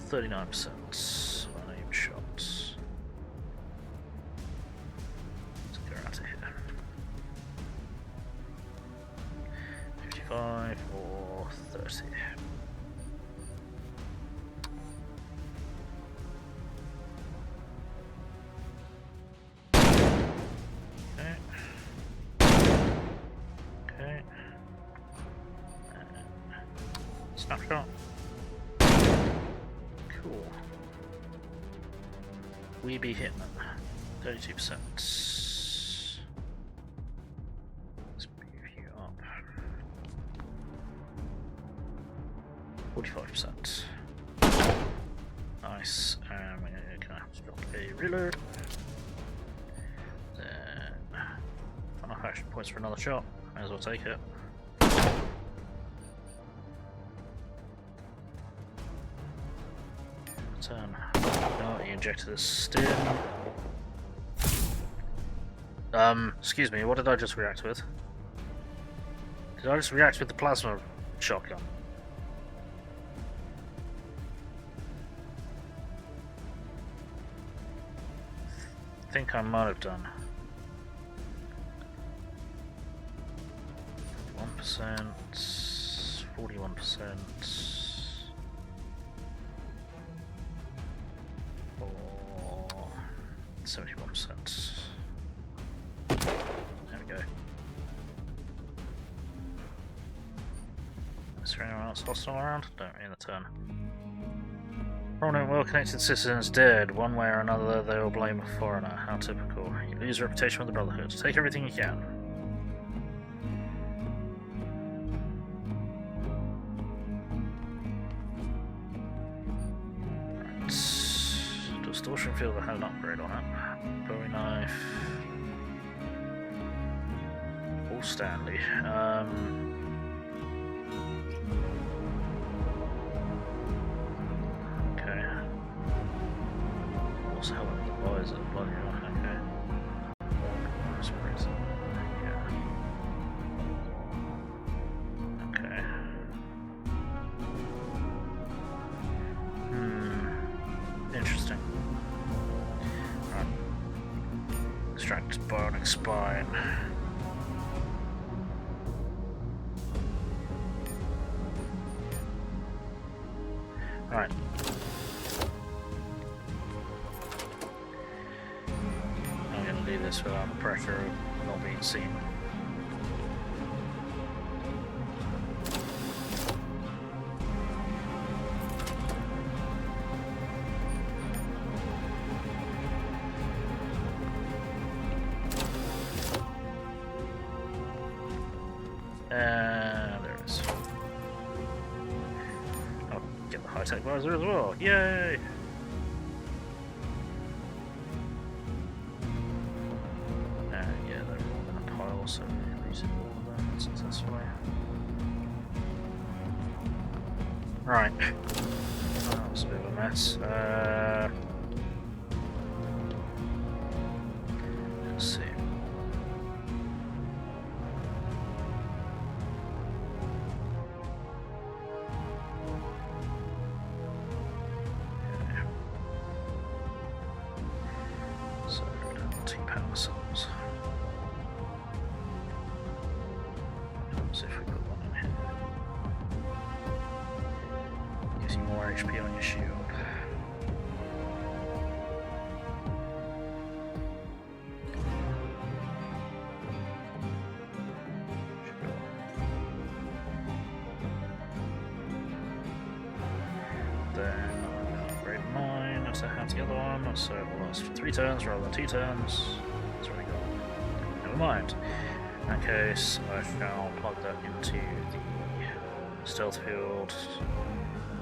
39% on aim shots. Let's go out of here. 55 or 30. Okay. Okay. And snapshot. Cool. We be hitting them. 32%. Let's move you up. 45%. Nice. We're gonna have to drop a reload. Then enough action points for another shot. Might as well take it. Turn. Oh, he injected a stim. Excuse me, what did I just react with? Did I just react with the plasma shotgun? I think I might have done. 1%, 41%. 71%. There we go. Is there anyone else hostile around? Don't in the turn. Prominent, well-connected citizens dead. One way or another, they will blame a foreigner. How typical. You lose reputation with the Brotherhood. Take everything you can. Distortion field, I had an upgrade on it. Bowie knife. All Stanley. Okay. Also help with the visor, bloody hell, okay. Sprays. Yeah. Okay. Interesting. Extract bionic spine. Right. I'm going to do this without the pressure of not being seen. There it is. I'll get the high-tech visor as well. Yay! so we completed all of them successfully. Right. That was a bit of a mess. Let's see. So, 2 power cells. See if we put one in here. Gives you more HP on your shield. Then I'm going to upgrade mine as I have the other one, so it will last for 3 turns rather than 2 turns. It's already gone. Never mind. In that case, I shall plug that into the stealth field.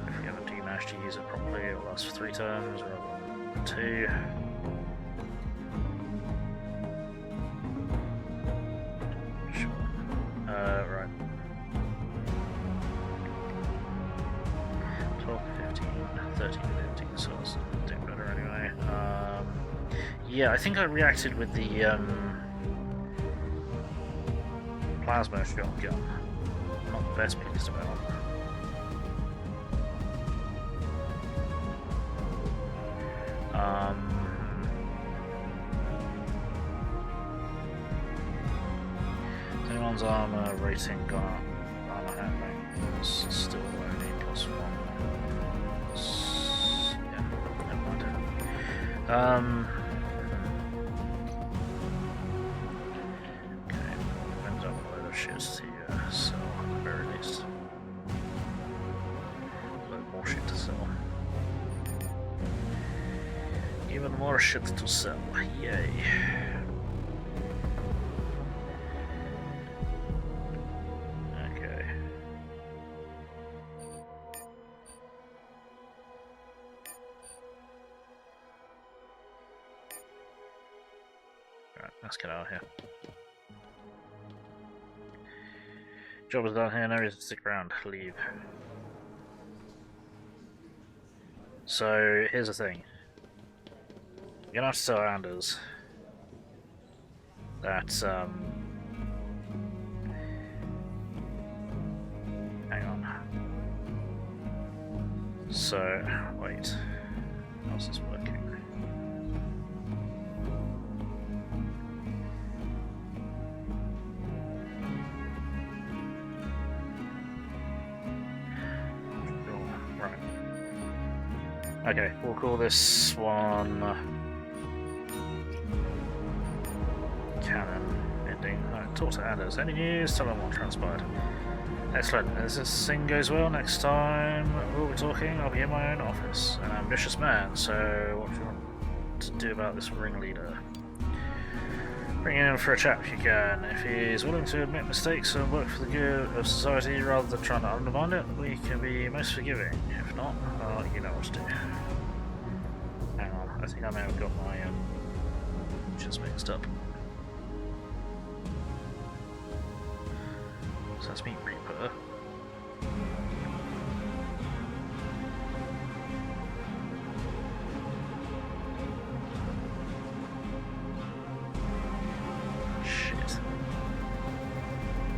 If we ever do manage to use it properly, it will last for 3 turns rather than 2. Sure. Right. 12, 15, 13, 15, so it's doing better anyway. Yeah, I think I reacted with the plasma shotgun. Not the best pleased about. Anyone's armor rating got armor handling is still only +1. Yeah, never mind. Okay, depends on a load of shit to sell at the very least. A load more shit to sell. Even more shit to sell, yay. Okay. Alright, let's get out of here. Job is done here, no reason to stick around, leave. So, here's the thing. You're gonna have to tell Anders that, hang on. So, wait. How's this working? Right. Okay, we'll call this one Cannon ending. Alright, talk to Anders. Any news? Tell him what transpired. Excellent. As this thing goes well, next time we'll be talking, I'll be in my own office. An ambitious man, so what do you want to do about this ringleader? Bring him in for a chat if you can. If he's willing to admit mistakes and work for the good of society rather than trying to undermine it, we can be most forgiving. If not, you know what to do. Hang on, I think I may have got my just mixed up. So that's me, Reaper. Shit.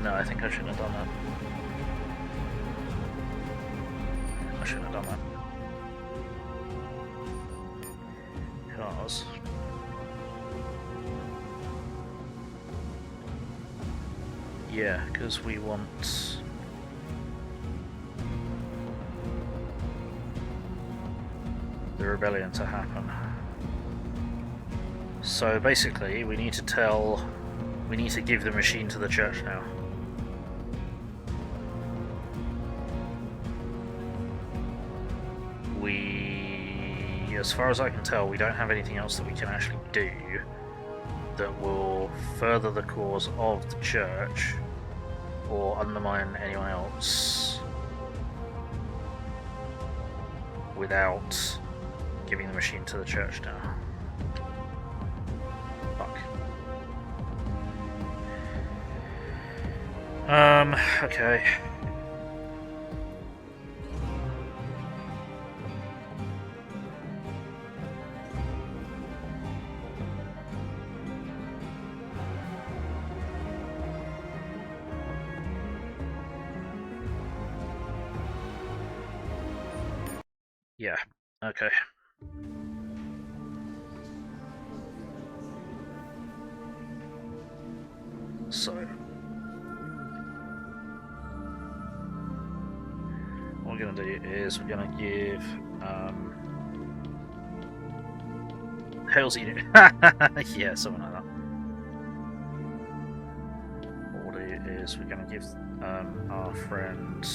No, I think I shouldn't have done that. I shouldn't have done that. Because yeah, because we want the rebellion to happen. So basically, we need to give the machine to the church now. As far as I can tell, we don't have anything else that we can actually do that will further the cause of the church or undermine anyone else without giving the machine to the church now. Fuck. Okay. Yeah, okay. So, what we're going to do is we're going to give Hell's Unit. Yeah, something like that. What we'll do is we're going to give our friend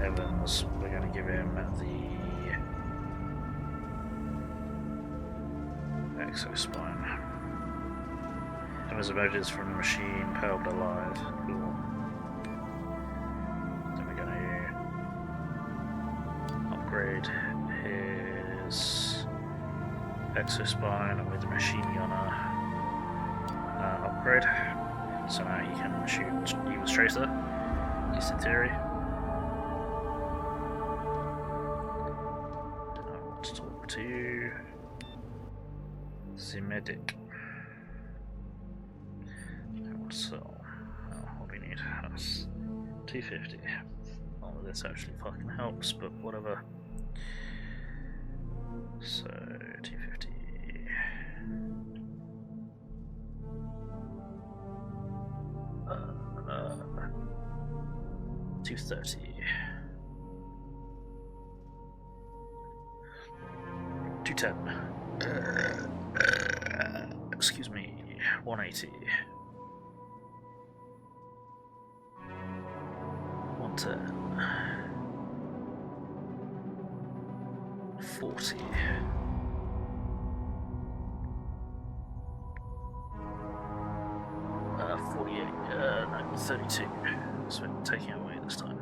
Evans, we're going to give him the exospine. Evans emerges from the machine, pale but alive. Cool. Then we're going to upgrade his exospine with the machine gunner upgrade. So now he can shoot Evil Tracer, at least in theory. I want to talk to the medic. So, what do we need? That's 250. None of this actually fucking helps, but whatever. So, 250. 230. 210. Excuse me. 180. 110. 40. 48. No, 32. So we're taking it away this time.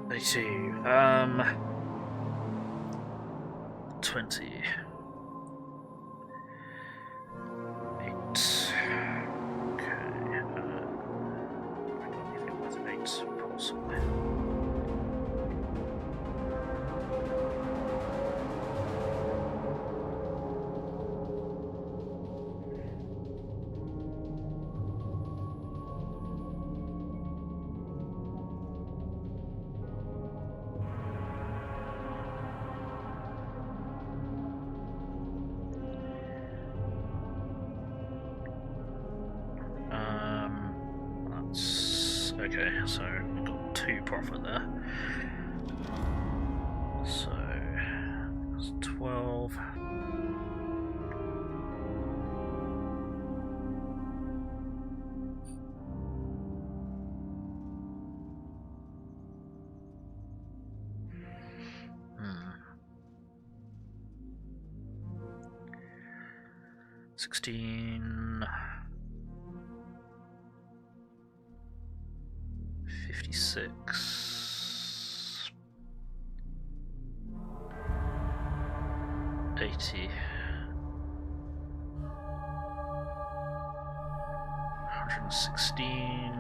32. 20. 8. Okay. Anything with an 8, possibly. Okay, so we've got 2 profit there. So that's 12. Hmm. 16. 56. 80. 116.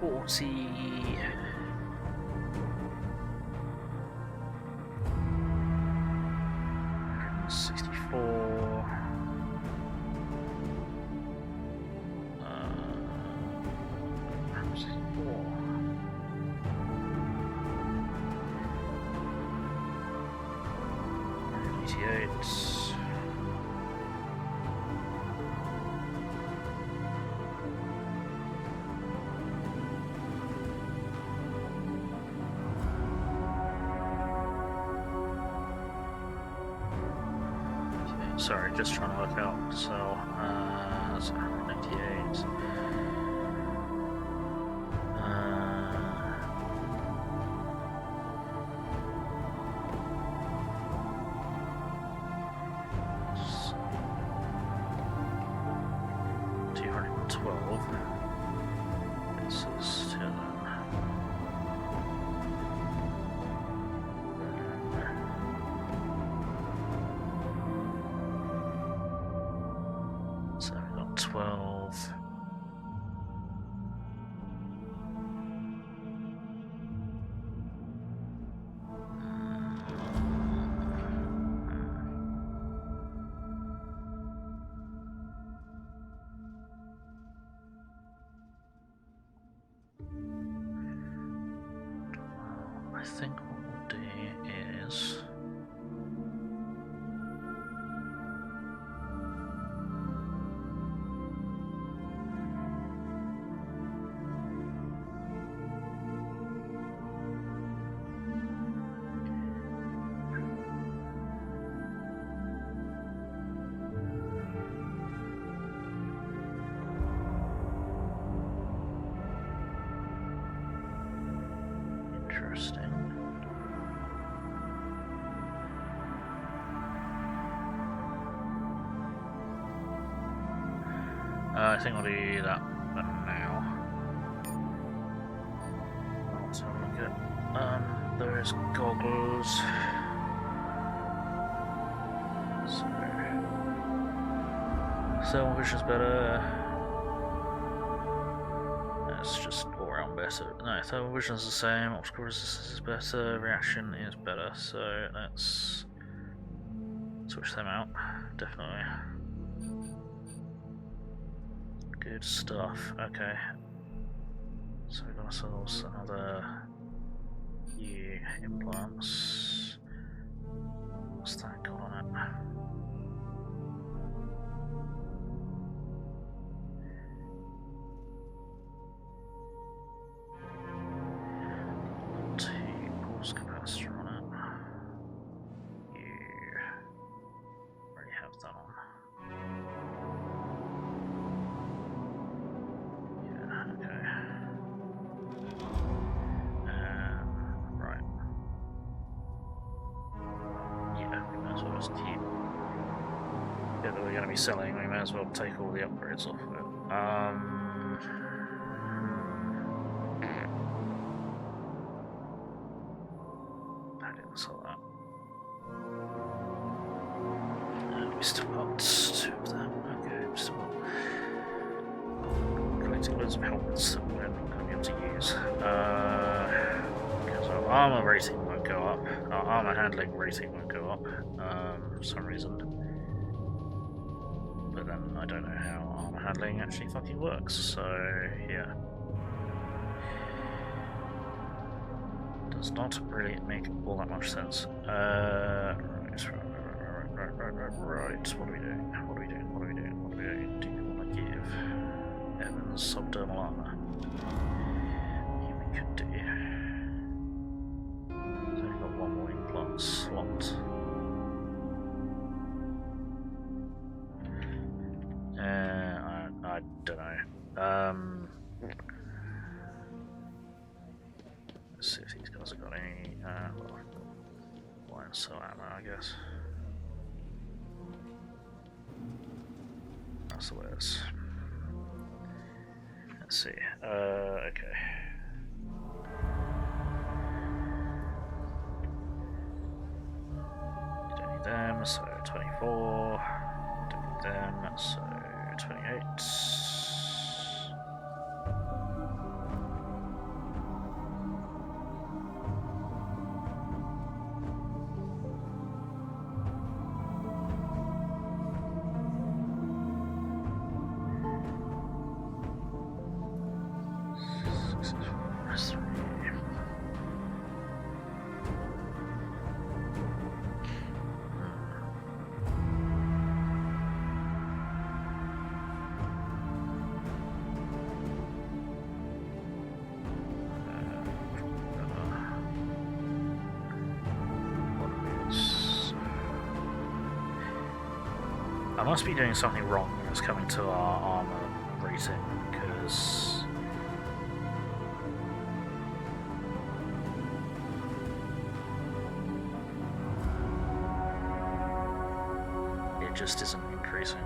40. 164. 188. Sorry, just trying to work out. So, 198. 12. This is 10. So we've got 12. I think what we'll do is interesting. I think we'll do that for now. Let's have a look at those goggles. So thermal vision's better. That's just all around better. No, thermal vision's the same, optical resistance is better, reaction is better, so let's switch them out, definitely. Good stuff, okay. So we've got ourselves another few implants. What's that got on it? Capacitor on it. You already have that on. Yeah, okay. Right. Yeah, we might as well just keep. Yeah, that we're going to be selling, we may as well take all the upgrades off of it. So that. And we still got 2 of them. Okay, we still collecting loads of helmets that we're not going to be able to use. Because our armor rating won't go up. Our armor handling rating won't go up for some reason. But then I don't know how armor handling actually fucking works, so yeah. Does not really make all that much sense. Right. What are we doing? What are we doing? What are we doing? What are we doing? Do you want to give Evans subdermal armor? Yeah, we could do. So we've got 1 more implant slot. I don't know. Let's see if these guys have got any line cell ammo, I guess. That's the way it is. Let's see. Okay. Don't need them, so 24. Don't need them, so 28. I must be doing something wrong when it's coming to our armor rating, because it just isn't increasing.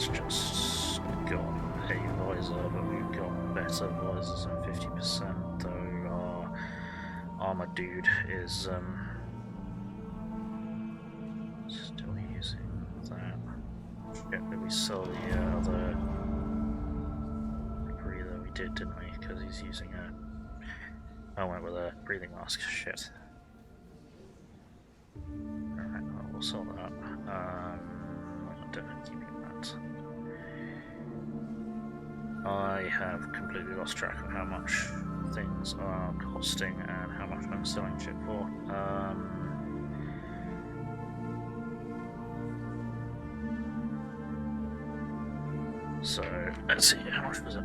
It's just got a visor, but we've got better visors than 50%, though our armor dude is still using that. Yeah, did we sell the other breather? We did, didn't we? Because he's using a... I went with a breathing mask. Shit. Alright, well, we'll sell that. I'm definitely keeping that. I have completely lost track of how much things are costing and how much I'm selling shit for. So, let's see, how much was it?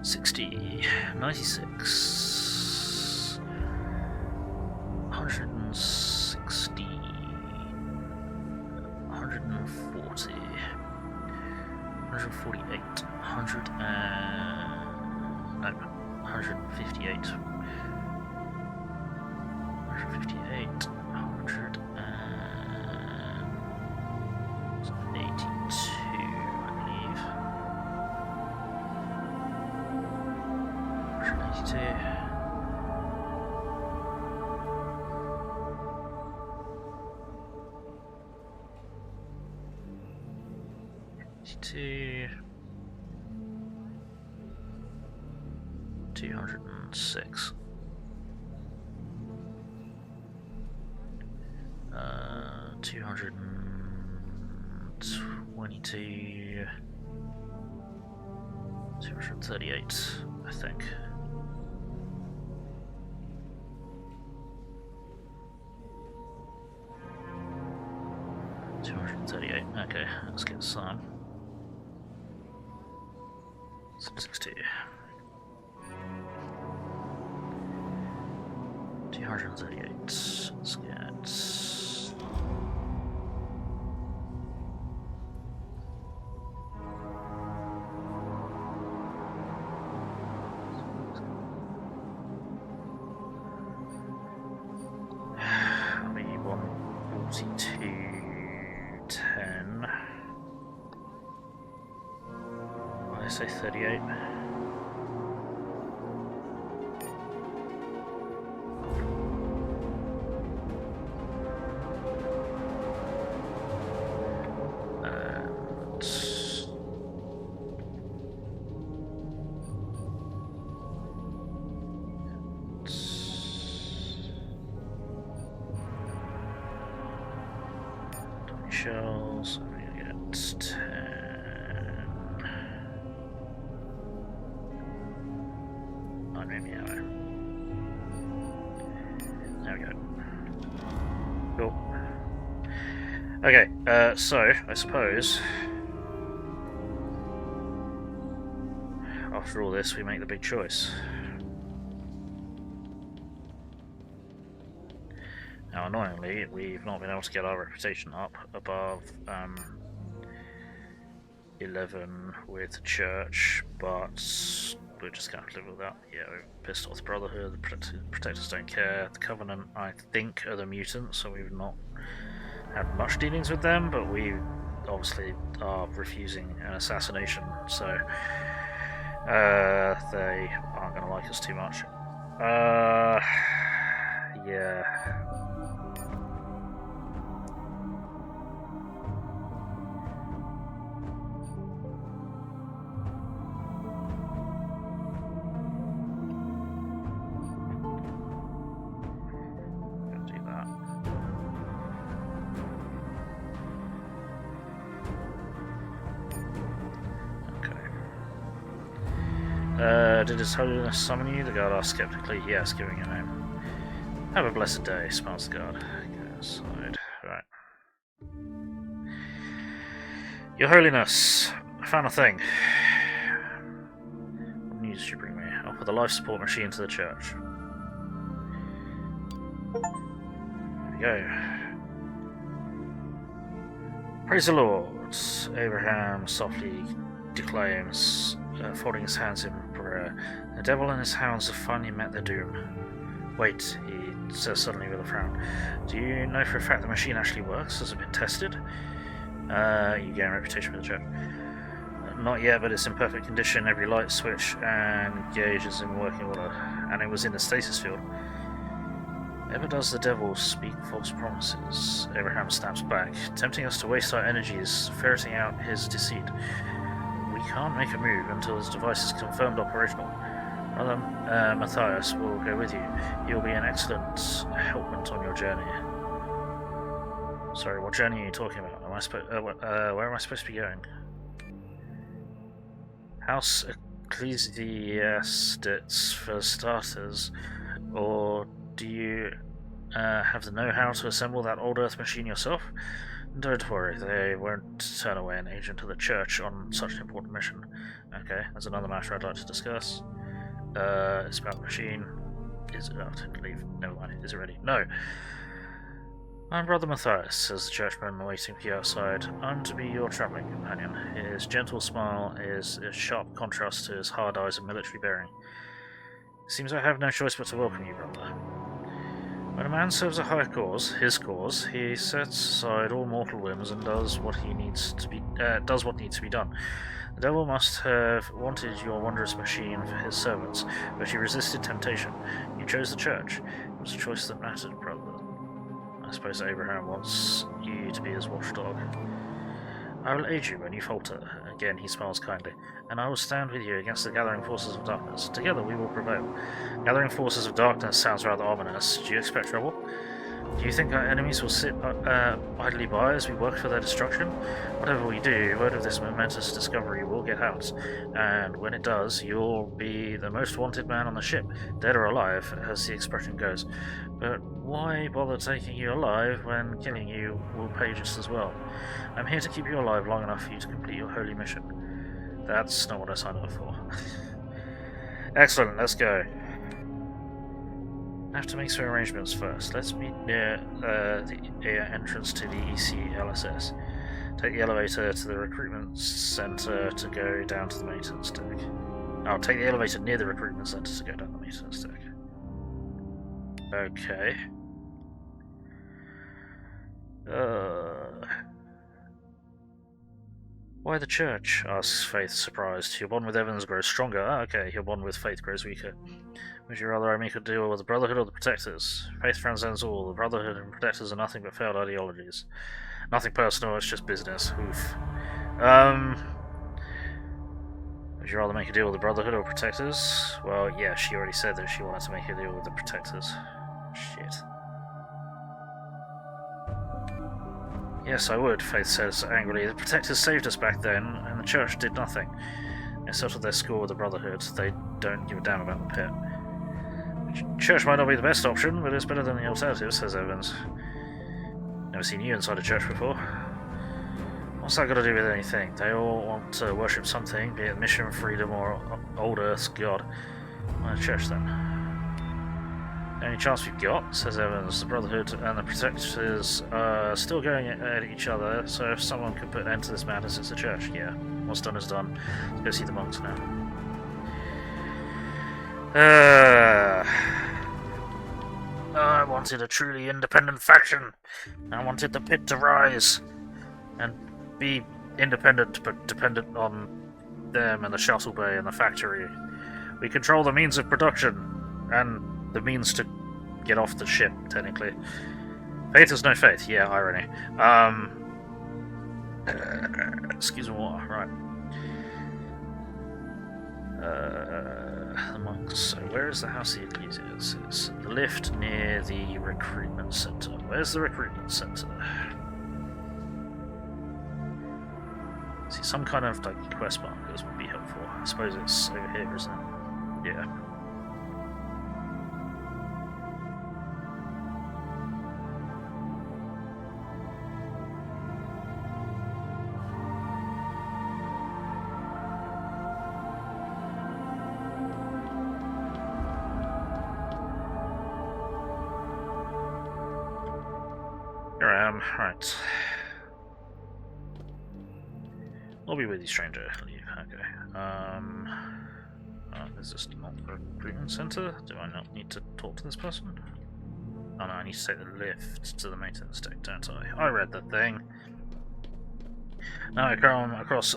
60, 96, 160, 140, 148, 100 and... no, 158, 158, 182, I believe. 182. 206. 222. 238, I think. $238. Okay, let's get some. 60. 238. Let's get... that'll be 142.10. I say 38. Shells, I'm gonna get 10. Oh, maybe ammo. There we go. Cool. Okay, so I suppose after all this, we make the big choice. Now, annoyingly, we've not been able to get our reputation up above 11 with the church, but we're just going to have to live with that. Yeah, we've pissed off the Brotherhood, the Protectors don't care, the Covenant, I think, are the mutants, so we've not had much dealings with them, but we obviously are refusing an assassination, so they aren't going to like us too much. Yeah. Did His Holiness summon you? The guard asked skeptically. Yes, giving a name. Have a blessed day, smiles the guard. Go outside. Right. Your Holiness, I found a thing. What news did you bring me? I'll put the life support machine to the church. There we go. Praise the Lord. Abraham softly declaims, folding his hands in prayer. The devil and his hounds have finally met their doom. Wait, he says suddenly with a frown. Do you know for a fact the machine actually works? Has it been tested? You gain a reputation for the church. Not yet, but it's in perfect condition. Every light switch and gauge is in working order, and it was in the stasis field. Ever does the devil speak false promises? Abraham snaps back, tempting us to waste our energies ferreting out his deceit. We can't make a move until his device is confirmed operational. Brother Matthias will go with you. He'll be an excellent helpmate on your journey. Sorry, what journey are you talking about? Where am I supposed to be going? House Ecclesiastes for starters, or do you have the know-how to assemble that old Earth machine yourself? Don't worry, they won't turn away an agent of the Church on such an important mission. Okay, there's another matter I'd like to discuss. It's about the machine. Is it? Oh, I didn't leave. Never mind. Is it ready? No. I'm Brother Matthias, says the churchman waiting for you outside. I'm to be your travelling companion. His gentle smile is a sharp contrast to his hard eyes and military bearing. Seems I have no choice but to welcome you, brother. When a man serves a high cause, his cause, he sets aside all mortal whims and does what needs to be done. The devil must have wanted your wondrous machine for his servants, but you resisted temptation. You chose the church. It was a choice that mattered, brother. I suppose Abraham wants you to be his watchdog. I will aid you when you falter. Again, he smiles kindly. And I will stand with you against the gathering forces of darkness. Together we will prevail. Gathering forces of darkness sounds rather ominous. Do you expect trouble? Do you think our enemies will sit idly by as we work for their destruction? Whatever we do, word of this momentous discovery will get out. And when it does, you'll be the most wanted man on the ship, dead or alive, as the expression goes. But why bother taking you alive when killing you will pay just as well? I'm here to keep you alive long enough for you to complete your holy mission. That's not what I signed up for. Excellent, let's go. I have to make some arrangements first. Let's meet near the entrance to the ECLSS. Take the elevator to the recruitment center to go down to the maintenance deck. I'll take the elevator near the recruitment center to go down the maintenance deck. Okay. Why the church? Asks Faith, surprised. Your bond with Evans grows stronger. Ah, okay, your bond with Faith grows weaker. Would you rather I make a deal with the Brotherhood or the Protectors? Faith transcends all. The Brotherhood and Protectors are nothing but failed ideologies. Nothing personal, it's just business. Oof. Would you rather make a deal with the Brotherhood or Protectors? Well, yeah, she already said that she wanted to make a deal with the Protectors. Shit. Yes, I would, Faith says angrily. The Protectors saved us back then, and the Church did nothing. They settled their score with the Brotherhood. They don't give a damn about the pit. Church might not be the best option, but it's better than the alternative, says Evans. Never seen you inside a church before. What's that got to do with anything? They all want to worship something, be it mission, freedom, or old Earth's god. Why a church then? The only chance we've got, says Evans. The Brotherhood and the Protectors are still going at each other, so if someone could put an end to this madness, it's the church. Yeah, what's done is done. Let's go see the monks now. I wanted a truly independent faction. I wanted the pit to rise and be independent, but dependent on them and the shuttle bay and the factory. We control the means of production and the means to get off the ship, technically. Faith is no faith. Yeah, irony. Excuse me, water. Right. The monks. So where is the house of the Ecclesias? It's the lift near the recruitment center. Where's the recruitment center? See, some kind of like quest markers would be helpful. I suppose it's over here, isn't it? Yeah. Right. I'll be with you, stranger. Leave. Okay. Is this not the recruitment center? Do I not need to talk to this person? Oh no, I need to take the lift to the maintenance deck, don't I? I read that thing. Now I come across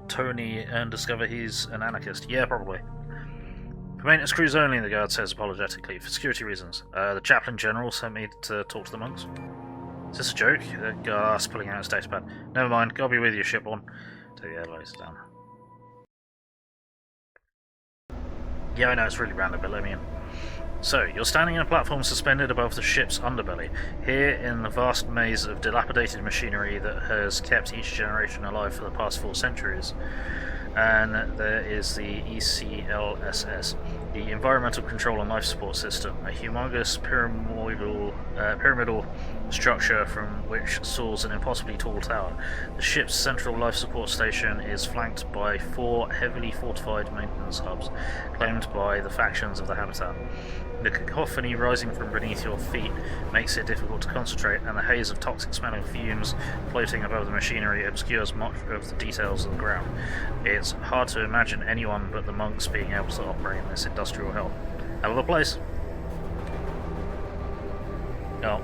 Tony and discover he's an anarchist. Yeah, probably. For maintenance crews only, the guard says apologetically, for security reasons. The chaplain general sent me to talk to the monks. Is this a joke? The guard asks, pulling out his datapad. Never mind, God be with you, shipborn. Take the elevator down. Yeah, I know, it's really random, but let me in. So, you're standing on a platform suspended above the ship's underbelly, here in the vast maze of dilapidated machinery that has kept each generation alive for the past 4 centuries. And there is the ECLSS, the Environmental Control and Life Support System, a humongous pyramidal structure from which soars an impossibly tall tower. The ship's central life support station is flanked by 4 heavily fortified maintenance hubs, claimed by the factions of the habitat. The cacophony rising from beneath your feet makes it difficult to concentrate, and the haze of toxic-smelling fumes floating above the machinery obscures much of the details of the ground. It's hard to imagine anyone but the monks being able to operate in this industrial hell. Hell of a place. Oh.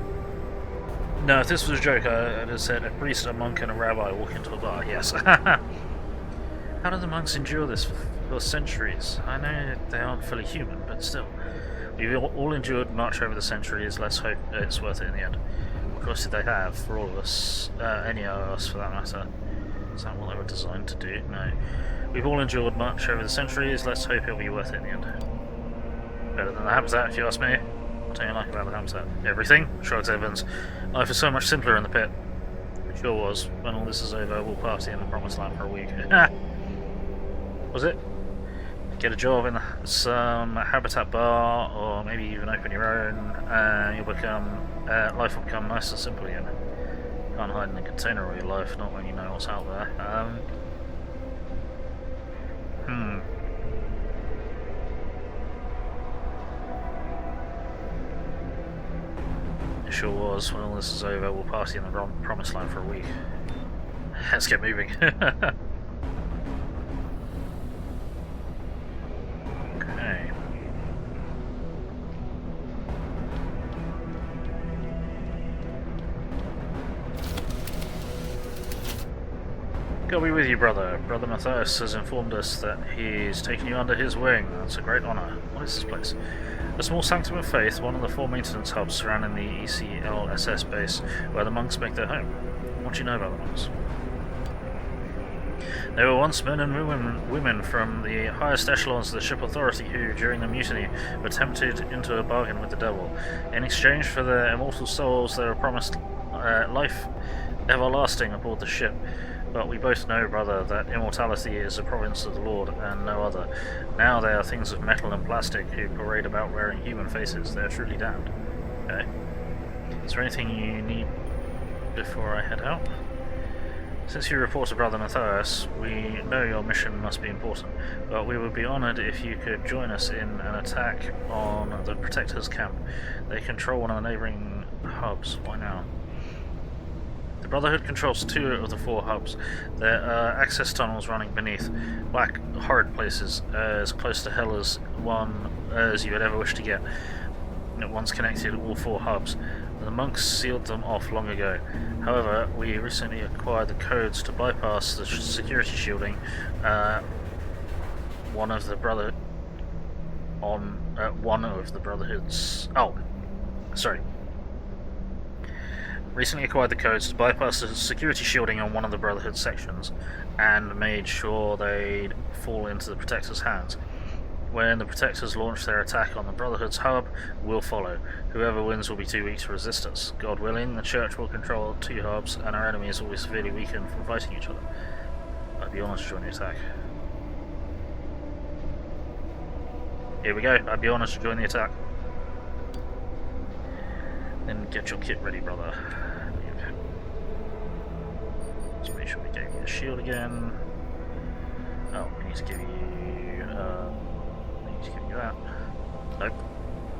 No, if this was a joke, I'd have said a priest, a monk, and a rabbi walk into a bar. Yes. How do the monks endure this for centuries? I know they aren't fully human, but still. We've all endured much over the centuries, let's hope it's worth it in the end. What choice did they have, for all of us? Any of us, for that matter. Is that what they were designed to do? No. We've all endured much over the centuries, let's hope it'll be worth it in the end. Better than the habitat, if you ask me. What do you like about the habitat? Everything, shrugs Evans. Life is so much simpler in the pit. It sure was. When all this is over, we'll party in the promised land for a week. Was it? Get a job in some habitat bar, or maybe even open your own, and you'll become life will become nice and simple again. Can't hide in a container all your life, not when you know what's out there. It sure was. When all this is over, we'll party in the promised land for a week. Let's get moving. Okay. God be with you, brother. Brother Matthias has informed us that he's taken you under his wing. That's a great honour. What is this place? A small sanctum of faith, one of the 4 maintenance hubs surrounding the ECLSS base, where the monks make their home. What do you know about the monks? They were once men and women from the highest echelons of the ship authority who, during the mutiny, were tempted into a bargain with the devil. In exchange for their immortal souls, they were promised life everlasting aboard the ship. But we both know, brother, that immortality is a province of the Lord and no other. Now they are things of metal and plastic who parade about wearing human faces. They are truly damned. Okay. Is there anything you need before I head out? Since you reported Brother Matthias, we know your mission must be important, but we would be honoured if you could join us in an attack on the Protectors' camp. They control one of the neighbouring hubs. Why now? The Brotherhood controls 2 of the 4 hubs. There are access tunnels running beneath, black, horrid places, as close to hell as you would ever wish to get. It once connected all 4 hubs. The monks sealed them off long ago. However, we recently acquired the codes to bypass the security shielding. One of the Brotherhood's. Oh, sorry. Recently acquired the codes to bypass the security shielding on one of the Brotherhood sections, and made sure they'd fall into the Protectors' hands. When the Protectors launch their attack on the Brotherhood's hub, we'll follow. Whoever wins will be too weak to resist us. God willing, the Church will control 2 hubs, and our enemies will be severely weakened from fighting each other. I'd be honoured to join the attack. Here we go, I'd be honoured to join the attack. Then get your kit ready, brother. Let's make sure we get you a shield again. Oh, we need to give you that. Nope.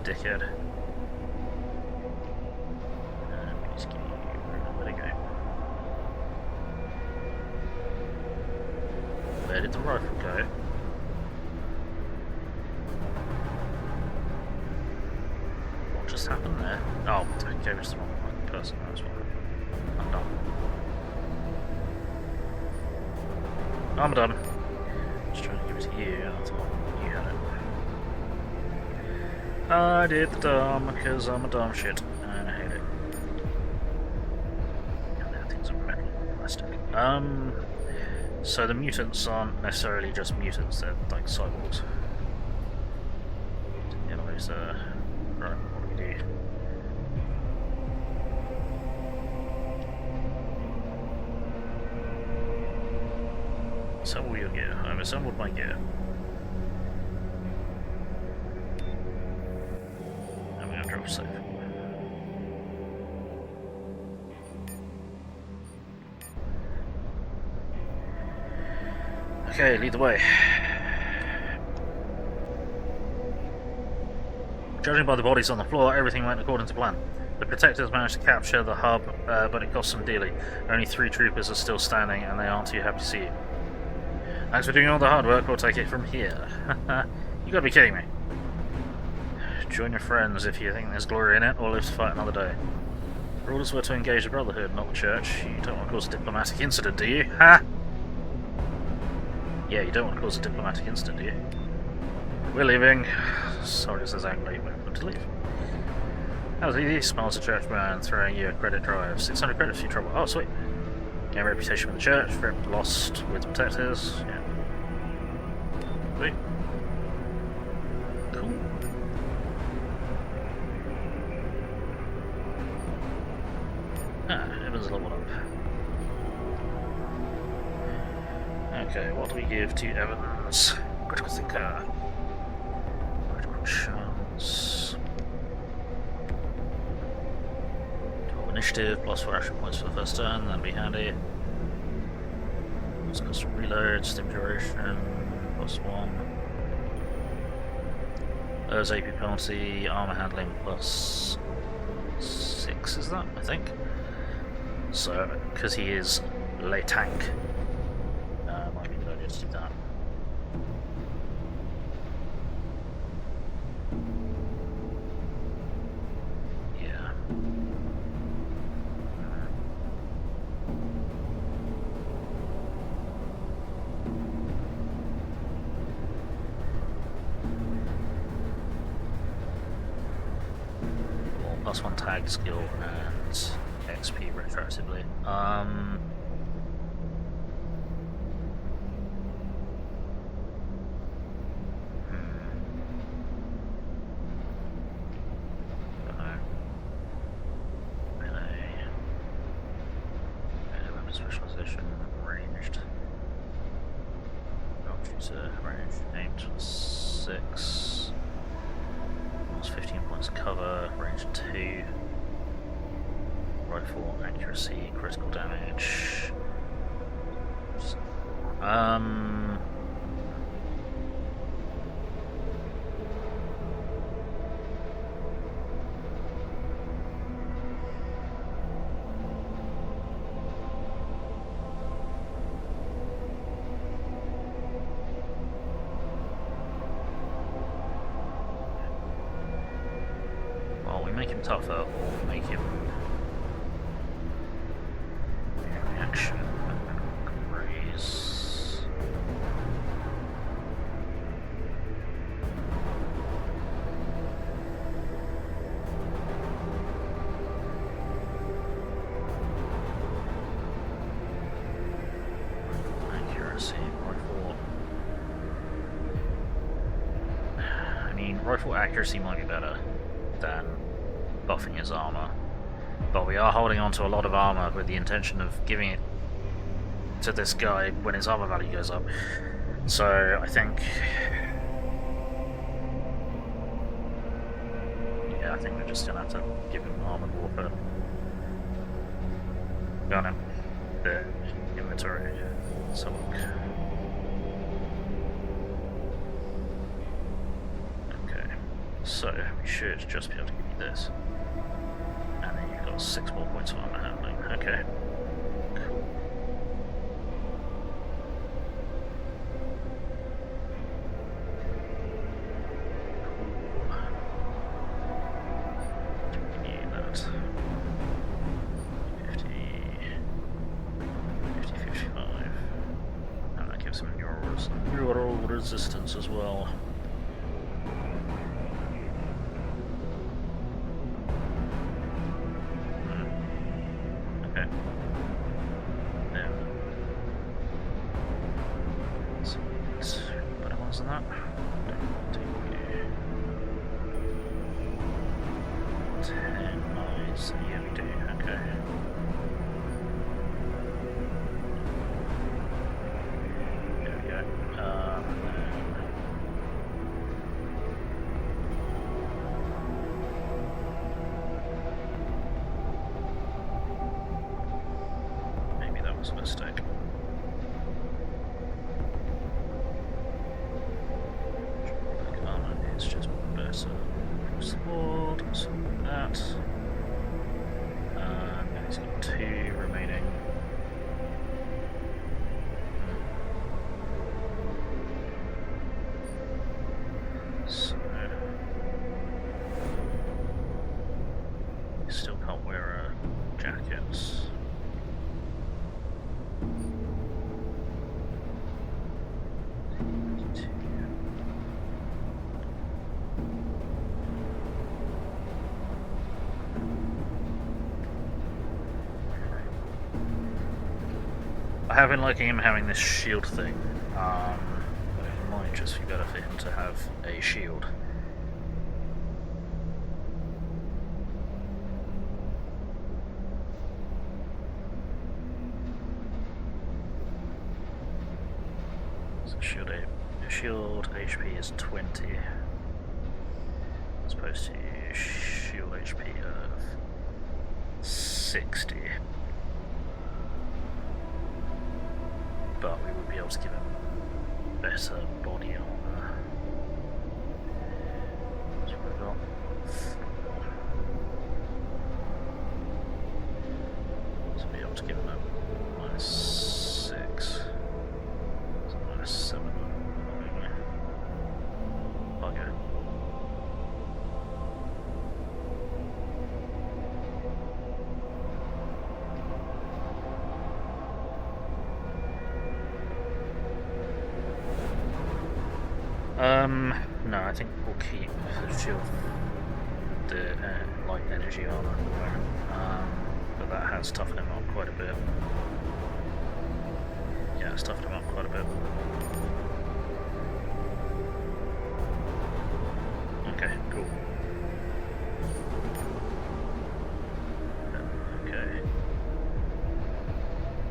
Dickhead. And we need to give you where'd it go? Where did the rifle go? What just happened there? Oh, I gave it to the wrong person. That was one. I'm done. I'm done. Just trying to give it to you. I thought you had it. I did the dumb because I'm a dumb shit and I hate it. And that thing's a metal plastic. So the mutants aren't necessarily just mutants, they're like cyborgs. Anyways, right, what do we do? Assemble your gear. I've assembled my gear. I'm going to drop safe. Okay, lead the way. Judging by the bodies on the floor, everything went according to plan. The protectors managed to capture the hub, but it cost them dearly. Only 3 troopers are still standing, and they aren't too happy to see you. Thanks for doing all the hard work, we'll take it from here. You gotta be kidding me. Join your friends if you think there's glory in it, or live to fight another day. Your orders were to engage the Brotherhood, not the Church. You don't want to cause a diplomatic incident, do you? Ha! Yeah, you don't want to cause a diplomatic incident, do you? We're leaving. Sorry, says angrily, but I'm going to leave. How's easy? Smiles a churchman throwing you a credit drive. 600 credits for your trouble. Oh, sweet. Gain reputation with the church, rep lost with protectors. Yeah. Sweet. Cool. Evans leveled up. Okay, what do we give to Evans? Critical thinker. Critical chance. 12 initiative, plus 4 action points for the first turn, that'll be handy. Plus custom reload, stim duration, plus 1. There's AP penalty, armor handling plus 6, is that? I think. So, because he is le tank. Might be a good idea to do that. Yeah. Well, +1 tag skill and XP retroactively. Specialization, ranged. Don't choose a range. Aimed 6. Lost 15 points of cover, range 2. Rifle accuracy, critical damage. Well, we make him tougher, or make him reaction raise. Accuracy, rifle. I mean, rifle accuracy might be better than buffing his armor, but we are holding on to a lot of armor with the intention of giving it to this guy when his armor value goes up. So I think, yeah, I think we're just gonna have to give him armored warfare. Got him. The inventory. So okay, so we should just be able to give you this. And then you've got 6 more points of armor handling. Okay. Cool. Give you that. 50, 55. And that gives resistance as well. Okay. Yeah. So it's better ones than that. 10 miles. Yeah, we do. Okay. There we go. Maybe that was a mistake. Armor is just better across the board. So that. And he's got 2 remaining. So you still can't wear jackets. I have been liking him having this shield thing, but it might just be better for him to have a shield. So shield HP is 20, as opposed to shield HP of 60. But we would be able to give him better body armor. That's what we've got. So be able to give him a -6. So -7. Bugger. No, I think we'll keep the shield, the light energy armor at the moment, but that has toughened him up quite a bit. Yeah, it's toughened him up quite a bit. Okay, cool. Okay.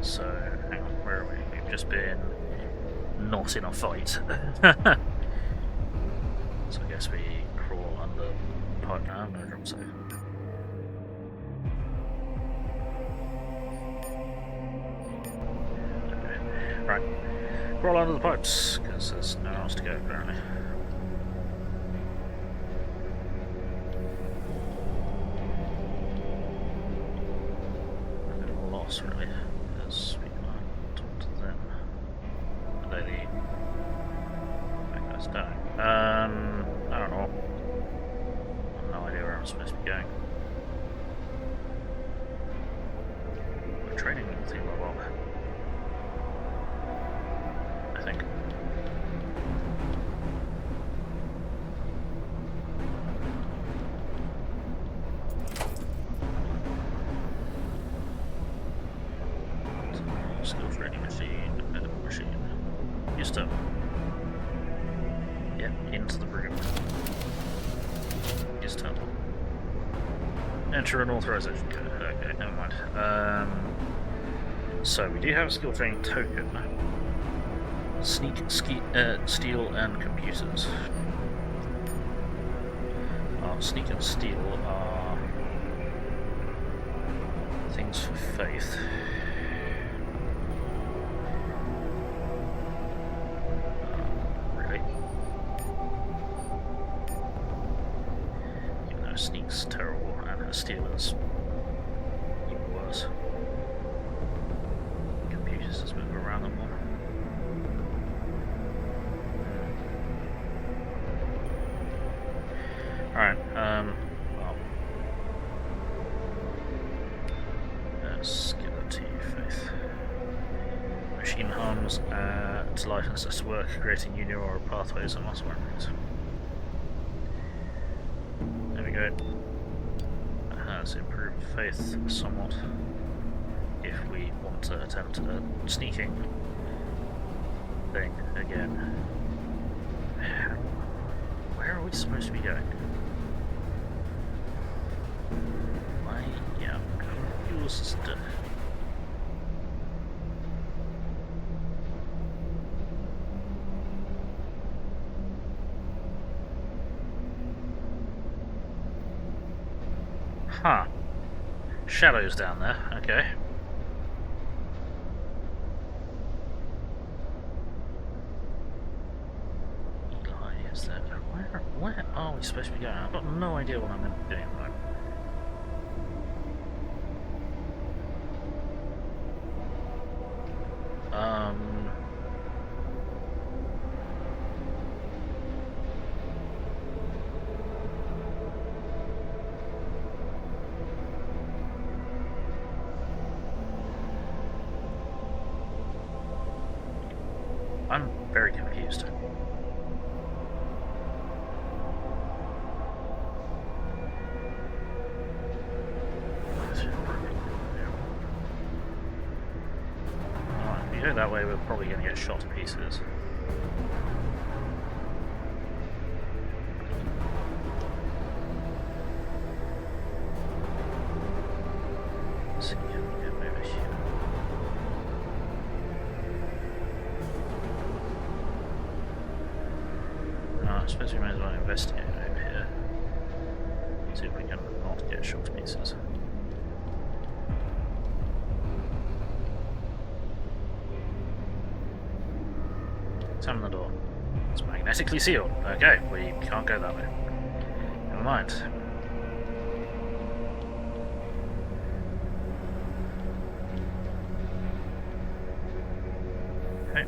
So, hang on, where are we? We've just been not in a fight. So I guess we crawl under the pipe now. I'm going to drop safe. Okay. Right. Crawl under the pipes, because there's nowhere else to go apparently. A bit of a loss really, because we can't talk to them. Are they the bad guys down? I don't know. I have no idea where I'm supposed to be going. We're training the thing a lot, I think. Skill training machine, medical machine. Used to. Yeah, into the room. Just tell. Enter an authorization code. Okay, never mind. So we do have a skill training token. Sneak, steal, and computers. Sneak and steal are things for faith. Sneak's terrible and her steal is even worse. Computers is moving around them more. Alright, well. Let's give that to you, Faith. Machine harms to life and Let's just work creating new neural pathways and muscle memories. There we go. That has improved faith somewhat. If we want to attempt a sneaking thing again. Where are we supposed to be going? I am confused. Huh. Shadows down there, okay. Eli is there. Where are we supposed to be going? I've got no idea what I'm meant to be doing at the moment. I'm very confused. If we go that way, we're probably going to get shot to pieces. Let's see if we can get over here. I suppose we might as well investigate over here. See if we can not get shot to pieces. Examine the door. It's magnetically sealed. Okay, we can't go that way. Never mind. Okay.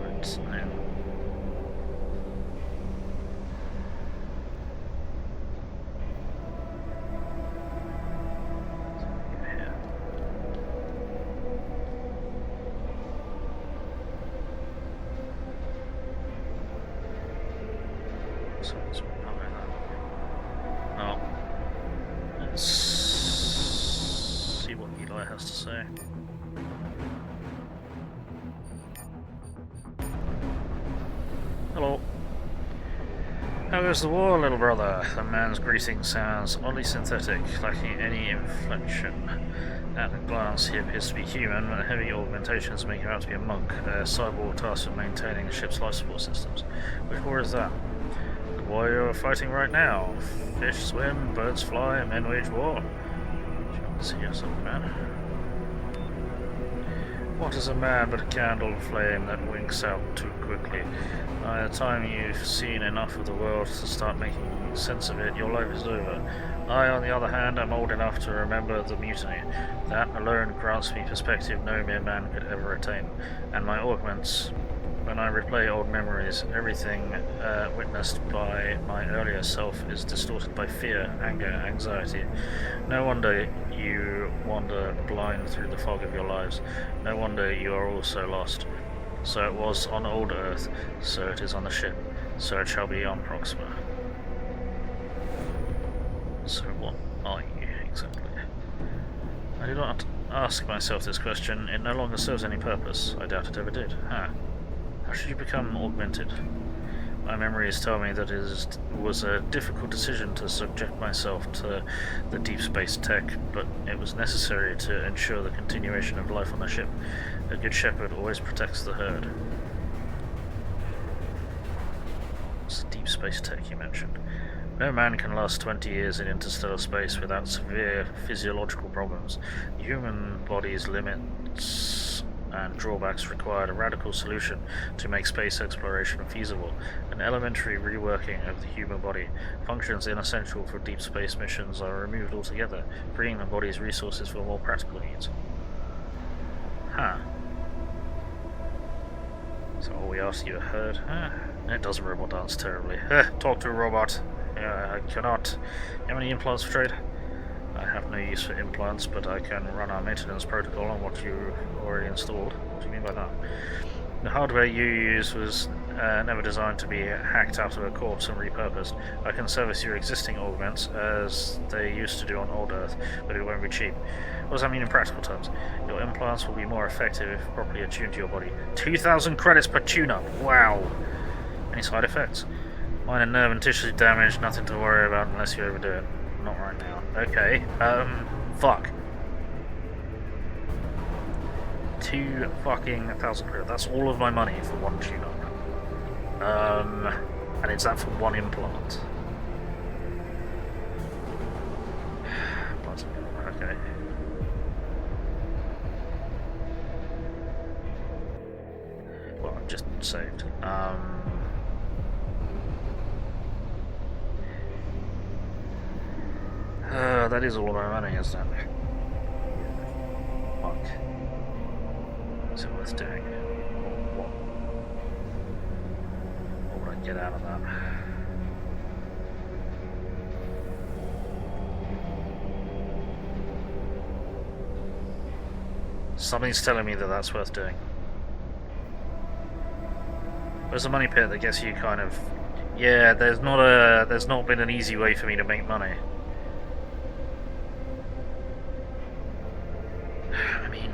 Right, now. Oh, let's see what Eli has to say. Hello. How goes the war, little brother? The man's greeting sounds oddly synthetic, lacking any inflection. At a glance, he appears to be human, but the heavy augmentations make him out to be a monk, a cyborg tasked with maintaining the ship's life support systems. Which war is that? The war you're fighting right now. Fish swim, birds fly, men wage war. You can't see yourself, man. What is a man but a candle flame that winks out too quickly? By the time you've seen enough of the world to start making sense of it, your life is over. I, on the other hand, am old enough to remember the mutiny. That alone grants me perspective no mere man could ever attain. And my augments, when I replay old memories, everything witnessed by my earlier self is distorted by fear, anger, anxiety. No wonder you wander blind through the fog of your lives. No wonder you are all so lost. So it was on old Earth, so it is on the ship, so it shall be on Proxima. So what are you exactly? I do not ask myself this question. It no longer serves any purpose. I doubt it ever did. How should you become augmented? My memories tell me that it was a difficult decision to subject myself to the deep space tech, but it was necessary to ensure the continuation of life on the ship. A good shepherd always protects the herd. It's the deep space tech you mentioned. No man can last 20 years in interstellar space without severe physiological problems. The human body's limits and drawbacks required a radical solution to make space exploration feasible. An elementary reworking of the human body. Functions inessential for deep space missions are removed altogether, freeing the body's resources for more practical needs. So all we ask you a herd? It does a robot dance terribly. Talk to a robot. I cannot. You have any implants for trade? I have no use for implants, but I can run our maintenance protocol on what you already installed. What do you mean by that? The hardware you use was never designed to be hacked out of a corpse and repurposed. I can service your existing augments as they used to do on old Earth, but it won't be cheap. What does that mean in practical terms? Your implants will be more effective if properly attuned to your body. 2,000 credits per tune-up! Wow! Any side effects? Minor nerve and tissue damage, nothing to worry about unless you overdo it. Not right now. Okay, fuck. 2,000 credits. That's all of my money for one tune-up. And it's that for one implant. Okay. Well, I've just saved. That is all of my money, isn't it? Fuck. Is it worth doing? What would I get out of that? Something's telling me that that's worth doing. There's a money pit that gets you kind of... Yeah, there's not been an easy way for me to make money. I mean...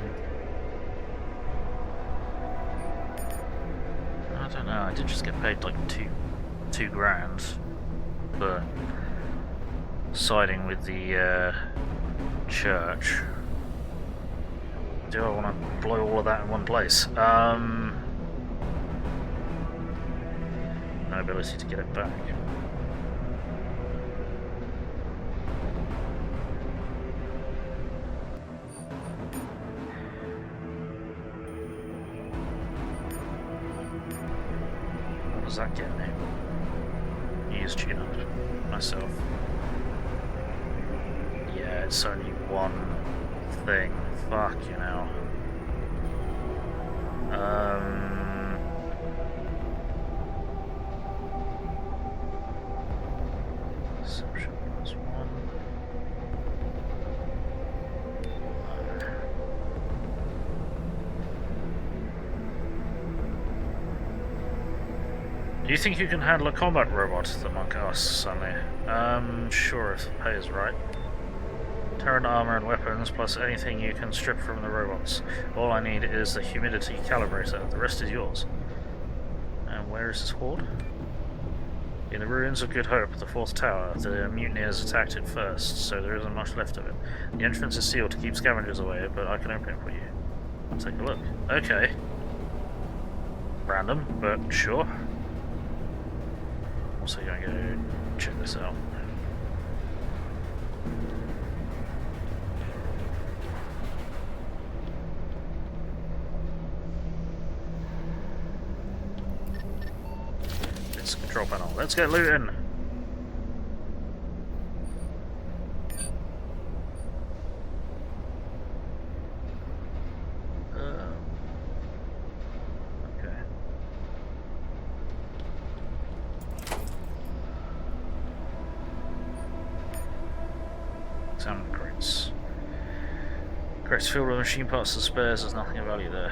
I don't know, I did just get paid like two grand for siding with the church. Do I want to blow all of that in one place? No ability to get it back. What does that get me? Use tune-up myself. Yeah, it's only one thing. Fuck, you know. Perception +1. Do you think you can handle a combat robot? The monk asks suddenly. Sure, if the pay is right. Terran armor and weapons, plus anything you can strip from the robots. All I need is the humidity calibrator. The rest is yours. And where is this horde? In the ruins of Good Hope, the fourth tower. The mutineers attacked it first, so there isn't much left of it. The entrance is sealed to keep scavengers away, but I can open it for you. Take a look. Okay. Random, but sure. Also gonna go check this out. It's control panel. Let's get looting! Okay. Examine the crates. Crates filled with machine parts and spares, there's nothing of value there.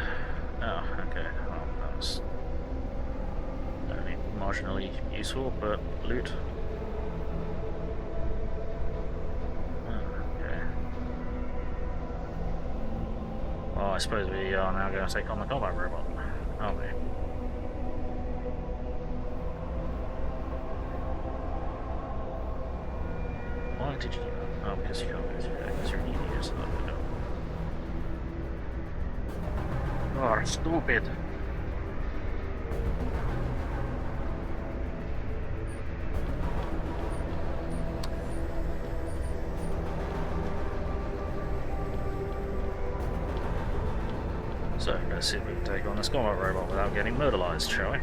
Oh, okay. Well, that's only marginally useful, but loot. Okay. Well, I suppose we are now going to take on the combat robot, aren't we? Why did you do that? Oh, because you can't go through there, because you're an idiot, so that we don't. You are stupid! So, let's see if we can take on this combat robot without getting murderized, shall we?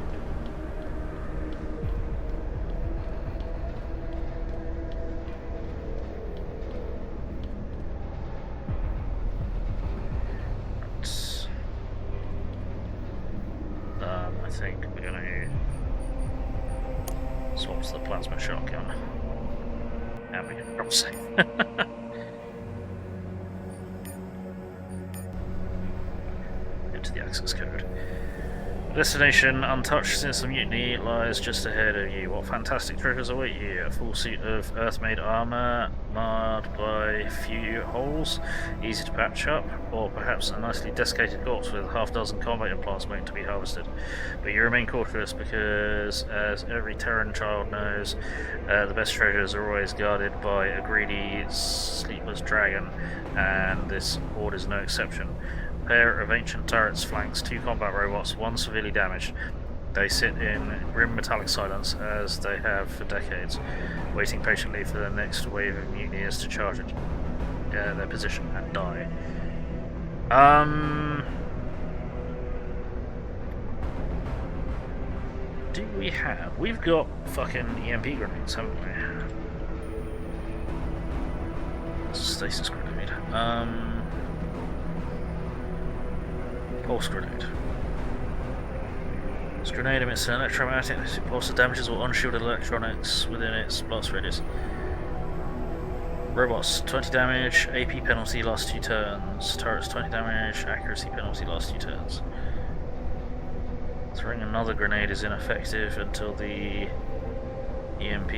I think we're going to swap to the plasma shotgun. And we can drop safe. Into the access code. Destination untouched since the mutiny lies just ahead of you. What fantastic treasures await you? A full suit of earth-made armor, marred by few holes, easy to patch up, or perhaps a nicely desiccated corpse with half dozen combat implants waiting to be harvested. But you remain cautious because, as every Terran child knows, the best treasures are always guarded by a greedy, sleepless dragon, and this horde is no exception. Pair of ancient turrets flanks 2 combat robots, 1 severely damaged. They sit in grim metallic silence as they have for decades, waiting patiently for the next wave of mutineers to charge it, their position and die. Do we have? We've got fucking EMP grenades, haven't we? Stasis grenade. Pulse grenade. This grenade emits an electromagnetic pulse that damages all unshielded electronics within its blast radius. Robots, 20 damage, AP penalty last 2 turns. Turrets, 20 damage, accuracy penalty last 2 turns. Throwing another grenade is ineffective until the EMP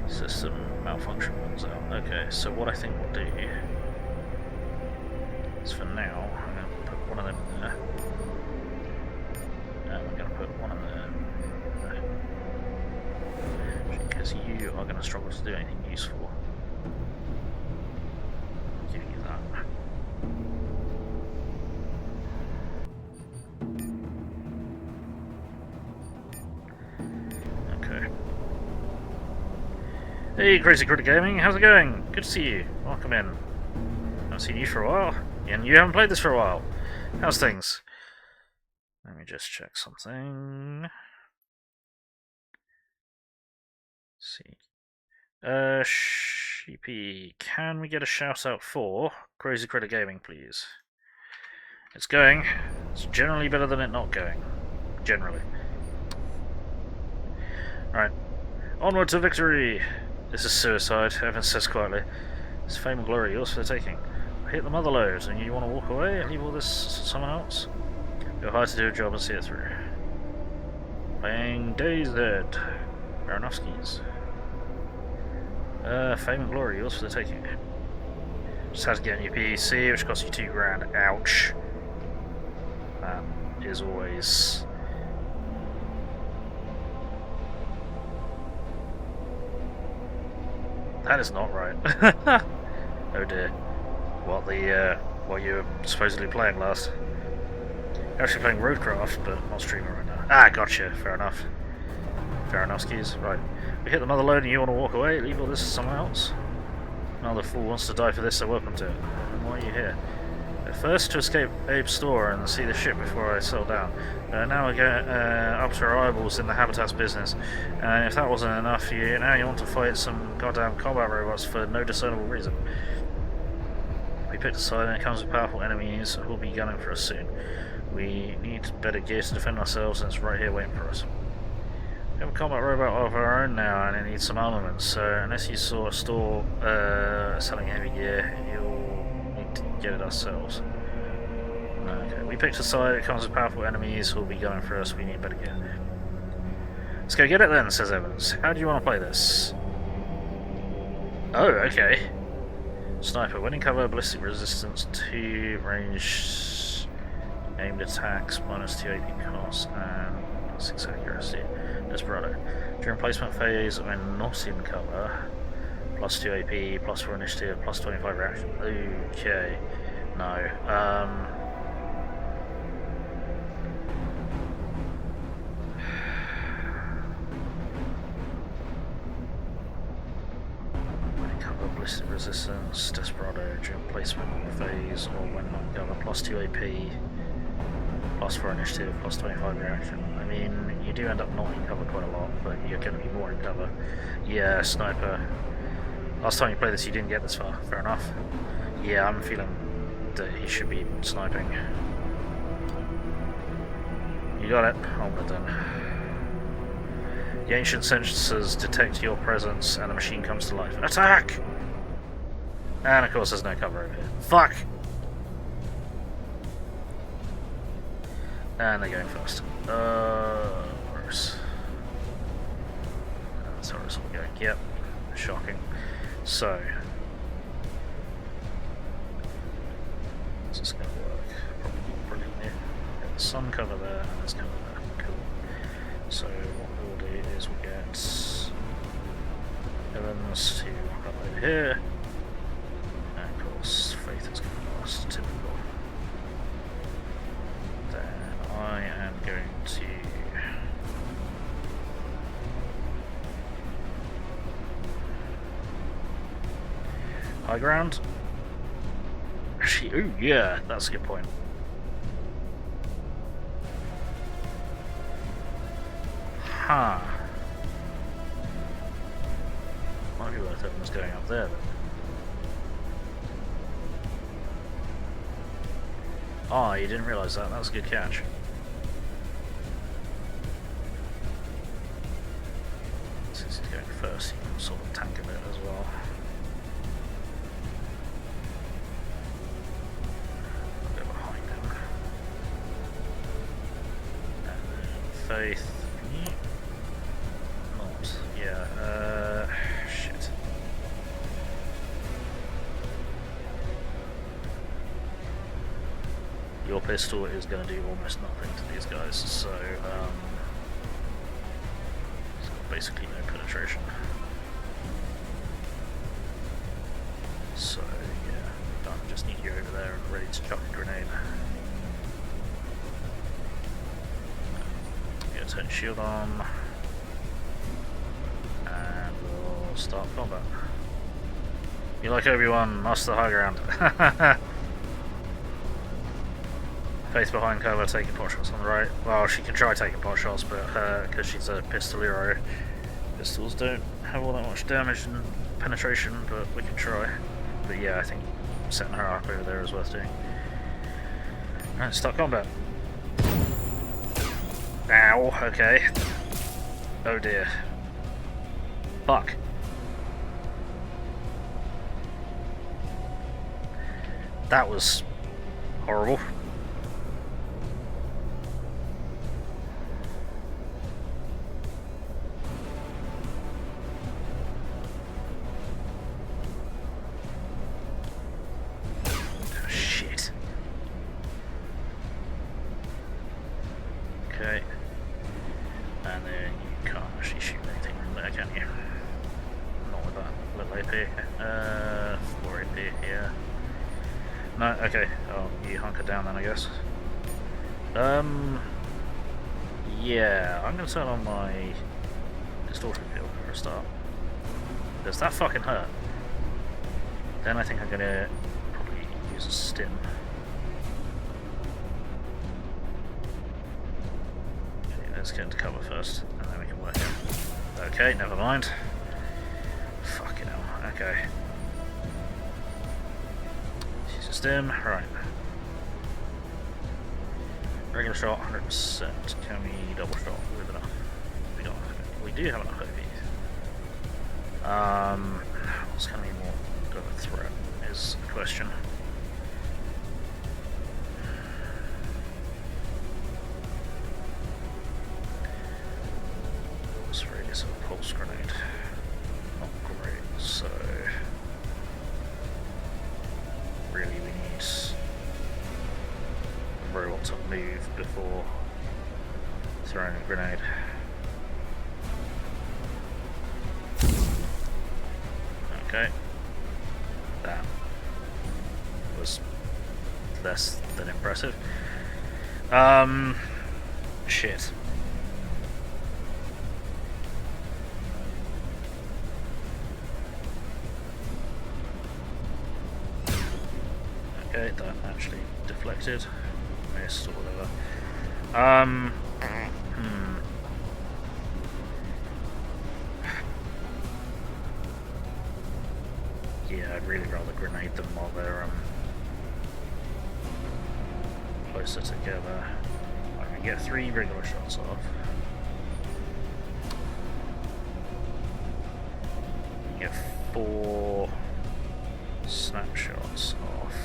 system malfunction runs out. Okay, so what I think we'll do is, for now, I'm going to put one of them there. And I'm going to put one of them there. Because you are going to struggle to do anything useful. I'll give you that. Okay. Hey, Crazy Critter Gaming, how's it going? Good to see you. Welcome in. Haven't seen you for a while. And you haven't played this for a while. How's things? Let me just check something. Let's see. Sheepy, can we get a shout out for Crazy Critter Gaming, please? It's going. It's generally better than it not going. Generally. Right. Onward to victory! This is suicide, Evan says quietly. It's fame and glory, yours for the taking. Hit the mother load, and you want to walk away and leave all this to someone else? You're hired to do a job and see it through. Playing Days Dead. Baranowski's. Fame and glory, yours for the taking. Just had to get a new PC, which cost you $2,000. Ouch. That is always... That is not right. Oh dear. What what you were supposedly playing last? You're actually playing Roadcraft, but not streaming right now. Ah, gotcha. Fair enough. Fair enough, skis. Right. We hit the mother load and you want to walk away? Leave all this to someone else? Another fool wants to die for this, so welcome to it. And why are you here? First to escape Abe's store and see the ship before I settle down. Now we get up to our eyeballs in the Habitats business. And if that wasn't enough for you, now you want to fight some goddamn combat robots for no discernible reason. We picked a side and it comes with powerful enemies who will be gunning for us soon. We need better gear to defend ourselves and it's right here waiting for us. We have a combat robot of our own now and it needs some armaments, so unless you saw a store selling heavy gear, you'll need to get it ourselves. Okay, we picked a side, it comes with powerful enemies who will be gunning for us, we need better gear. Let's go get it then, says Evans. How do you want to play this? Oh, okay. Sniper, winning cover, ballistic resistance 2, range aimed attacks, minus 2 AP cost, and 6 accuracy. Desperado. During placement phase, when not in cover, plus 2 AP, plus 4 initiative, plus 25 reaction. Okay. No. Ballistic resistance, Desperado, during placement phase, or when not in cover, plus 2 AP, plus 4 initiative, plus 25 reaction. I mean, you do end up not in cover quite a lot, but you're going to be more in cover. Yeah, Sniper. Last time you played this, you didn't get this far. Fair enough. Yeah, I'm feeling that he should be sniping. You got it. I'm done. The ancient sensors detect your presence, and the machine comes to life. Attack! And of course, there's no cover over here. Fuck! And they're going first. Where's... That's where it's all going. Yep. Shocking. So... Is this going to work? Probably not brilliantly. Get the sun cover there, and there's cover there. Cool. So what we'll do is we'll get Evans to come over here. And of course, Faith is going to last, typical. Then I am going to... High ground. Actually, ooh, yeah, that's a good point. Huh. Might be worth Evans going up there then. Oh, you didn't realise that. That was a good catch. Since he's going first, you can sort of tank a bit as well. A bit behind him. And then Faith. Not. Yeah, shit. Your pistol is going to do almost nothing to these guys, so it's got basically no penetration. So yeah, I just need you over there and ready to chuck a grenade. Get a turn shield on, and we'll start combat. You like Obi-Wan, master the high ground. Face behind cover, taking pot shots on the right. Well, she can try taking pot shots, but because she's a pistolero, pistols don't have all that much damage and penetration, but we can try. But yeah, I think setting her up over there is worth doing. Alright, start combat. Ow, okay. Oh dear. Fuck. That was horrible. Okay, and then you can't actually shoot anything from there, can you? Not with that little AP. 4 AP, yeah. No, okay. Oh, you hunker down then, I guess. Yeah, I'm gonna turn on my distortion field for a start. Does that fucking hurt? Then I think I'm gonna probably use a stim. Let's get into cover first, and then we can work out. Okay, never mind. Fucking hell, okay. She's a stim, right. Regular shot, 100%. Can we double shot with enough? We don't. We do have enough OP. What's going to be more of a threat is the question. Radius of a pulse grenade. Not great, so really we need the robot to move before throwing a grenade. Okay. That was less than impressive. Shit. Okay, that actually deflected, missed or whatever. Yeah, I'd really rather grenade them while they're closer together. I can get 3 regular shots off. Get 4 snapshots off.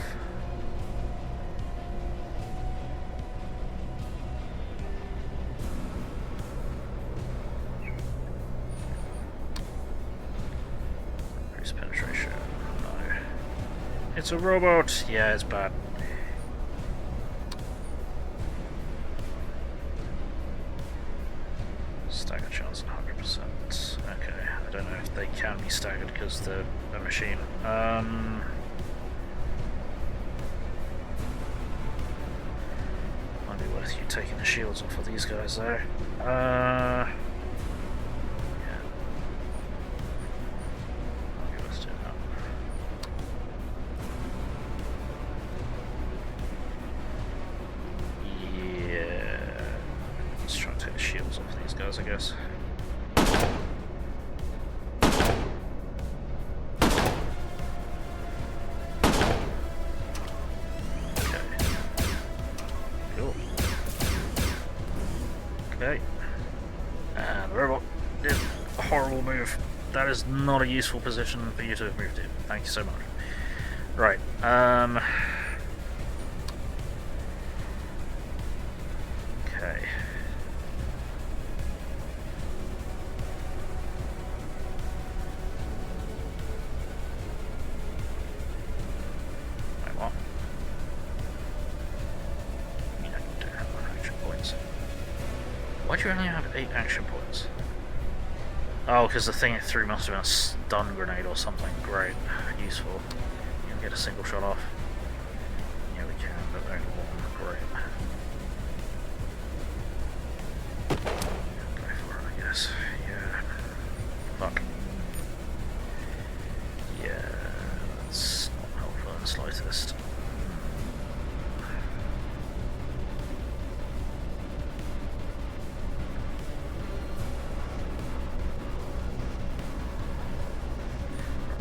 Increase penetration. No. It's a robot! Yeah, it's bad. Stagger chance 100%. Okay, I don't know if they can be staggered because they're a machine. Might be worth you taking the shields off of these guys though. Yeah. Might be worth doing that. Yeah. Let's try and take the shields off these guys, I guess. Okay, and the robot did a horrible move. That is not a useful position for you to have moved in. Thank you so much. Right, okay. Wait, what? You know, you don't have enough action points. Why do you only have 8 action points? Oh, because the thing it threw must have been a stun grenade or something. Great. Useful. You can get a single shot off. Yeah, we can, but only one. Great. Go for it, I guess. Yeah. Fuck. Yeah, that's not helpful in the slightest.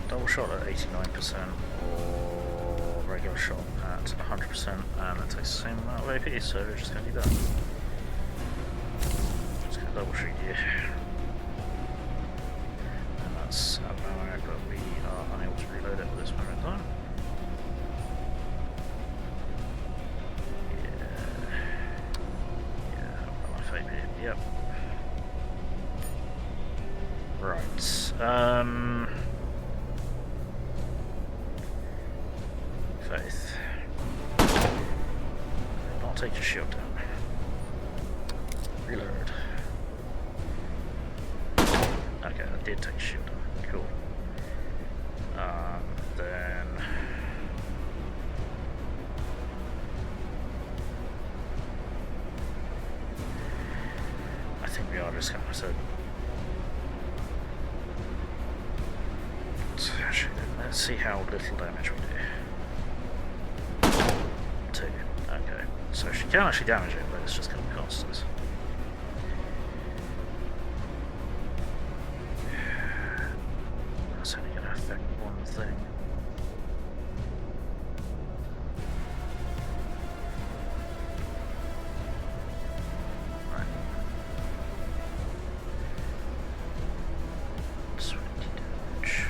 Double shot at 89% or regular shot at 100%, and that takes the same amount of AP, so we're just going to do that. Just going to double shoot you. And that's out of ammo, but we are unable to reload it at this moment in time. Yeah, I've got enough AP, yep. Right, Faith. Don't take your shield down. Reload. Okay, I did take your shield down. Cool. Then... I think we are just going to... Let's see how little damage we do. 2. Okay. So she can actually damage it, but it's just going to cost us. That's only going to affect one thing. Right. 20 damage.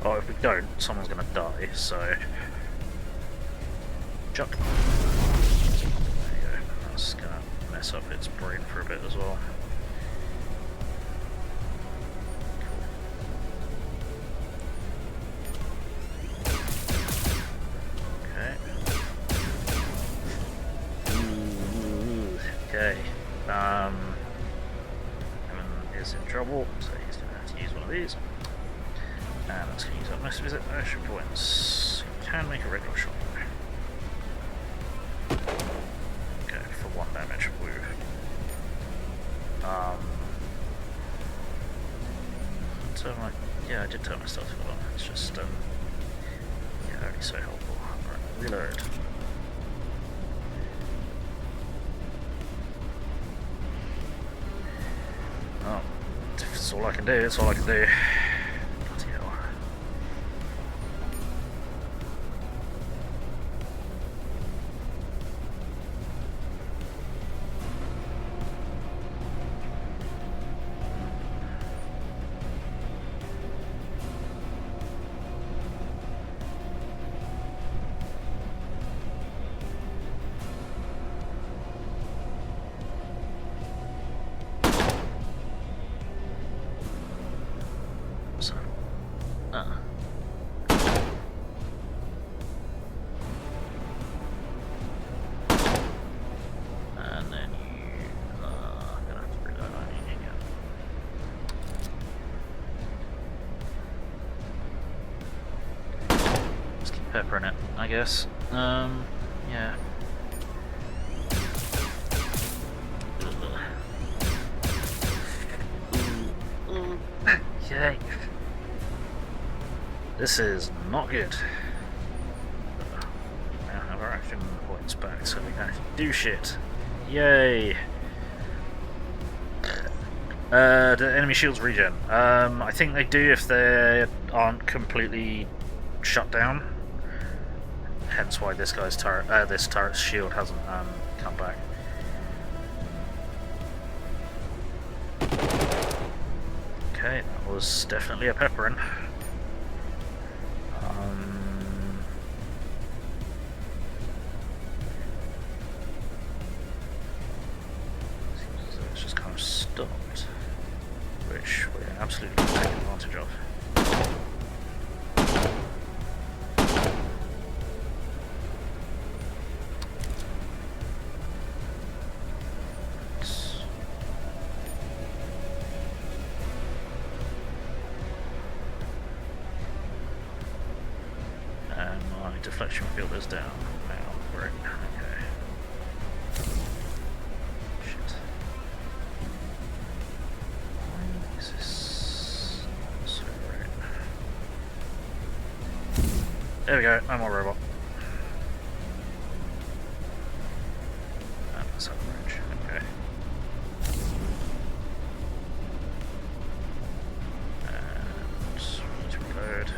Oh, if we don't, someone's going to die, so... Chuck. There you go. That's going to mess up its brain for a bit as well. Okay. Okay. Evan is in trouble, so he's going to have to use one of these. And that's going to use up most of his action points. He can make a regular shot. Okay, for 1 damage. Woo. Yeah, I did turn my stuff on. It's just, yeah, only so helpful. Right, reload. Oh, it's all I can do. It's all I can do. Bloody hell. pepper in it, I guess. Yeah. Yay. This is not good. Now have our action points back so we can actually do shit. Yay! Do enemy shields regen? I think they do if they aren't completely shut down. Hence why this guy's this turret's shield hasn't come back. Okay, that was definitely a pepperin'. Seems as though it's just kind of stopped, which we're absolutely taking advantage of. Deflection field is down now. Right. Okay. Shit. Why is this not so right? There we go. No more robot. And that's average. Okay. And let's reload.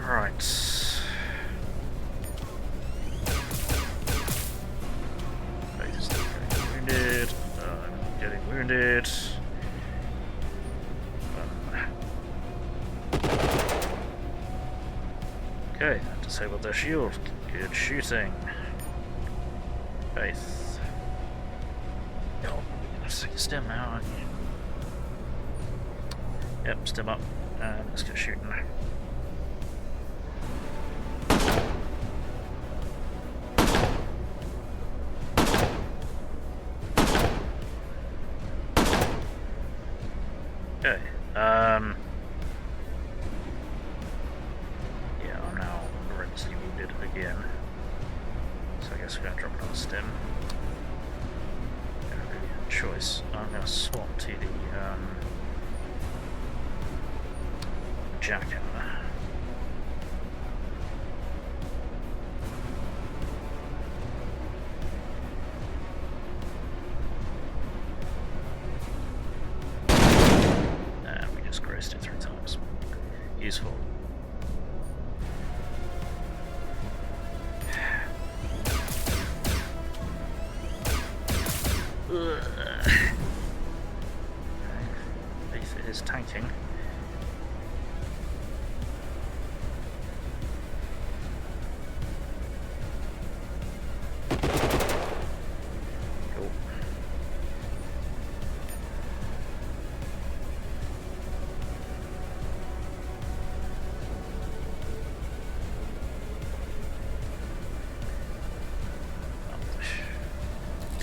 Right. He's still getting wounded. I'm getting wounded. Okay, that disabled their shield. Good shooting. Faith. Oh, let's take a stem now, aren't you? Yep, stem up. And let's get shooting. Okay, yeah, I'm now horrendously wounded again, so I guess we're going to drop another stem. Don't really have a choice. I'm going to swap to the jackhammer. Graced it 3 times. Useful. Faith is tanking.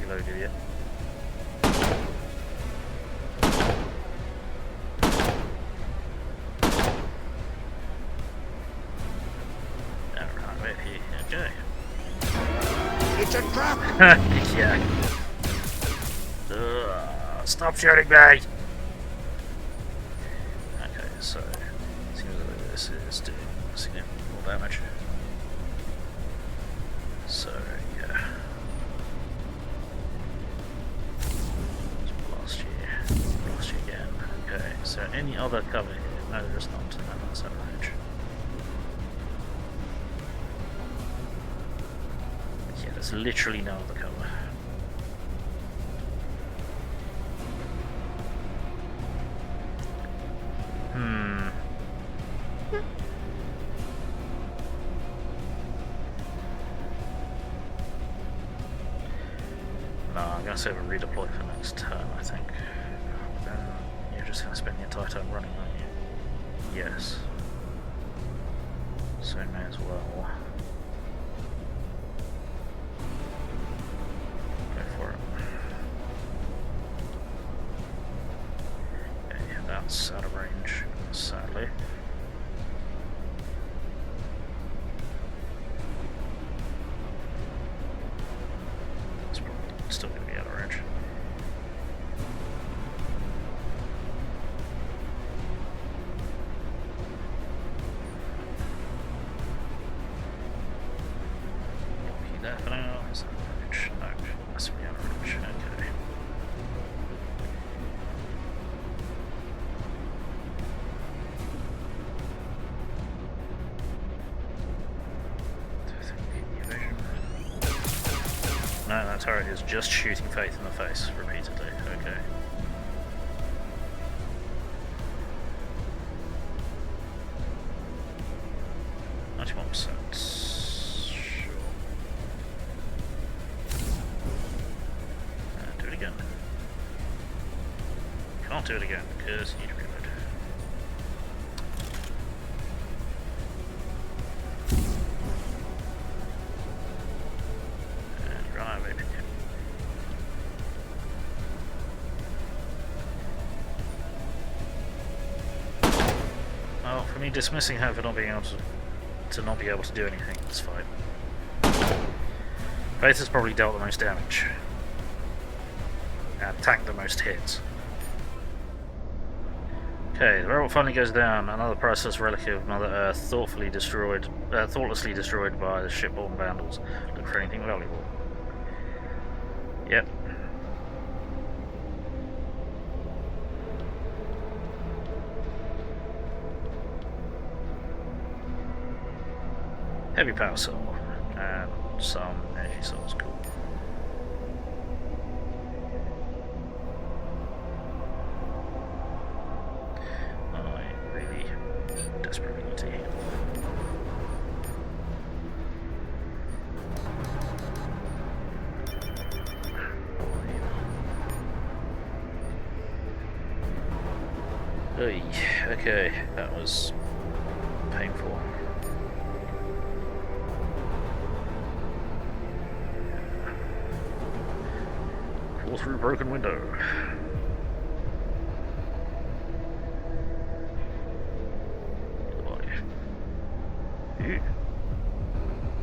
Loaded yet. Right here. Okay. It's a trap! Yeah. Stop shooting me! Okay, so seems like this is doing significantly more damage. So yeah. Last year again. Okay, so any other cover here? No, there's not. No, that's average. Yeah, there's literally no other cover. No, I'm going to save a redeploy for next turn, I think. Then you're just going to spend the entire turn running, aren't you? Yes. So may as well. Go for it. Okay, that No, that turret is just shooting Faith in the face repeatedly. Okay. Sure. Do it again. Can't do it again because you need to reload. And run out of AP. Well, for me dismissing her for not being able to not be able to do anything, that's fine. Faith has probably dealt the most damage and tanked the most hits. Okay, the robot finally goes down. Another priceless relic of Mother Earth, thoughtlessly destroyed by the shipborne vandals. Look for anything valuable. Yep. Heavy power cell and some energy cells. Cool. Desperately need to heal. Oy, okay, that was painful. Crawl through broken window. Ooh.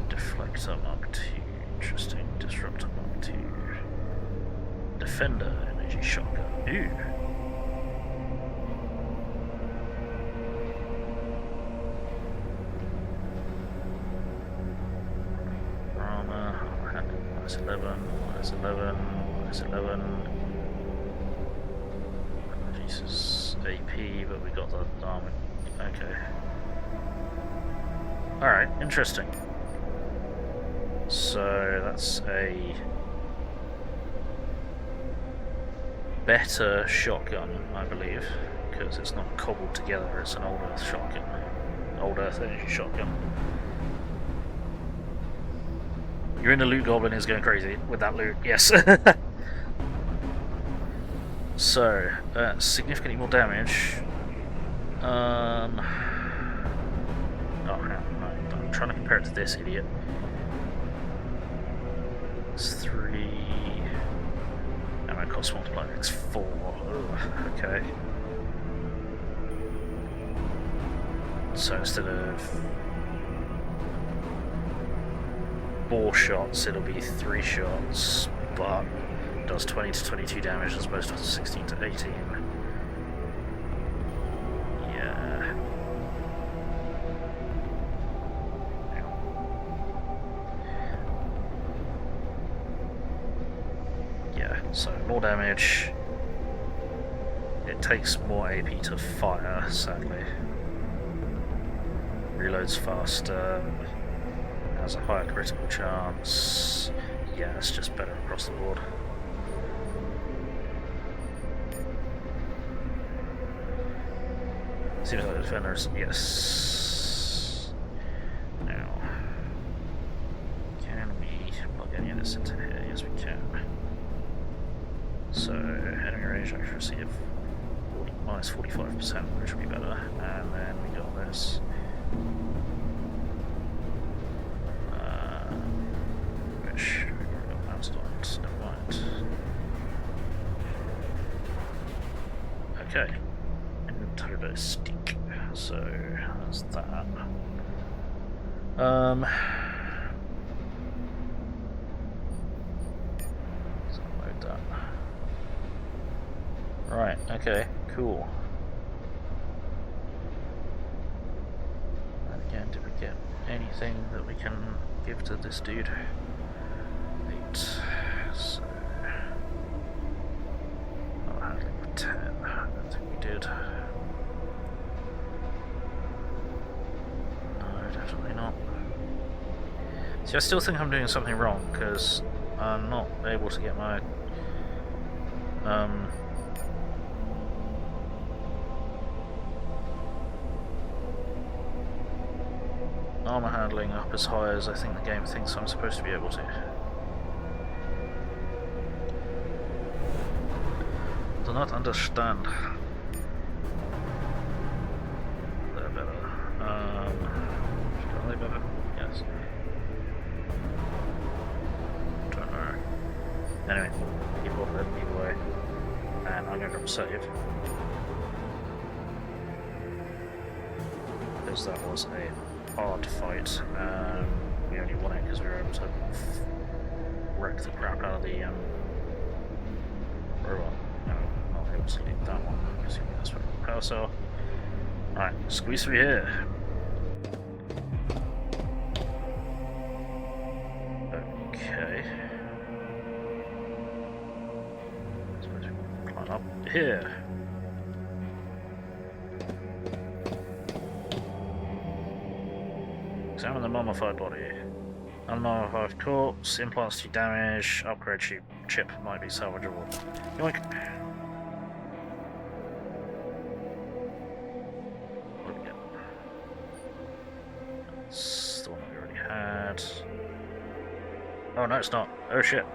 Deflector Mark II. Interesting. Disruptor Mark II. Defender Energy Shotgun. Ooh. Armor handling -11, -11, -11. Jesus. AP, but we got the armor. Okay. Alright, interesting. So that's a better shotgun, I believe, because it's not cobbled together, it's an Old Earth shotgun. Old Earth energy shotgun. Your inner loot goblin is going crazy with that loot, yes. So, significantly more damage. Oh, I'm trying to compare it to this idiot. It's 3. Ammo cost multiplier, it's 4. Ugh, okay. So instead of 4 shots, it'll be 3 shots, but does 20 to 22 damage as opposed to 16 to 18. So more damage, it takes more AP to fire, sadly. Reloads faster, has a higher critical chance. Yeah, it's just better across the board. Seems like the defenders, yes. Now, can we plug any of this into here? Yes, we can. So, enemy range accuracy of minus 45%, which would be better. And then we got this. Which we've already got bounced on, so never mind. Okay. Turbo stick. So, that's that. So load that. Right, okay, cool. And again, did we get anything that we can give to this dude? 8. So. Oh, handling with 10. I don't think we did. No, definitely not. See, I still think I'm doing something wrong, because I'm not able to get my armor handling up as high as I think the game thinks I'm supposed to be able to. Do not understand. They're better. Are they better? Yes. Don't know. Anyway, keep off it either way. And I'm going to grab a save. Because that was a hard fight. We only won it because we were able to wreck the crap out of the robot. No, not able to leave that one. Assuming that's where the power cell. Alright, squeeze through here. Okay. Suppose we can climb up here. Examine the mummified body. Unmummified corpse, implants do damage, upgrade chip might be salvageable. Yoink! What do we get? It's the one that we already had. Oh no, it's not. Oh shit.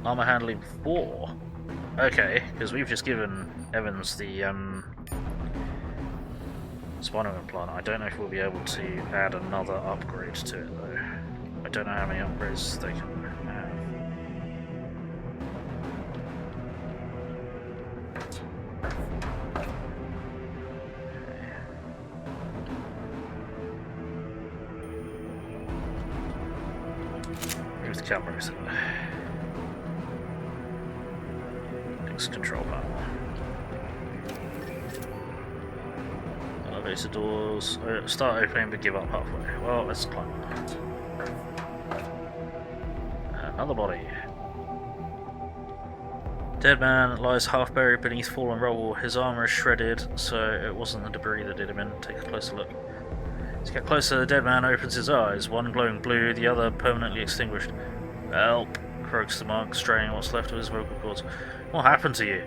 Armor handling 4. Okay, because we've just given Evans the spinal implant. I don't know if we'll be able to add another upgrade to it though. I don't know how many upgrades they can have. Move the camera so Fix control panel. Elevator doors. Start opening but give up halfway. Well, let's climb. Another body. Dead man lies half buried beneath fallen rubble. His armor is shredded, so it wasn't the debris that did him in. Take a closer look. To get closer, the dead man opens his eyes, one glowing blue, the other permanently extinguished. Help, croaks the monk, straining what's left of his vocal cords. What happened to you?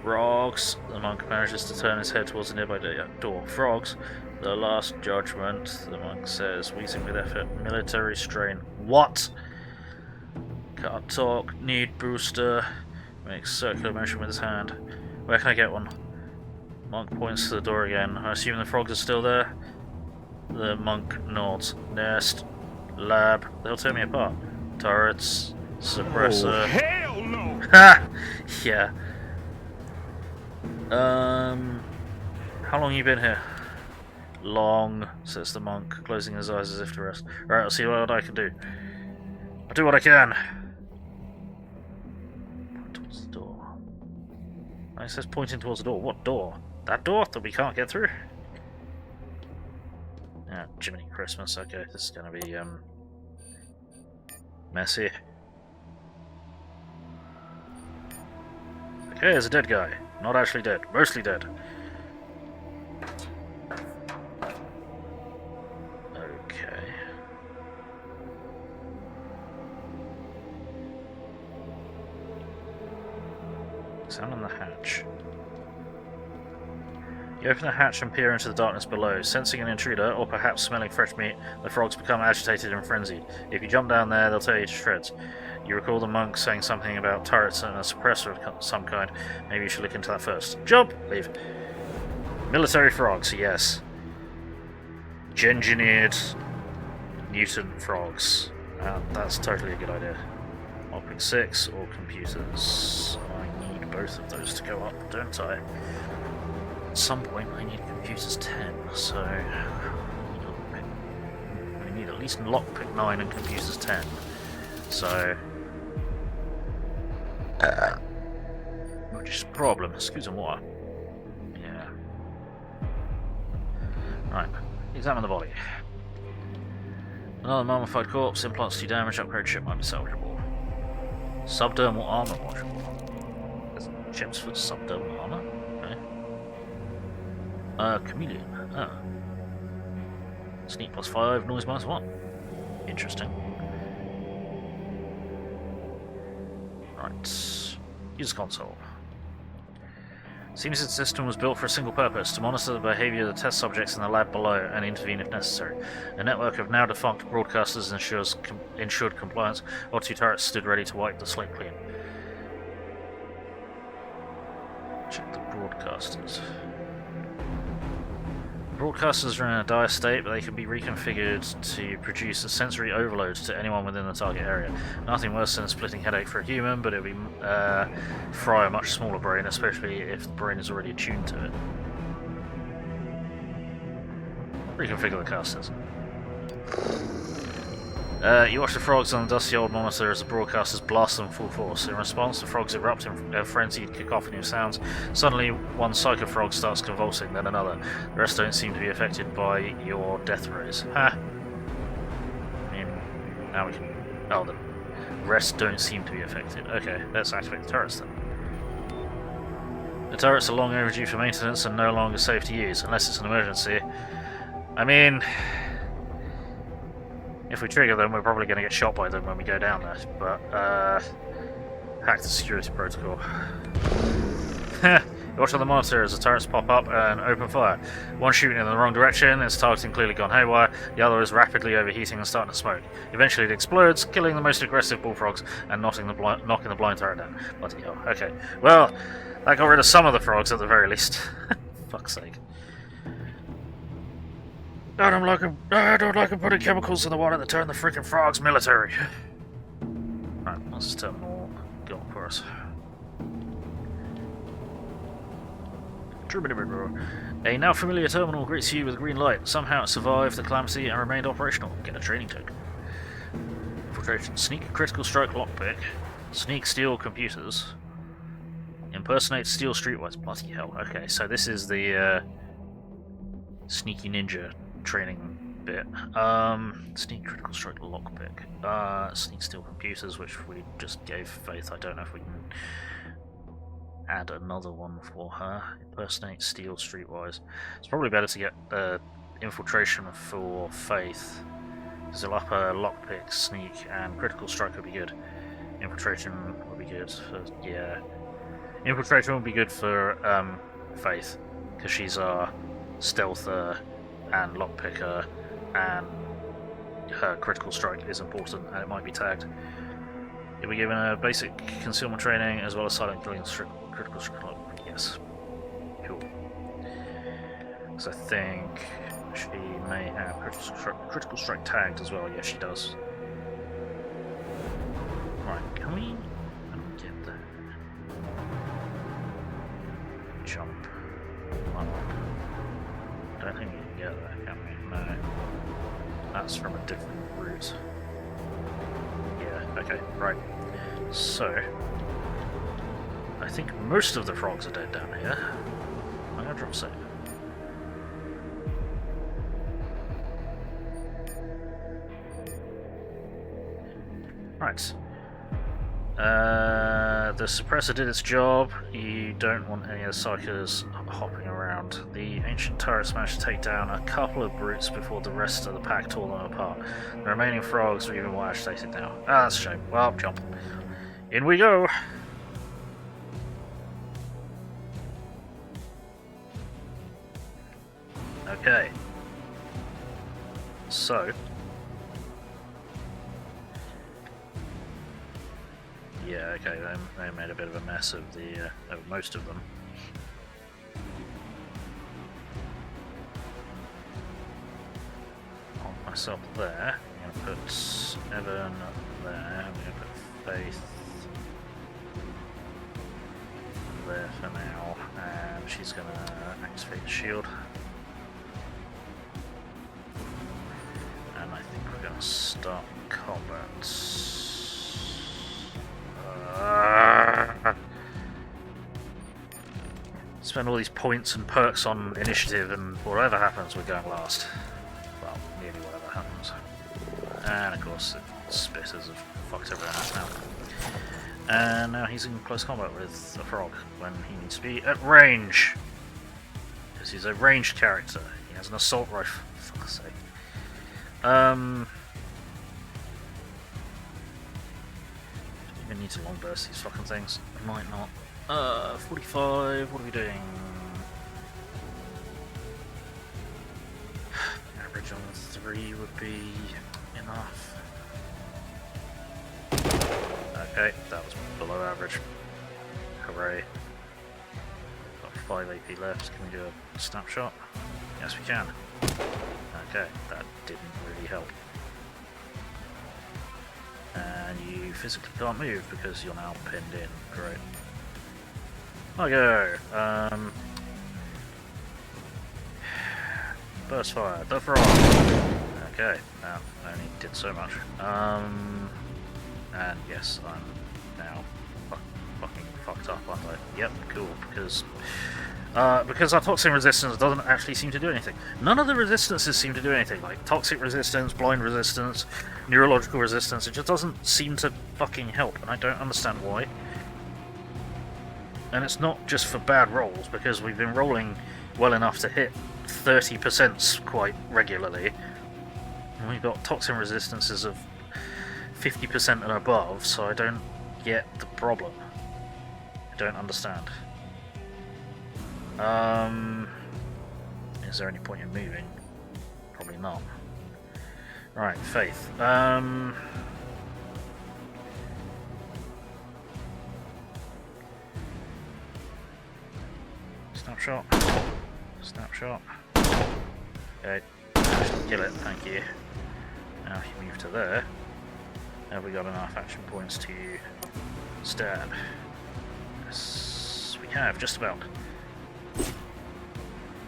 Frogs. The monk manages to turn his head towards the nearby door. Frogs. The last judgment, the monk says, wheezing with effort. Military strain. What? Can't talk. Need booster. Makes circular motion with his hand. Where can I get one? Monk points to the door again. I assume the frogs are still there? The monk nods. Nest. Lab. They'll tear me apart. Turrets. Suppressor. Oh, hell no! Ha! Yeah. How long you been here? Long, says the monk, closing his eyes as if to rest. Right, I'll see what I can do. I'll do what I can. Point towards the door. Oh, it says pointing towards the door. What door? That door that we can't get through? Ah, Jiminy Christmas. Okay, this is gonna be, messy. Okay, there's a dead guy. Not actually dead. Mostly dead. Okay. Examine the hatch. You open the hatch and peer into the darkness below. Sensing an intruder, or perhaps smelling fresh meat, the frogs become agitated and frenzied. If you jump down there, they'll tear you to shreds. You recall the monk saying something about turrets and a suppressor of some kind. Maybe you should look into that first. Jump! Leave. Military frogs, yes. Engineered mutant frogs. That's totally a good idea. Optic 6 or computers. I need both of those to go up, don't I? At some point I need computers 10, so I need at least lockpick 9 and computers 10. So which is a problem. Excuse me, water. Yeah. Right. Examine the body. Another mummified corpse, implants do damage, upgrade chip might be salvageable. Subdermal armor module. There's chips for subdermal armor? Okay. Chameleon. Oh. Sneak +5, noise -1. Interesting. Right. User console. Seems its system was built for a single purpose, to monitor the behavior of the test subjects in the lab below and intervene if necessary. A network of now defunct broadcasters ensured compliance, while 2 turrets stood ready to wipe the slate clean. Check the broadcasters. Broadcasters are in a dire state, but they can be reconfigured to produce a sensory overload to anyone within the target area. Nothing worse than a splitting headache for a human, but it would fry a much smaller brain, especially if the brain is already attuned to it. Reconfigure the casters. You watch the frogs on the dusty old monitor as the broadcasters blast them full force. In response, the frogs erupt in a frenzied cacophony of sounds. Suddenly, one psycho frog starts convulsing, then another. The rest don't seem to be affected by your death rays. Ha! I mean, now we can... Oh, the rest don't seem to be affected. Okay, let's activate the turrets then. The turrets are long overdue for maintenance and no longer safe to use, unless it's an emergency. I mean... If we trigger them, we're probably going to get shot by them when we go down there, but, hack the security protocol. Watch on the monitor as the turrets pop up and open fire. One shooting in the wrong direction, its targeting clearly gone haywire, the other is rapidly overheating and starting to smoke. Eventually it explodes, killing the most aggressive bullfrogs and knocking the blind turret down. Bloody hell. Okay, well, that got rid of some of the frogs at the very least. Fuck's sake. I don't like them putting chemicals in the water that turn the freaking frogs military. Right, what's this terminal going for us? A now familiar terminal greets you with a green light. Somehow it survived the calamity and remained operational. Get a training token. Infiltration. Sneak critical strike lockpick. Sneak steal computers. Impersonate steal streetwise. Bloody hell. Okay, so this is the sneaky ninja training bit. Sneak critical strike lockpick. Sneak steal computers, which we just gave Faith. I don't know if we can add another one for her. Impersonate steal streetwise. It's probably better to get infiltration for Faith, because it'll up her lockpick, sneak, and critical strike would be good. Infiltration would be good for, yeah. Infiltration would be good for Faith, because she's our stealther and lockpicker, and her critical strike is important, and it might be tagged. You'll be given a basic concealment training as well as silent killing critical strike. Yes. Cool. Because I think she may have critical strike tagged as well. Yes, she does. Right, can we get there? Jump. I don't think we can get there, can we? No. That's from a different route. Yeah, okay, right. So, I think most of the frogs are dead down here. I'm gonna drop save. Right. The suppressor did its job. You don't want any of the psychos hopping around. The ancient turrets managed to take down a couple of brutes before the rest of the pack tore them apart. The remaining frogs are even more agitated now. Ah, that's a shame. Well, jump. In we go! Okay. So... yeah, okay, they made a bit of a mess of the of most of them. Hold myself there. I'm going to put Evan there. I'm going to put Faith there for now, and she's going to activate the shield. And I think we're going to start combat. Spend all these points and perks on initiative, and whatever happens, we're going last. Well, nearly whatever happens. And of course, the spitters have fucked everyone else now. And now he's in close combat with a frog when he needs to be at range. Because he's a ranged character. He has an assault rifle, for fuck's sake. We need to long burst these fucking things. We might not. 45, what are we doing? Average on 3 would be enough. Okay, that was below average. Hooray. Got 5 AP left. Can we do a snapshot? Yes, we can. Okay, that didn't really help. And you physically can't move because you're now pinned in. Great. Okay. Burst fire. The frog. Okay. Now only did so much. And yes, I'm now fucking fucked up, aren't I? Yep. Cool. Because our toxin resistance doesn't actually seem to do anything. None of the resistances seem to do anything. Like toxic resistance, blind resistance, neurological resistance. It just doesn't seem to fucking help, and I don't understand why. And it's not just for bad rolls, because we've been rolling well enough to hit 30% quite regularly. And we've got toxin resistances of 50% and above, so I don't get the problem. I don't understand. Is there any point in moving? Probably not. Right, Faith. Snapshot. Snapshot. Okay. Actually kill it, thank you. Now if you move to there, have we got enough action points to stab? Yes, we have, just about.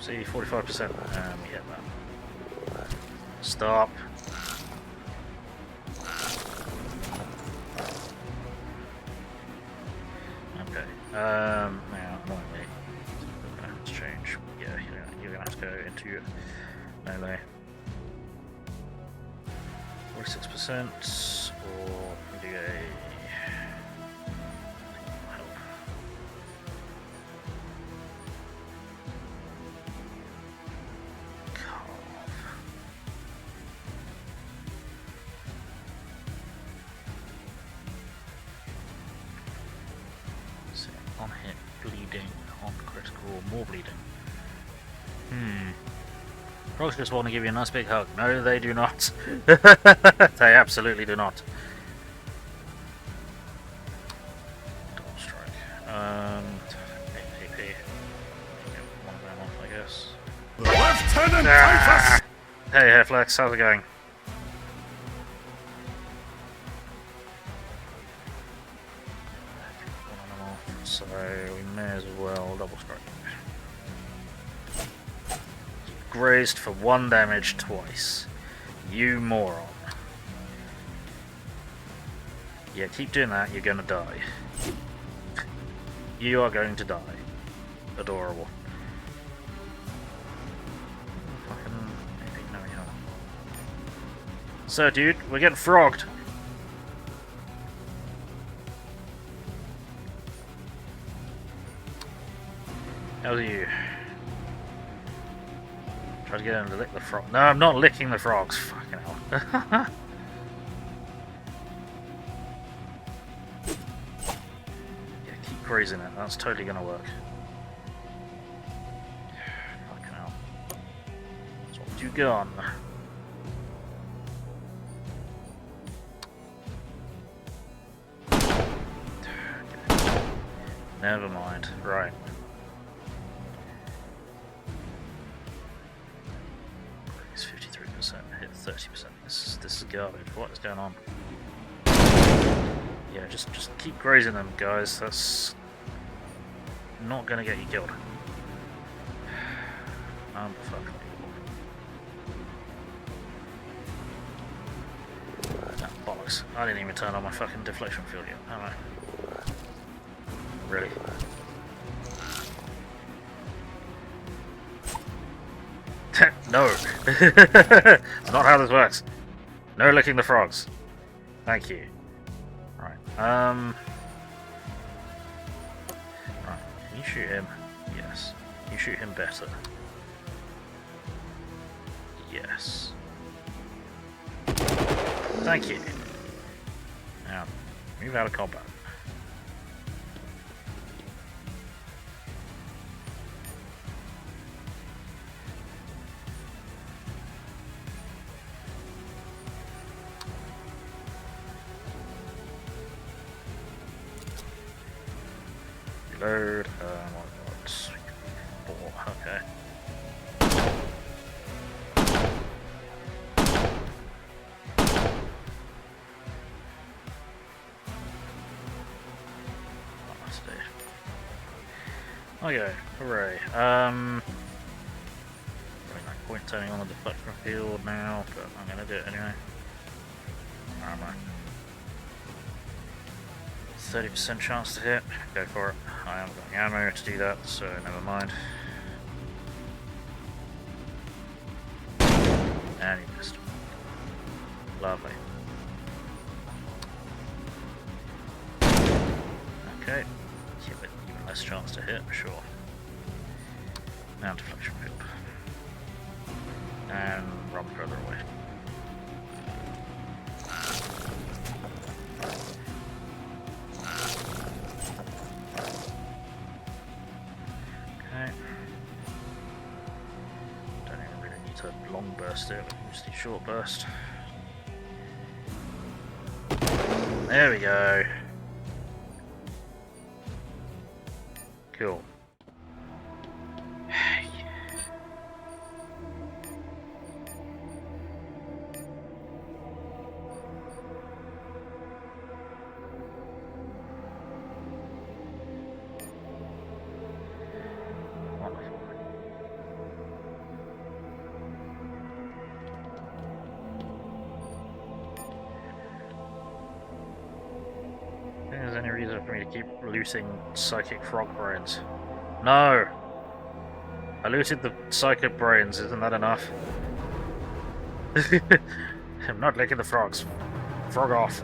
See, 45%, and we hit that. Stop. Okay, now, annoyingly, we're gonna have to change. Yeah, you're gonna have to go into melee. 46%, or we do a on hit, bleeding, on critical, more bleeding. Frogs just want to give you a nice big hug. No, they do not. They absolutely do not. Double strike. AP. One of them off, I guess. Lieutenant Typhus! Hey, Hairflex, how's it going? So we may as well double strike. Grazed for 1 damage twice. You moron. Yeah, keep doing that, you're gonna die. You are going to die. Adorable. Fucking no help. So dude, we're getting frogged. How are you? Try to get him to lick the frog. No, I'm not licking the frogs. Fucking hell. Yeah, keep grazing it. That's totally gonna work. Fucking hell. So what you gone? Never mind. Right. It's 53%, hit 30%. This is garbage. What is going on? Yeah, just keep grazing them, guys. That's not gonna get you killed. Fuck. No, bollocks. I didn't even turn on my fucking deflection field yet, have I? Really? No! It's not how this works. No licking the frogs. Thank you. Right. Right. Can you shoot him? Yes. You shoot him better. Yes. Thank you. Now, move out of combat. Reload, what? 4, okay. Okay, hooray. Probably no point turning on the deflection field now, but I'm gonna do it anyway. Armor. 30% chance to hit. Go for it. I haven't got any ammo to do that, so never mind. And you missed. Lovely. Okay. Yeah, but even less chance to hit, sure. Now deflection field. And run further away. Okay. Don't even really need to long burst it, just the short burst. There we go. Cool. Wonderful. I think there's any reason for me to keep looting psychic frog brains. No! I looted the psychic brains, isn't that enough? I'm not licking the frogs. Frog off.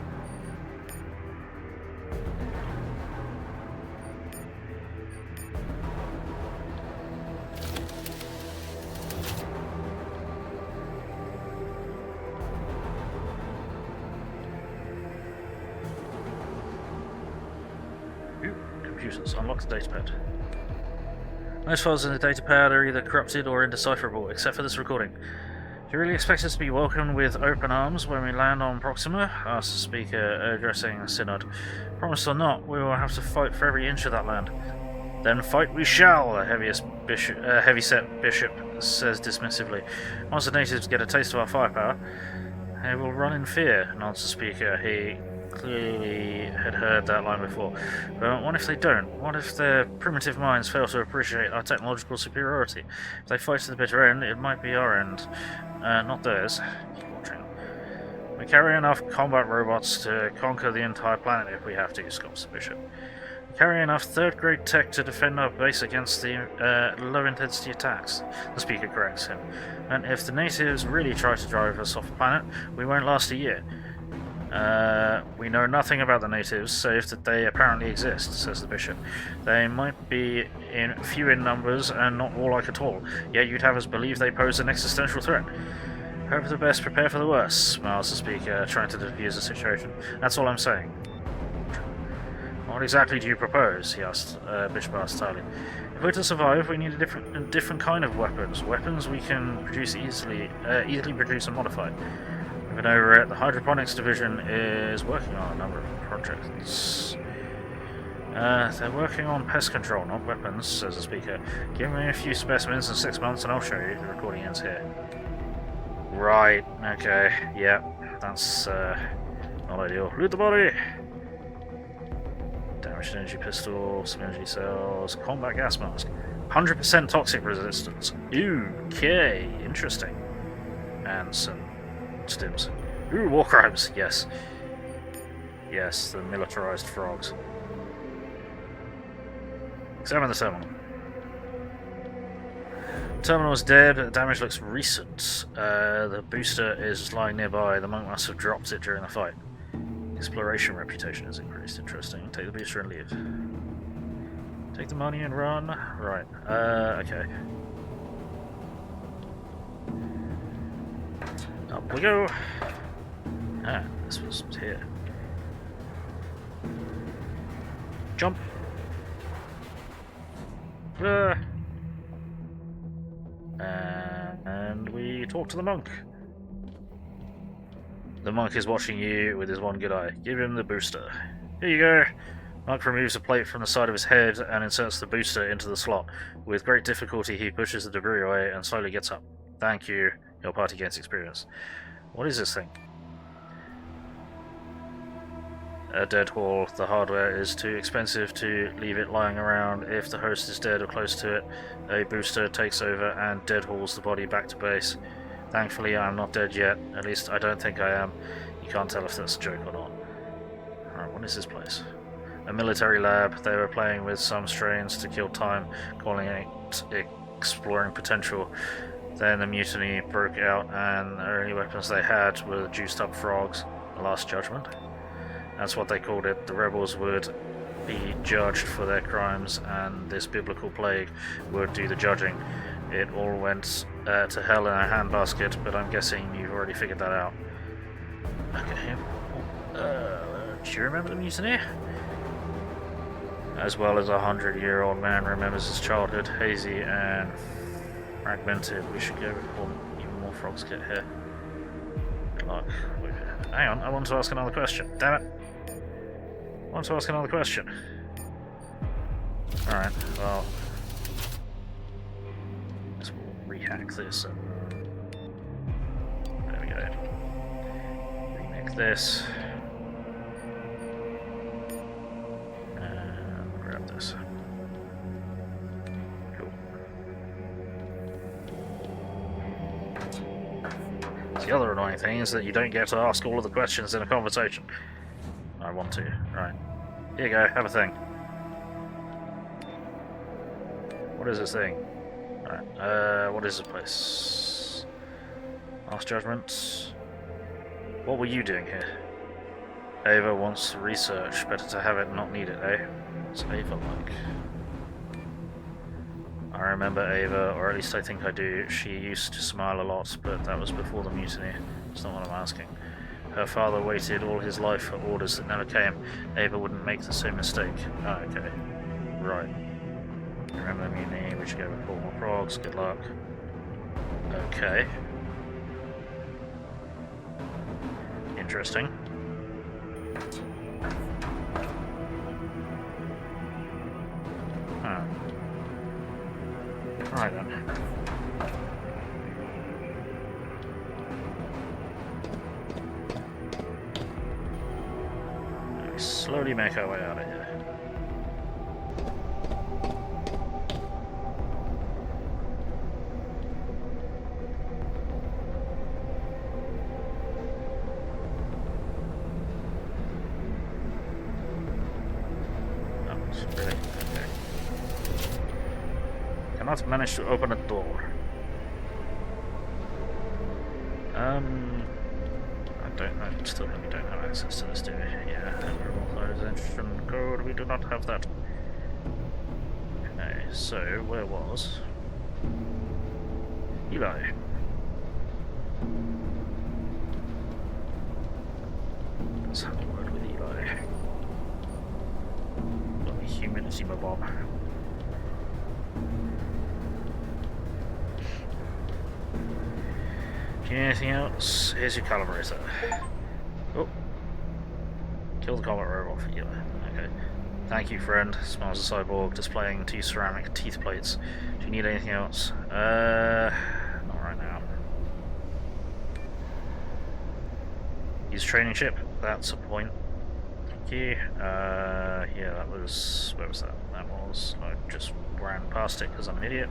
Ooh, computers. Unlock the datapad. Most files in the datapad are either corrupted or indecipherable, except for this recording. Do you really expect us to be welcomed with open arms when we land on Proxima? Asked the speaker, addressing the synod. Promised or not, we will have to fight for every inch of that land. Then fight we shall, the heavy-set bishop says dismissively. Once the natives get a taste of our firepower, they will run in fear, nods the speaker. He clearly had heard that line before. But what if they don't? What if their primitive minds fail to appreciate our technological superiority? If they fight to the bitter end, it might be our end, not theirs. Keep watching. We carry enough combat robots to conquer the entire planet if we have to, scoffs the bishop. We carry enough third-grade tech to defend our base against the low-intensity attacks, the speaker corrects him. And if the natives really try to drive us off the planet, we won't last a year. We know nothing about the natives, save that they apparently exist, says the bishop. They might be few in numbers and not warlike at all, yet you'd have us believe they pose an existential threat. Hope for the best, prepare for the worst, smiles the speaker, trying to defuse the situation. That's all I'm saying. What exactly do you propose? Bishop asked Tyler. If we're to survive, we need a different kind of weapons. Weapons we can produce easily produce and modify. We've been over it. The hydroponics division is working on a number of projects. They're working on pest control, not weapons, says the speaker. Give me a few specimens in 6 months and I'll show you. The recording ends here. Right, okay, yeah, that's not ideal. Loot the body! Damaged energy pistol, some energy cells, combat gas mask. 100% toxic resistance. Okay, interesting. And some stims. Ooh, war crimes, yes. Yes, the militarized frogs. Examine the terminal. The terminal is dead, but the damage looks recent. The booster is lying nearby. The monk must have dropped it during the fight. Exploration reputation has increased. Interesting. Take the booster and leave. Take the money and run. Right. Okay. Up we go. Ah, this was here. Jump! And we talk to the monk. The monk is watching you with his one good eye. Give him the booster. Here you go. Monk removes a plate from the side of his head and inserts the booster into the slot. With great difficulty, he pushes the debris away and slowly gets up. Thank you. Your party gains experience. What is this thing? A dead haul. The hardware is too expensive to leave it lying around. If the host is dead or close to it, a booster takes over and dead hauls the body back to base. Thankfully, I'm not dead yet. At least, I don't think I am. You can't tell if that's a joke or not. Alright, what is this place? A military lab. They were playing with some strains to kill time, calling it exploring potential. Then the mutiny broke out, and the only weapons they had were juiced up frogs. The Last Judgment. That's what they called it. The rebels would be judged for their crimes, and this biblical plague would do the judging. It all went to hell in a handbasket, but I'm guessing you've already figured that out. Okay. Do you remember the mutiny? As well as a 100-year-old man remembers his childhood, hazy and fragmented. We should go before even more frogs get here. Good luck. Hang on, I want to ask another question. Damn it! I want to ask another question. Alright, well... let's rehack this. There we go. Remake this. And grab this. Cool. The other annoying thing is that you don't get to ask all of the questions in a conversation. I want to. Right. Here you go, have a thing. What is this thing? Alright, what is this place? Last Judgment. What were you doing here? Ava wants research. Better to have it, not need it, eh? What's Ava like? I remember Ava, or at least I think I do. She used to smile a lot, but that was before the mutiny. That's not what I'm asking. Her father waited all his life for orders that never came. Ava wouldn't make the same mistake. Ah, okay. Right. Remember the mutiny, we should go with 4 more frogs, good luck. Okay. Interesting. Huh. Alright then. We slowly make our way out of here. Cannot manage to open a door. I still think we don't have access to this, do we? Yeah, authorization code, we do not have that. Okay, so where was Eli? Let's have a word with Eli. Got the humidity bomb. Do you need anything else? Here's your calibrator. Oh. Kill the combat robot for Eli. Okay. Thank you, friend. Smiles a cyborg, displaying 2 ceramic teeth plates. Do you need anything else? Not right now. Use training ship. That's a point. Thank you. Yeah, that was... where was that? That was... I just ran past it because I'm an idiot.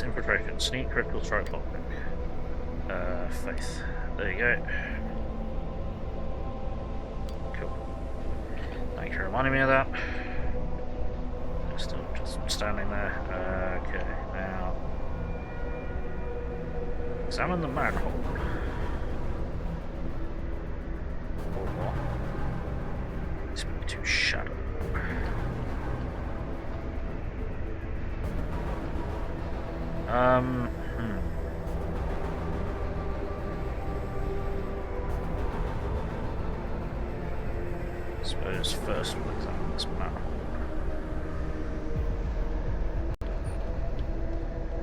Infiltration, sneak, critical strike, lockpick. Faith. There you go. Cool. Thank you for reminding me of that. Still just standing there. Okay, now examine the manhole. Suppose first we'll examine this manhole.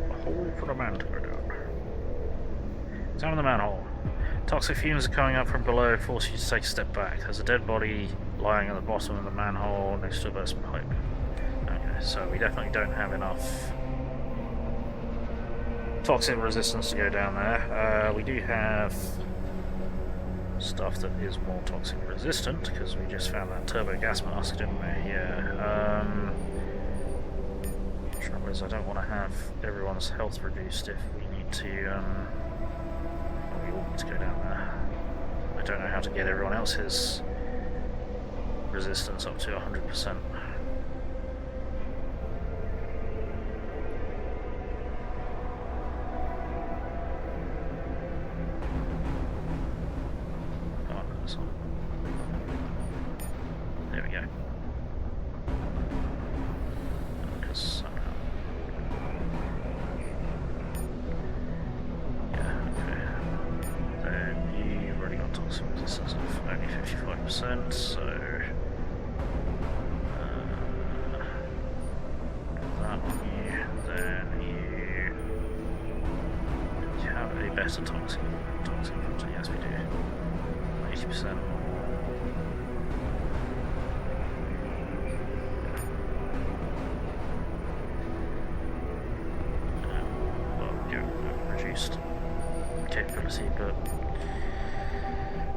A hole for the man to go down. Examine the manhole. Toxic fumes are coming up from below, force you to take a step back. There's a dead body lying at the bottom of the manhole next to a burst pipe. Okay, so we definitely don't have enough toxic resistance to go down there. We do have stuff that is more toxic resistant, because we just found that turbo gas mask, didn't we? Yeah. Trouble is, I don't want to have everyone's health reduced if we need to, we all need to go down there. I don't know how to get everyone else's resistance up to 100%. There we go. Because somehow. Yeah, okay. Then you've already got toxic resistance of only 55%, so. That on you. Then you have a better toxic filter. Yes, we do. 80%. Reduced capability, but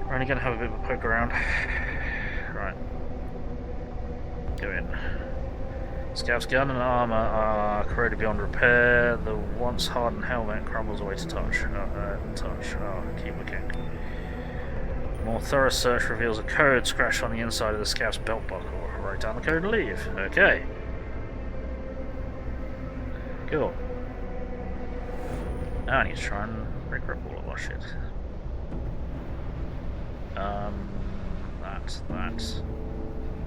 we're only going to have a bit of a poke around. Right. Go in. Scout's gun and armour are corroded beyond repair. The once hardened helmet crumbles away to touch. Keep looking. More thorough search reveals a code scratched on the inside of the scout's belt buckle. Write down the code and leave. Okay. Cool. Now I need to try and regroup all of our shit. That.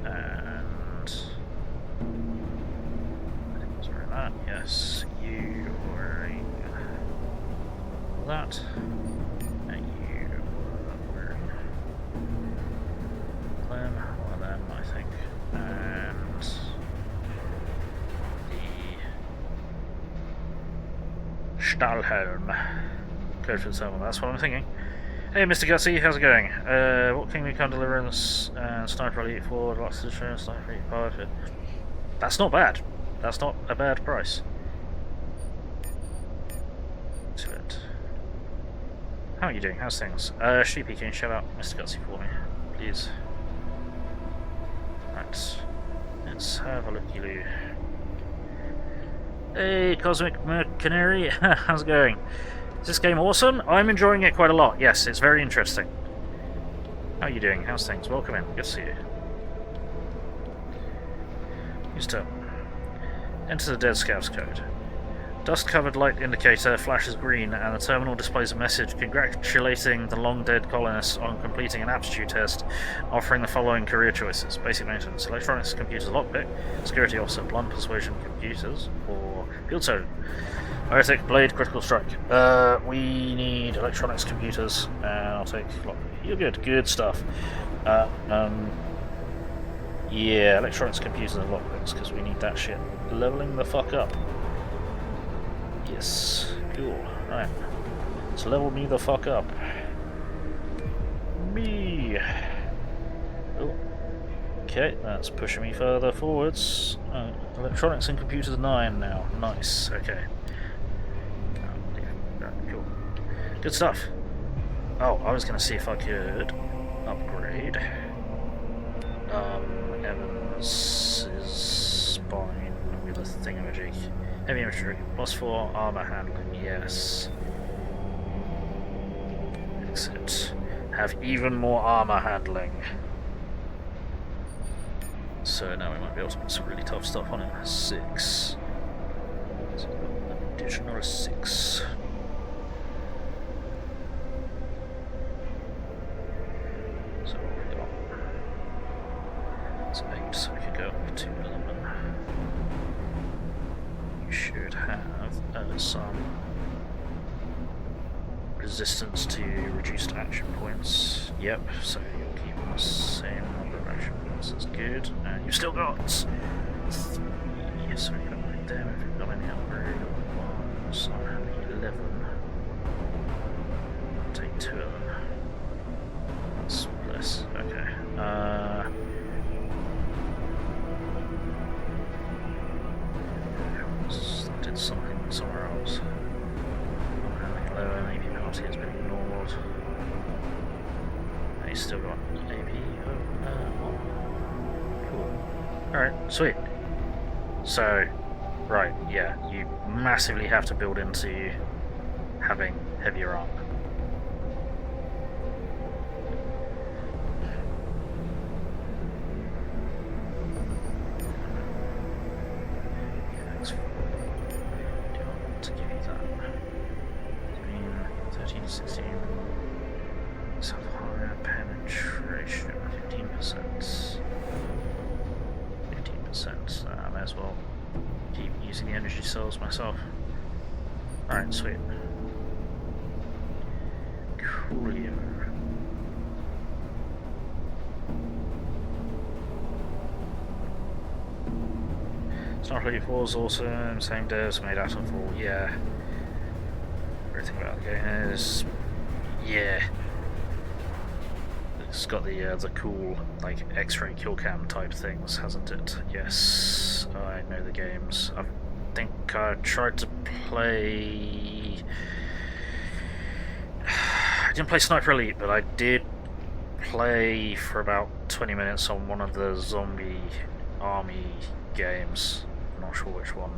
And... I think I was wearing that. Yes, you were wearing that. And you were wearing them, one of them, I think. And... Stahlhelm. Code for the thermal, that's what I'm thinking. Hey Mr. Gutsy, how's it going? What can we come deliver in this Sniper Elite 4, lots of insurance, Sniper Elite 5? That's not bad. That's not a bad price. To it. How are you doing? How's things? Sheepy, can you shout out Mr. Gutsy for me, please? Right. Let's have a looky-loo. Hey, Cosmic Canary, how's it going? Is this game awesome? I'm enjoying it quite a lot. Yes, it's very interesting. How are you doing? How's things? Welcome in. Good to see you. Use turn. Enter the Dead Scout's code. Dust-covered light indicator flashes green, and the terminal displays a message congratulating the long-dead colonists on completing an aptitude test, offering the following career choices: basic maintenance, electronics, computers, lockpick, security officer, blunt persuasion, computers, or field surgeon. Heretic, blade, critical strike. We need electronics, computers, and I'll take lockpick. You're good. Good stuff. Yeah, electronics, computers, and lockpicks, because we need that shit leveling the fuck up. Yes, cool. Right. Let's level me the fuck up. Me. Oh. Okay, that's pushing me further forwards. Electronics and computers 9 now. Nice. Okay. Cool. Good stuff. Oh, I was going to see if I could upgrade Evans's spine with a thingamajig. Heavy infantry, +4 armor handling, yes. Exit. Have even more armor handling. So now we might be able to put some really tough stuff on him. 6. So an additional 6. So what have we got? It's 8, so we could go up to 11. You should have some resistance to reduced action points. Yep, so you'll keep the same number of action points. That's good. And you've still got 3. So we've got right there. If we've got any upgrade ones, I'm having 11. I'll take 2 of them. That's less. Okay. I did something somewhere else. Having low AP penalty has been ignored. He's still got AP. Cool. Alright, sweet. So, right, yeah, you massively have to build into having heavier armor. To give you that. I mean, 13 to 16. Let's have higher penetration, 15%. 15%. I may as well keep using the energy cells myself. Alright, sweet. Coolio. Starfleet 4 is awesome, same devs, made out of all, yeah. Everything about the game is, yeah. It's got the cool, like, X-ray kill cam type things, hasn't it? Yes, I know the games. I think I tried to play... I didn't play Sniper Elite, but I did play for about 20 minutes on one of the zombie army games. I'm not sure which one.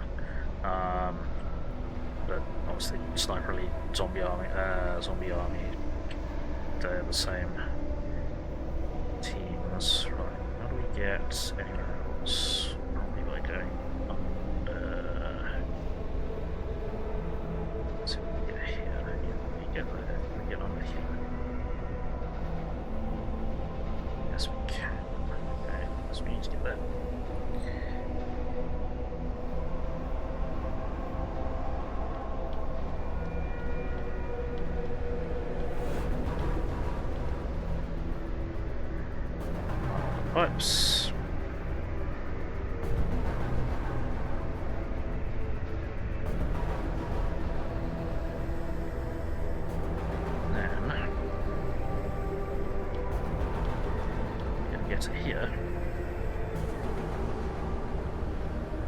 But obviously Sniper Elite, Zombie Army, they're the same teams. Right, how do we get anywhere else? Probably by going under. Let's see if we can get here. Yeah, we get there. We get under here. Yes, we can. Okay, so we need to get there. Pipes. Then gonna get to here.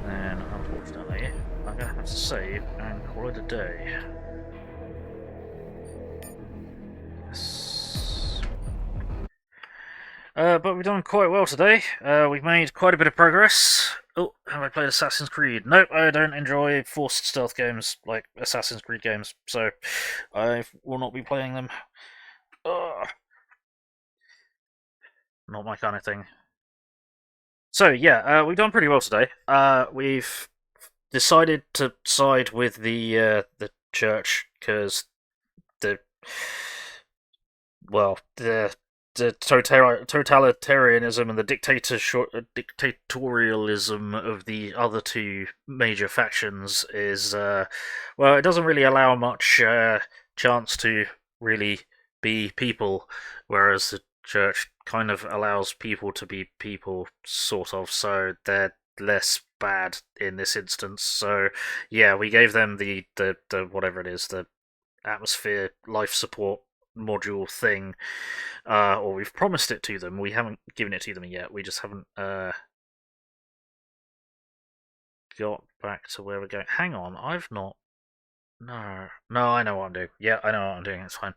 Then unfortunately I'm gonna have to save and call it a day. But we've done quite well today. We've made quite a bit of progress. Oh, have I played Assassin's Creed? Nope, I don't enjoy forced stealth games like Assassin's Creed games, so I will not be playing them. Ugh. Not my kind of thing. So yeah, we've done pretty well today. We've decided to side with the church because the totalitarianism and the dictatorialism of the other two major factions is, well, it doesn't really allow much chance to really be people, whereas the church kind of allows people to be people, sort of, so they're less bad in this instance. So, yeah, we gave them the whatever it is, the atmosphere life support module thing, or we've promised it to them. We haven't given it to them yet. We just haven't got back to where we're going. Hang on, I've not. No, I know what I'm doing. Yeah, I know what I'm doing. It's fine.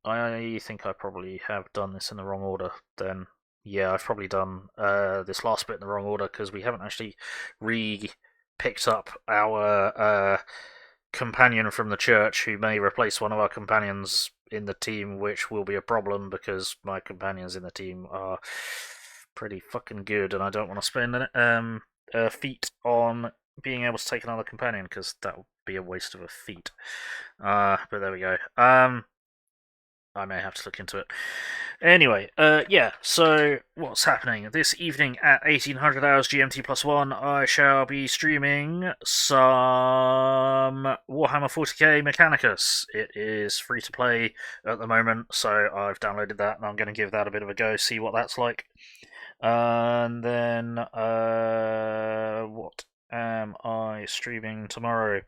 I think I probably have done this in the wrong order. Then, yeah, I've probably done this last bit in the wrong order because we haven't actually picked up our companion from the church who may replace one of our companions in the team, which will be a problem because my companions in the team are pretty fucking good, and I don't want to spend a feat on being able to take another companion because that would be a waste of a feat. But there we go. I may have to look into it. Anyway, yeah, so what's happening? This evening at 1800 hours GMT plus 1, I shall be streaming some Warhammer 40k Mechanicus. It is free to play at the moment, so I've downloaded that and I'm going to give that a bit of a go, see what that's like. And then, what am I streaming tomorrow?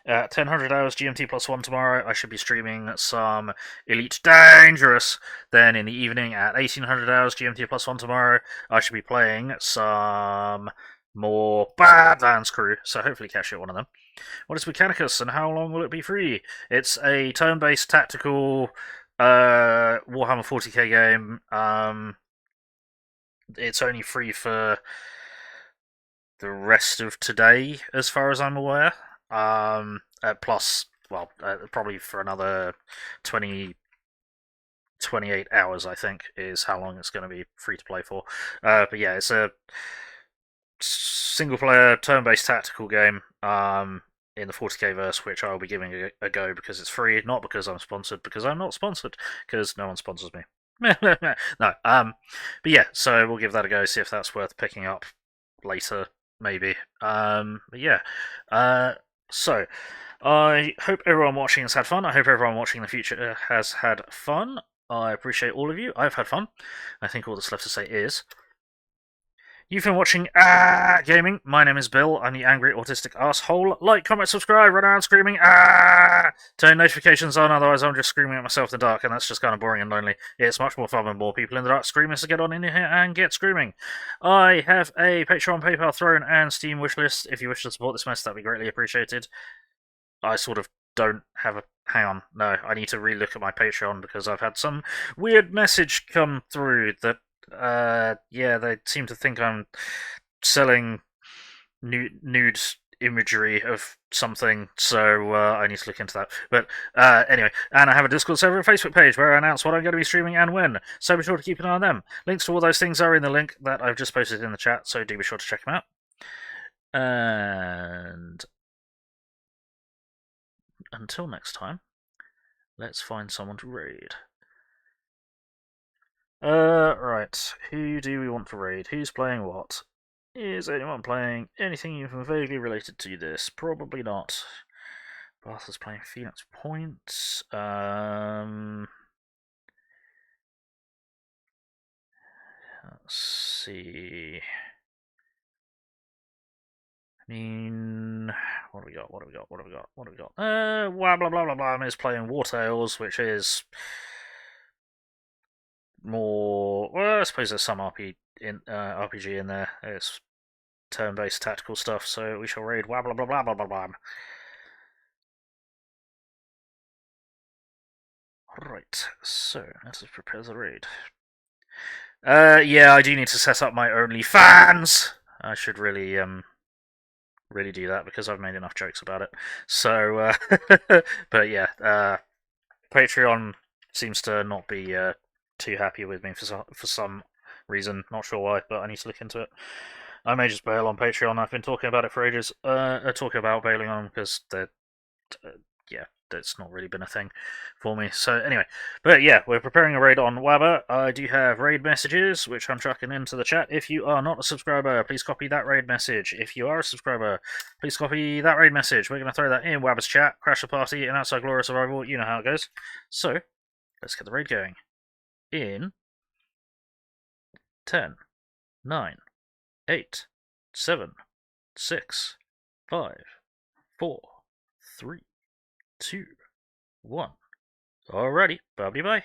At 1000 hours GMT plus 1 tomorrow, I should be streaming some Elite Dangerous. Then in the evening at 1800 hours GMT plus 1 tomorrow, I should be playing some more Badlands Crew, so hopefully catch you at one of them. What is Mechanicus and how long will it be free? It's a turn-based tactical Warhammer 40k game. It's only free for the rest of today, as far as I'm aware. Plus, well, probably for another 28 hours, I think, is how long it's going to be free to play for. But yeah, it's a single-player, turn-based tactical game in the 40k verse, which I will be giving a go because it's free, not because I'm sponsored, because I'm not sponsored, because no one sponsors me. No, but yeah, so we'll give that a go, see if that's worth picking up later, maybe. But yeah, so I hope everyone watching has had fun. I hope everyone watching in the future has had fun. I appreciate all of you. I've had fun. I think all that's left to say is, you've been watching Gaming. My name is Bill. I'm the angry autistic asshole. Like, comment, subscribe, run around screaming turn notifications on, otherwise I'm just screaming at myself in the dark, and that's just kind of boring and lonely. It's much more fun when more people in the dark screaming, so get on in here and get screaming. I have a Patreon, PayPal, Throne, and Steam wishlist. If you wish to support this mess, that'd be greatly appreciated. I sort of don't have a... Hang on, no, I need to relook at my Patreon because I've had some weird message come through that yeah, they seem to think I'm selling nude imagery of something, so I need to look into that. But anyway, and I have a Discord server and Facebook page where I announce what I'm going to be streaming and when, so be sure to keep an eye on them. Links to all those things are in the link that I've just posted in the chat, so do be sure to check them out. And until next time, let's find someone to raid. Right. Who do we want to raid? Who's playing what? Is anyone playing anything even vaguely related to this? Probably not. Bath is playing Phoenix Point. Let's see. I mean, what do we got? What do we got? What do we got? What do we got? Blah blah blah blah blah. Is playing War Tales, which is more. Well, I suppose there's some RPG in there. It's turn-based tactical stuff, so we shall raid blah blah blah blah blah blah blah. Right, so let us prepare the raid. Yeah, I do need to set up my OnlyFans. I should really really do that because I've made enough jokes about it. So, but yeah, Patreon seems to not be too happy with me for some reason. Not sure why, but I need to look into it. I may just bail on Patreon. I've been talking about it for ages. Talking about bailing on because they're yeah, that's not really been a thing for me. So anyway, but yeah, we're preparing a raid on Wabba. I do have raid messages, which I'm chucking into the chat. If you are not a subscriber, please copy that raid message. If you are a subscriber, please copy that raid message. We're going to throw that in Wabba's chat, crash the party, and outside Glorious Survival. You know how it goes. So, let's get the raid going. In 10, 9, 8, 7, 6, 5, 4, 3, 2, 1. Alrighty, bye bye.